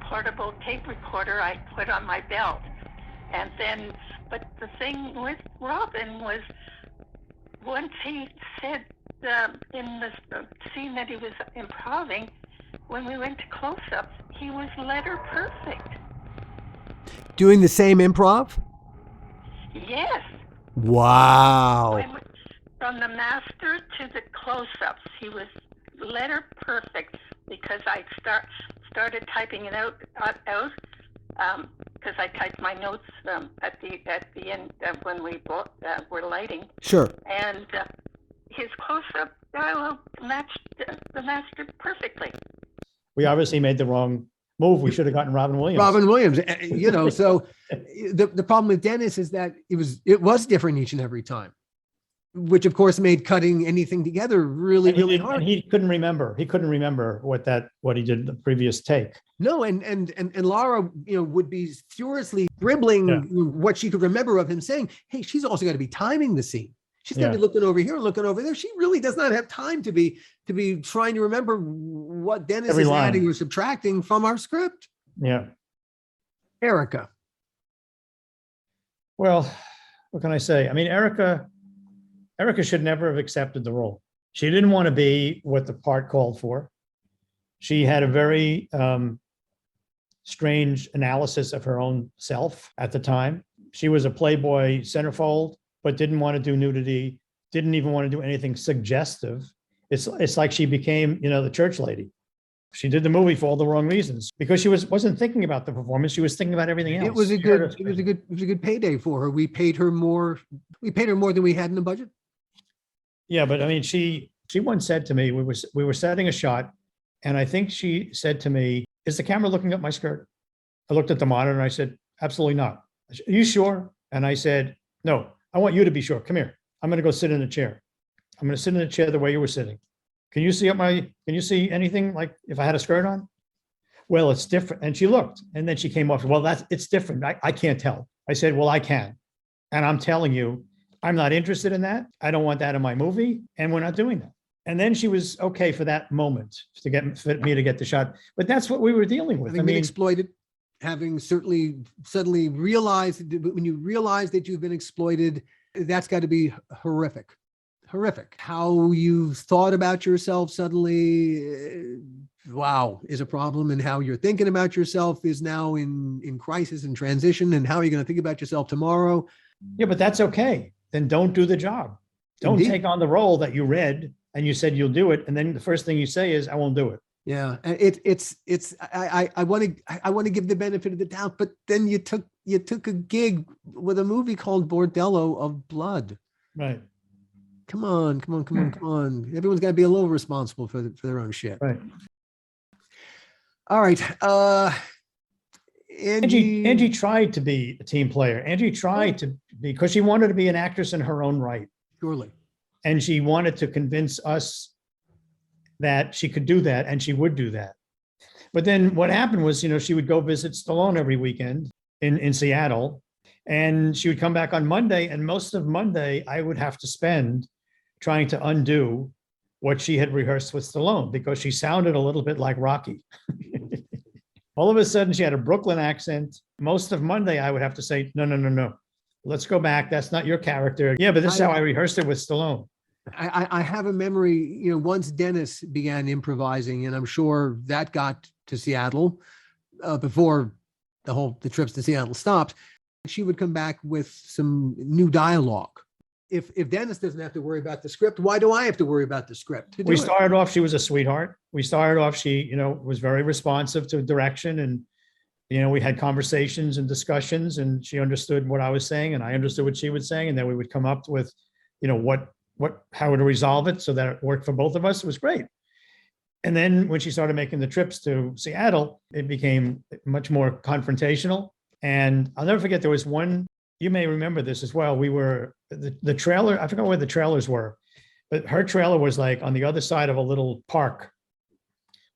portable tape recorder I put on my belt. And then, but the thing with Robin was, once he said in the scene that he was improving, when we went to close-ups, he was letter perfect. Doing the same improv? Yes. Wow. From the master to the close-ups, he was letter perfect, because I started typing it out because I typed my notes at the end when we were lighting. Sure. And his close-up dialogue matched the master perfectly. We obviously made the wrong move. We should have gotten Robin Williams. Robin Williams, you know. So the problem with Dennis is that it was different each and every time, which of course made cutting anything together really hard. And he couldn't remember. He couldn't remember what he did the previous take. No, and Laura, you know, would be furiously dribbling what she could remember of him saying. Hey, she's also got to be timing the scene. She's going to be looking over here, looking over there. She really does not have time to be trying to remember what Dennis is adding or subtracting from our script. Yeah. Erica. Well, what can I say? I mean, Erica should never have accepted the role. She didn't want to be what the part called for. She had a very strange analysis of her own self at the time. She was a Playboy centerfold, but didn't want to do nudity, didn't even want to do anything suggestive. It's like she became, you know, the church lady. She did the movie for all the wrong reasons, because she wasn't thinking about the performance. She was thinking about everything else. It was a good payday for her. We paid her more than we had in the budget. Yeah, but I mean, she once said to me, we were setting a shot, and I think she said to me, "Is the camera looking up my skirt?" I looked at the monitor and I said, "Absolutely not." I said, "Are you sure?" And I said, "No, I want you to be sure. Come here. I'm going to go sit in a chair. I'm going to sit in a chair the way you were sitting. Can you see anything like if I had a skirt on?" "Well, it's different." And she looked, and then she came off. "Well, it's different. I can't tell." I said, "Well, I can. And I'm telling you, I'm not interested in that. I don't want that in my movie. And we're not doing that." And then she was okay for that moment for me to get the shot. But that's what we were dealing with. Having been exploited, having suddenly realized, when you realize that you've been exploited, that's got to be horrific. How you thought about yourself suddenly, is a problem, and how you're thinking about yourself is now in crisis and transition, and how are you going to think about yourself tomorrow? Yeah, but that's okay. Then don't do the job. Don't take on the role that you read and you said you'll do it, and then the first thing you say is, "I won't do it." Yeah, I want to give the benefit of the doubt, but then you took a gig with a movie called Bordello of Blood. Right. Come on. Everyone's got to be a little responsible for their own shit. Right. All right. Angie tried to be a team player. Angie tried to be, because she wanted to be an actress in her own right. Surely. And she wanted to convince us that she could do that, and she would do that. But then what happened was, she would go visit Stallone every weekend in Seattle, and she would come back on Monday, and most of Monday I would have to spend trying to undo what she had rehearsed with Stallone, because she sounded a little bit like Rocky. All of a sudden she had a Brooklyn accent. Most of Monday I would have to say, no. Let's go back. That's not your character. Yeah, but this is how I rehearsed it with Stallone. I have a memory, once Dennis began improvising, and I'm sure that got to Seattle before the trips to Seattle stopped, she would come back with some new dialogue. If Dennis doesn't have to worry about the script, why do I have to worry about the script? We started off, she was a sweetheart. We started off, she, was very responsive to direction, and, we had conversations and discussions, and she understood what I was saying, and I understood what she was saying. And then we would come up with, how to resolve it so that it worked for both of us. It was great. And then when she started making the trips to Seattle, it became much more confrontational. And I'll never forget, there was one, you may remember this as well. We were, the trailer, I forgot where the trailers were, But her trailer was like on the other side of a little park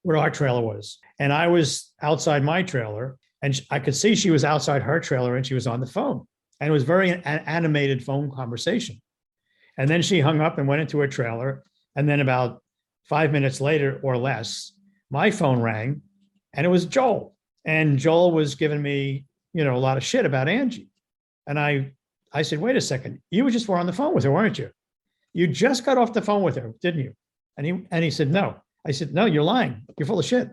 where our trailer was. And I was outside my trailer, and I could see she was outside her trailer and she was on the phone. And it was very animated phone conversation. And then she hung up and went into her trailer. And then about 5 minutes later or less, my phone rang, and it was Joel. And Joel was giving me, a lot of shit about Angie. And I said, wait a second, you just were on the phone with her, weren't you? You just got off the phone with her, didn't you? And he said, no. I said, no, you're lying. You're full of shit.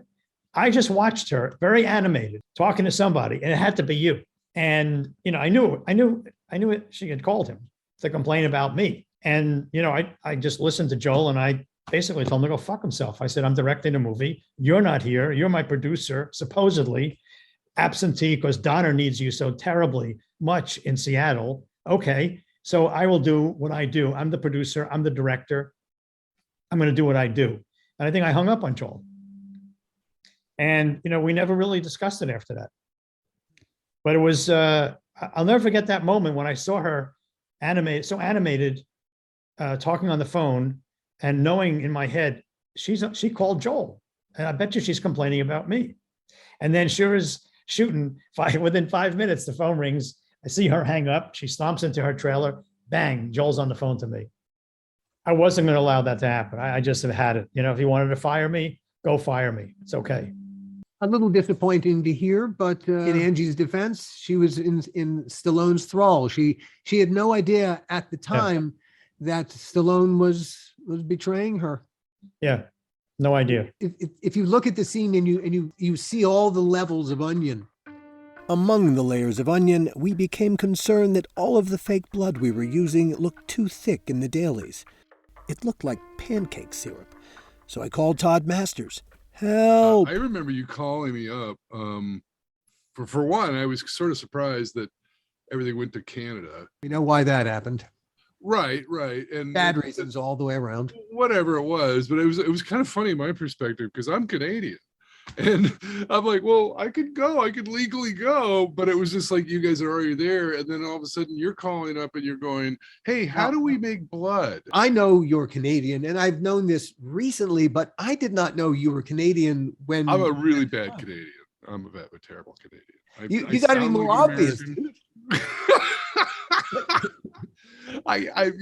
I just watched her, very animated, talking to somebody, and it had to be you. And, I knew it. She had called him to complain about me. And, I just listened to Joel, and I basically told him to go fuck himself. I said, I'm directing a movie. You're not here. You're my producer, supposedly absentee because Donner needs you so terribly much in Seattle. Okay. So I will do what I do. I'm the producer. I'm the director. I'm going to do what I do. And I think I hung up on Joel. And, we never really discussed it after that. But it was, I'll never forget that moment when I saw her animated, talking on the phone and knowing in my head, she called Joel. And I bet you she's complaining about me. And then sure as shooting, within 5 minutes, the phone rings. I see her hang up. She stomps into her trailer. Bang, Joel's on the phone to me. I wasn't going to allow that to happen. I just have had it. If he wanted to fire me, go fire me. It's okay. A little disappointing to hear, but in Angie's defense, she was in Stallone's thrall. She had no idea at the time that Stallone was betraying her. Yeah, no idea. If you look at the scene and you see all the levels of onion. Among the layers of onion, we became concerned that all of the fake blood we were using looked too thick in the dailies. It looked like pancake syrup. So I called Todd Masters. Help! I remember you calling me up. For one, I was sort of surprised that everything went to Canada. You know why that happened? Right. And bad reasons all the way around. Whatever it was, but it was kind of funny in my perspective because I'm Canadian. And I'm like, well, I could legally go, but it was just like, you guys are already there. And then all of a sudden you're calling up and you're going, hey, how do we make blood? I know you're Canadian, and I've known this recently, but I did not know you were Canadian when... I'm a really bad Canadian. I'm a terrible Canadian. You got to be more obvious, dude. I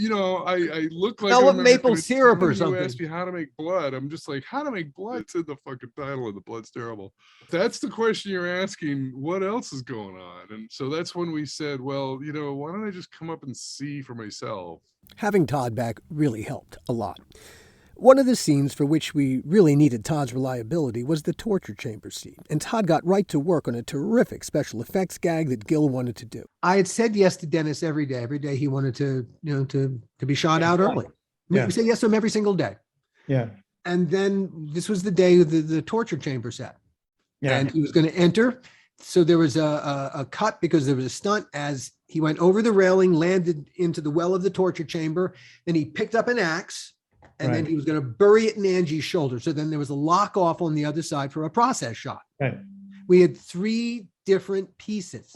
look like Smell of maple syrup or something. You asked me how to make blood. I'm just like, how to make blood? It's in the fucking title, and the blood's terrible. If that's the question you're asking, what else is going on? And so that's when we said, well, why don't I just come up and see for myself? Having Todd back really helped a lot. One of the scenes for which we really needed Todd's reliability was the torture chamber scene, and Todd got right to work on a terrific special effects gag that Gil wanted to do. I had said yes to Dennis every day. Every day he wanted to be shot out early. Yeah. We said yes to him every single day. Yeah. And then this was the day of the torture chamber set. Yeah. And he was going to enter. So there was a cut because there was a stunt as he went over the railing, landed into the well of the torture chamber, and he picked up an axe. And then he was going to bury it in Angie's shoulder. So then there was a lock off on the other side for a process shot. Right. We had 3 different pieces.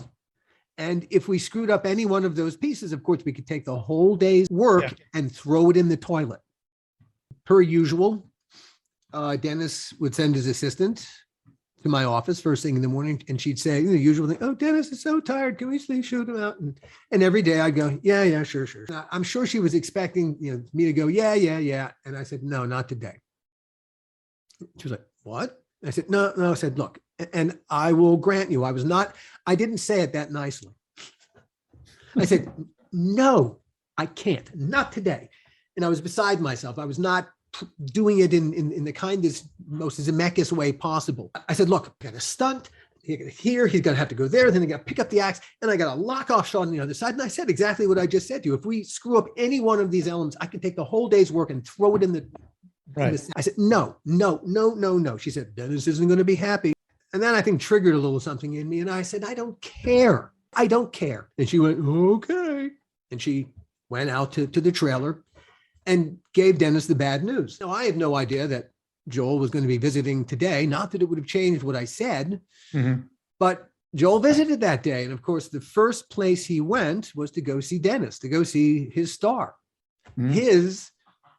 And if we screwed up any one of those pieces, of course, we could take the whole day's work and throw it in the toilet. Per usual, Dennis would send his assistant to my office first thing in the morning, and she'd say the usual thing, oh, Dennis is so tired. Can we please shoot him out? And every day I'd go, yeah, sure. I'm sure she was expecting me to go, yeah. And I said, no, not today. She was like, what? I said, no. I said, look, and I will grant you, I didn't say it that nicely. I said, no, I can't, not today. And I was beside myself. I was not doing it in the kindest, most Zemeckis way possible. I said, look, I've got a stunt here. He's going to have to go there. Then I got to pick up the axe, and I got a lock off shot on the other side. And I said exactly what I just said to you. If we screw up any one of these elements, I can take the whole day's work and throw it in the... Right. I said, no. She said, Dennis isn't going to be happy. And then I think triggered a little something in me. And I said, I don't care. And she went, okay. And she went out to the trailer and gave Dennis the bad news. Now, I had no idea that Joel was going to be visiting today. Not that it would have changed what I said, but Joel visited that day. And of course, the first place he went was to go see Dennis, to go see his star. His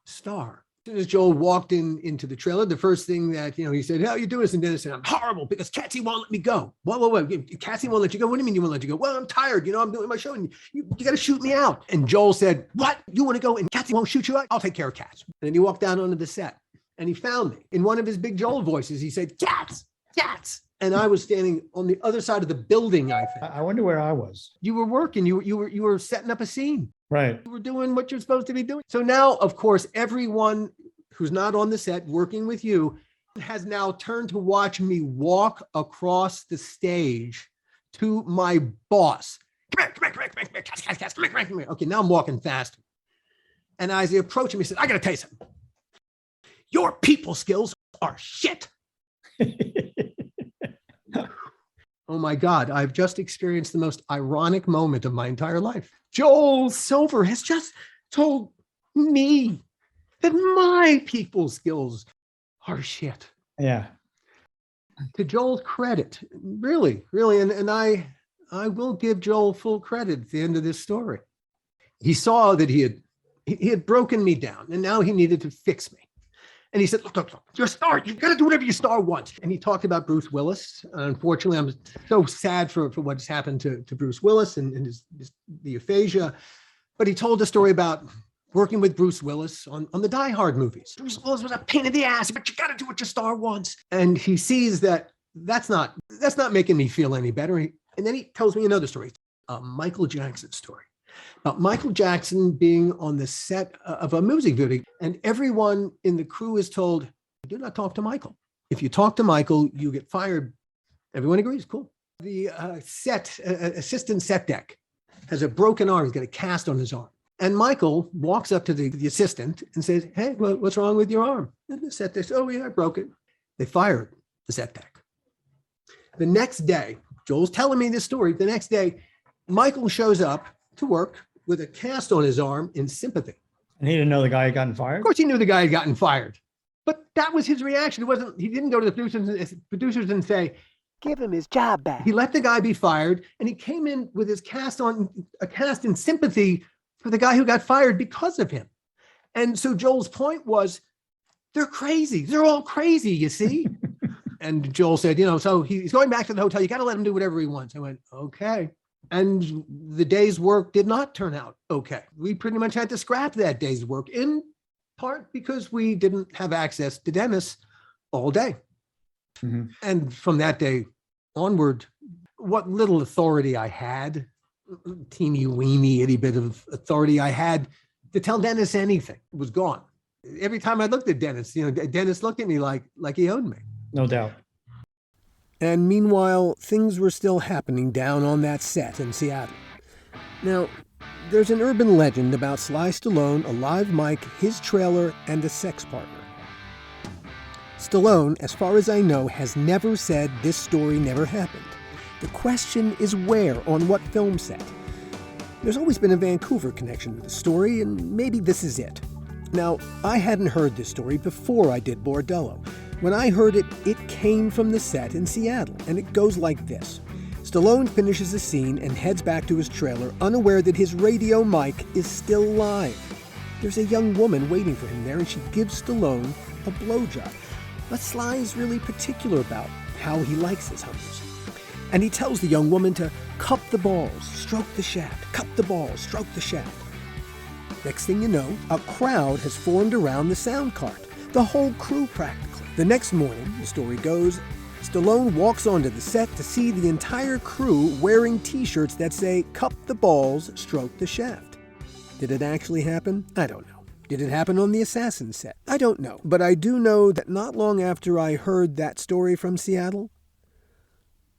star. As soon as Joel walked into the trailer, the first thing that, he said, how you doing this? And Dennis said, I'm horrible because Catsy won't let me go. Whoa. Catsy won't let you go. What do you mean you won't let you go? Well, I'm tired. I'm doing my show and you got to shoot me out. And Joel said, what? You want to go and Catsy won't shoot you out? I'll take care of Cats. And then he walked down onto the set and he found me. In one of his big Joel voices, he said, Cats. And I was standing on the other side of the building, I think. I wonder where I was. You were working. You were setting up a scene. Right. You were doing what you're supposed to be doing. So now, of course, everyone who's not on the set working with you has now turned to watch me walk across the stage to my boss. Come here. Cats, come here. Okay, now I'm walking faster. And as I approach him, he said, I got to tell you something. Your people skills are shit. Oh my God, I've just experienced the most ironic moment of my entire life. Joel Silver has just told me that my people skills are shit. Yeah. To Joel's credit, really, and I will give Joel full credit at the end of this story. He saw that he had broken me down and now he needed to fix me. And he said, look, you're a star. You've got to do whatever your star wants. And he talked about Bruce Willis. Unfortunately, I'm so sad for what's happened to Bruce Willis and the aphasia. But he told a story about working with Bruce Willis on the Die Hard movies. Bruce Willis was a pain in the ass, but you got to do what your star wants. And he sees that that's not making me feel any better. And then he tells me another story, a Michael Jackson story. About Michael Jackson being on the set of a music video, and everyone in the crew is told, do not talk to Michael. If you talk to Michael, you get fired. Everyone agrees, cool. The assistant set deck has a broken arm. He's got a cast on his arm. And Michael walks up to the assistant and says, hey, what's wrong with your arm? And the set deck says, oh yeah, I broke it. They fired the set deck. The next day, Joel's telling me this story. The next day, Michael shows up to work with a cast on his arm in sympathy. And he didn't know the guy had gotten fired? Of course he knew the guy had gotten fired. But that was his reaction. He didn't go to the producers and say, give him his job back. He let the guy be fired and he came in with his cast in sympathy for the guy who got fired because of him. And so Joel's point was, they're crazy. They're all crazy, you see? And Joel said, so he's going back to the hotel. You got to let him do whatever he wants. I went, okay. And the day's work did not turn out okay. We pretty much had to scrap that day's work, in part because we didn't have access to Dennis all day. Mm-hmm. And from that day onward, what little authority I had, teeny weeny itty bit of authority I had to tell Dennis anything, was gone. Every time I looked at Dennis, Dennis looked at me like he owned me. No doubt. And meanwhile, things were still happening down on that set in Seattle. Now, there's an urban legend about Sly Stallone, a live mic, his trailer, and a sex partner. Stallone, as far as I know, has never said this story never happened. The question is where, on what film set? There's always been a Vancouver connection to the story, and maybe this is it. Now, I hadn't heard this story before I did Bordello. When I heard it, it came from the set in Seattle, and it goes like this. Stallone finishes the scene and heads back to his trailer, unaware that his radio mic is still live. There's a young woman waiting for him there, and she gives Stallone a blowjob. But Sly is really particular about how he likes his hunters. And he tells the young woman to cup the balls, stroke the shaft, cup the balls, stroke the shaft. Next thing you know, a crowd has formed around the sound cart. The whole crew practically. The next morning, the story goes, Stallone walks onto the set to see the entire crew wearing t-shirts that say, cup the balls, stroke the shaft. Did it actually happen? I don't know. Did it happen on the Assassin set? I don't know. But I do know that not long after I heard that story from Seattle,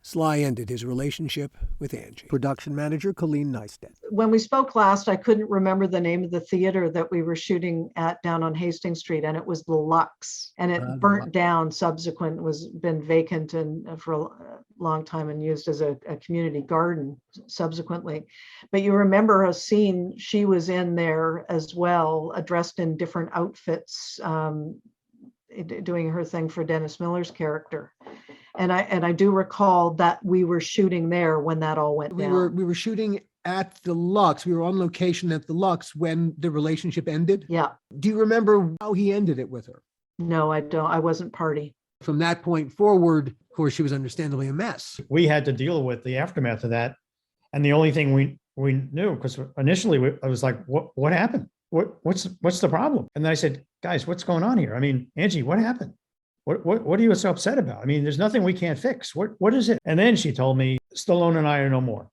Sly ended his relationship with Angie. Production manager Colleen Neistat. When we spoke last, I couldn't remember the name of the theater that we were shooting at down on Hastings Street, and it was the Lux, and it burnt down subsequent, was been vacant and for a long time and used as a community garden subsequently. But you remember a scene she was in there as well, dressed in different outfits, doing her thing for Dennis Miller's character. And I do recall that we were shooting there when that all went down. We were shooting at the Lux. We were on location at the Lux when the relationship ended. Yeah. Do you remember how he ended it with her? No, I don't. I wasn't party. From that point forward, of course, she was understandably a mess. We had to deal with the aftermath of that. And the only thing we knew, because initially I was like, what happened? What's the problem? And then I said, guys, what's going on here? I mean, Angie, what happened? What are you so upset about? I mean, there's nothing we can't fix. What is it? And then she told me, Stallone and I are no more.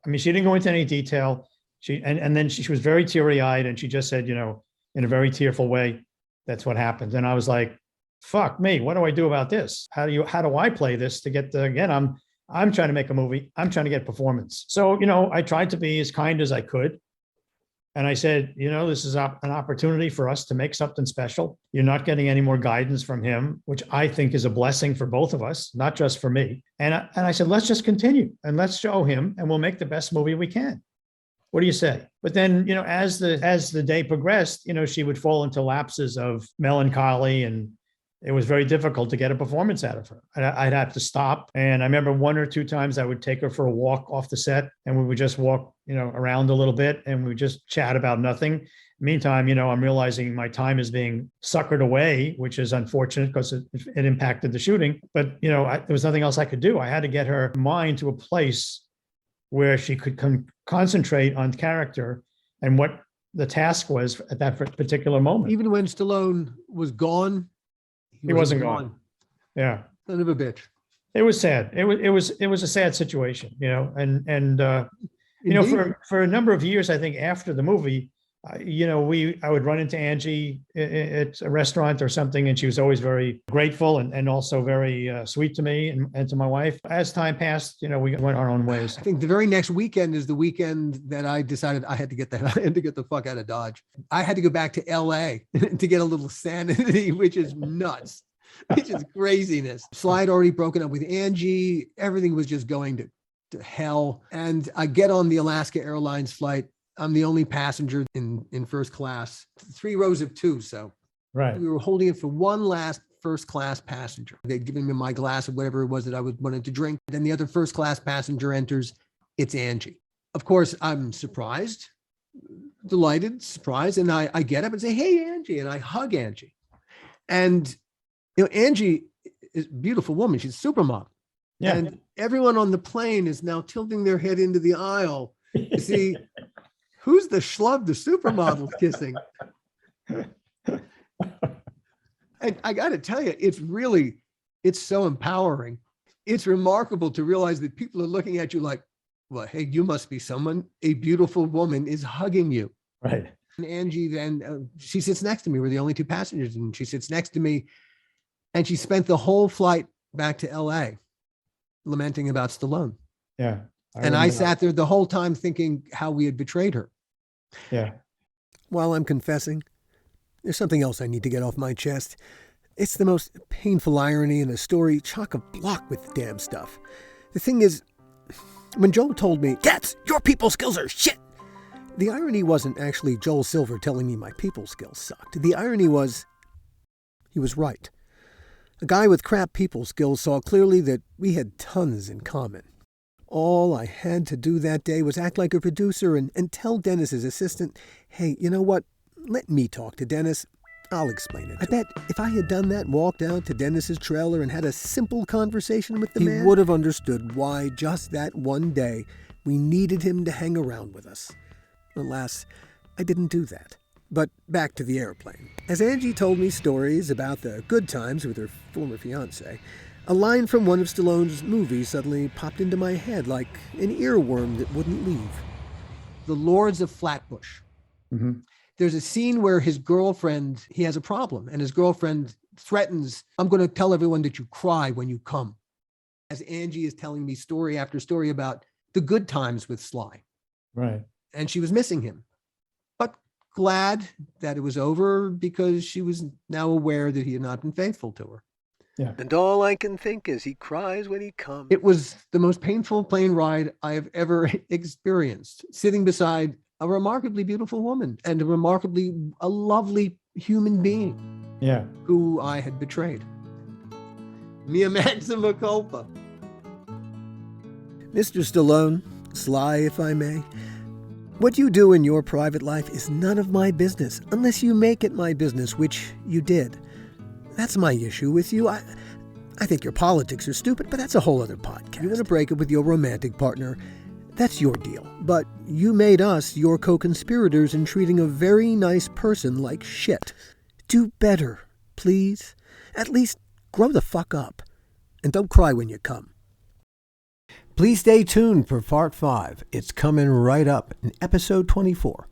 I mean, she didn't go into any detail. And then she was very teary-eyed, and she just said, in a very tearful way, that's what happened. And I was like, fuck me, what do I do about this? How do I play this to get again, I'm trying to make a movie. I'm trying to get performance. So, I tried to be as kind as I could. And I said, this is an opportunity for us to make something special. You're not getting any more guidance from him, which I think is a blessing for both of us, not just for me. And I said, let's just continue and let's show him, and we'll make the best movie we can. What do you say? But then, as the day progressed, she would fall into lapses of melancholy, and it was very difficult to get a performance out of her. I'd have to stop. And I remember one or two times I would take her for a walk off the set, and we would just walk, around a little bit, and we would just chat about nothing. Meantime, I'm realizing my time is being suckered away, which is unfortunate because it impacted the shooting. But, there was nothing else I could do. I had to get her mind to a place where she could concentrate on character and what the task was at that particular moment. Even when Stallone was gone, he wasn't gone. Yeah. Son of a bitch. It was sad. It was a sad situation, for a number of years, I think after the movie, I would run into Angie at a restaurant or something, and she was always very grateful and also very sweet to me and to my wife. As time passed, we went our own ways. I think the very next weekend is the weekend that I decided I had to get the fuck out of Dodge. I had to go back to LA to get a little sanity, which is nuts, which is craziness. Sly had already broken up with Angie. Everything was just going to hell. And I get on the Alaska Airlines flight. I'm the only passenger in first class, 3 rows of 2. So right. We were holding it for one last first class passenger. They'd given me my glass of whatever it was that I wanted to drink. Then the other first class passenger enters. It's Angie. Of course, I'm surprised, delighted, surprised. And I get up and say, hey, Angie. And I hug Angie. And, Angie is a beautiful woman. She's a supermodel. Yeah. And everyone on the plane is now tilting their head into the aisle to see who's the schlub the supermodel's kissing. And I got to tell you, it's so empowering. It's remarkable to realize that people are looking at you like, well, hey, you must be someone. A beautiful woman is hugging you. Right. And Angie then, she sits next to me. We're the only 2 passengers, and she sits next to me. And she spent the whole flight back to LA lamenting about Stallone. Yeah. I sat there the whole time thinking how we had betrayed her. Yeah. While I'm confessing, there's something else I need to get off my chest. It's the most painful irony in a story chock-a-block with damn stuff. The thing is, when Joel told me, "Cats, your people skills are shit," the irony wasn't actually Joel Silver telling me my people skills sucked. The irony was, he was right. A guy with crap people skills saw clearly that we had tons in common. All I had to do that day was act like a producer and tell Dennis's assistant, hey, you know what? Let me talk to Dennis. I'll explain it. I bet if I had done that, walked out to Dennis's trailer and had a simple conversation with the man, he would have understood why just that one day we needed him to hang around with us. Alas, I didn't do that. But back to the airplane. As Angie told me stories about the good times with her former fiancé, a line from one of Stallone's movies suddenly popped into my head like an earworm that wouldn't leave. The Lords of Flatbush. Mm-hmm. There's a scene where his girlfriend, he has a problem, and his girlfriend threatens, I'm going to tell everyone that you cry when you come. As Angie is telling me story after story about the good times with Sly. Right. And she was missing him. But glad that it was over because she was now aware that he had not been faithful to her. Yeah. And all I can think is he cries when he comes. It was the most painful plane ride I have ever experienced, sitting beside a remarkably beautiful woman and a lovely human being. Yeah. Who I had betrayed. Mia maxima culpa. Mr. Stallone, Sly if I may, What you do in your private life is none of my business, unless you make it my business, which you did. That's my issue with you. I think your politics are stupid, but that's a whole other podcast. You want to break up with your romantic partner, that's your deal. But you made us your co-conspirators in treating a very nice person like shit. Do better, please. At least grow the fuck up. And don't cry when you come. Please stay tuned for Part 5. It's coming right up in episode 24.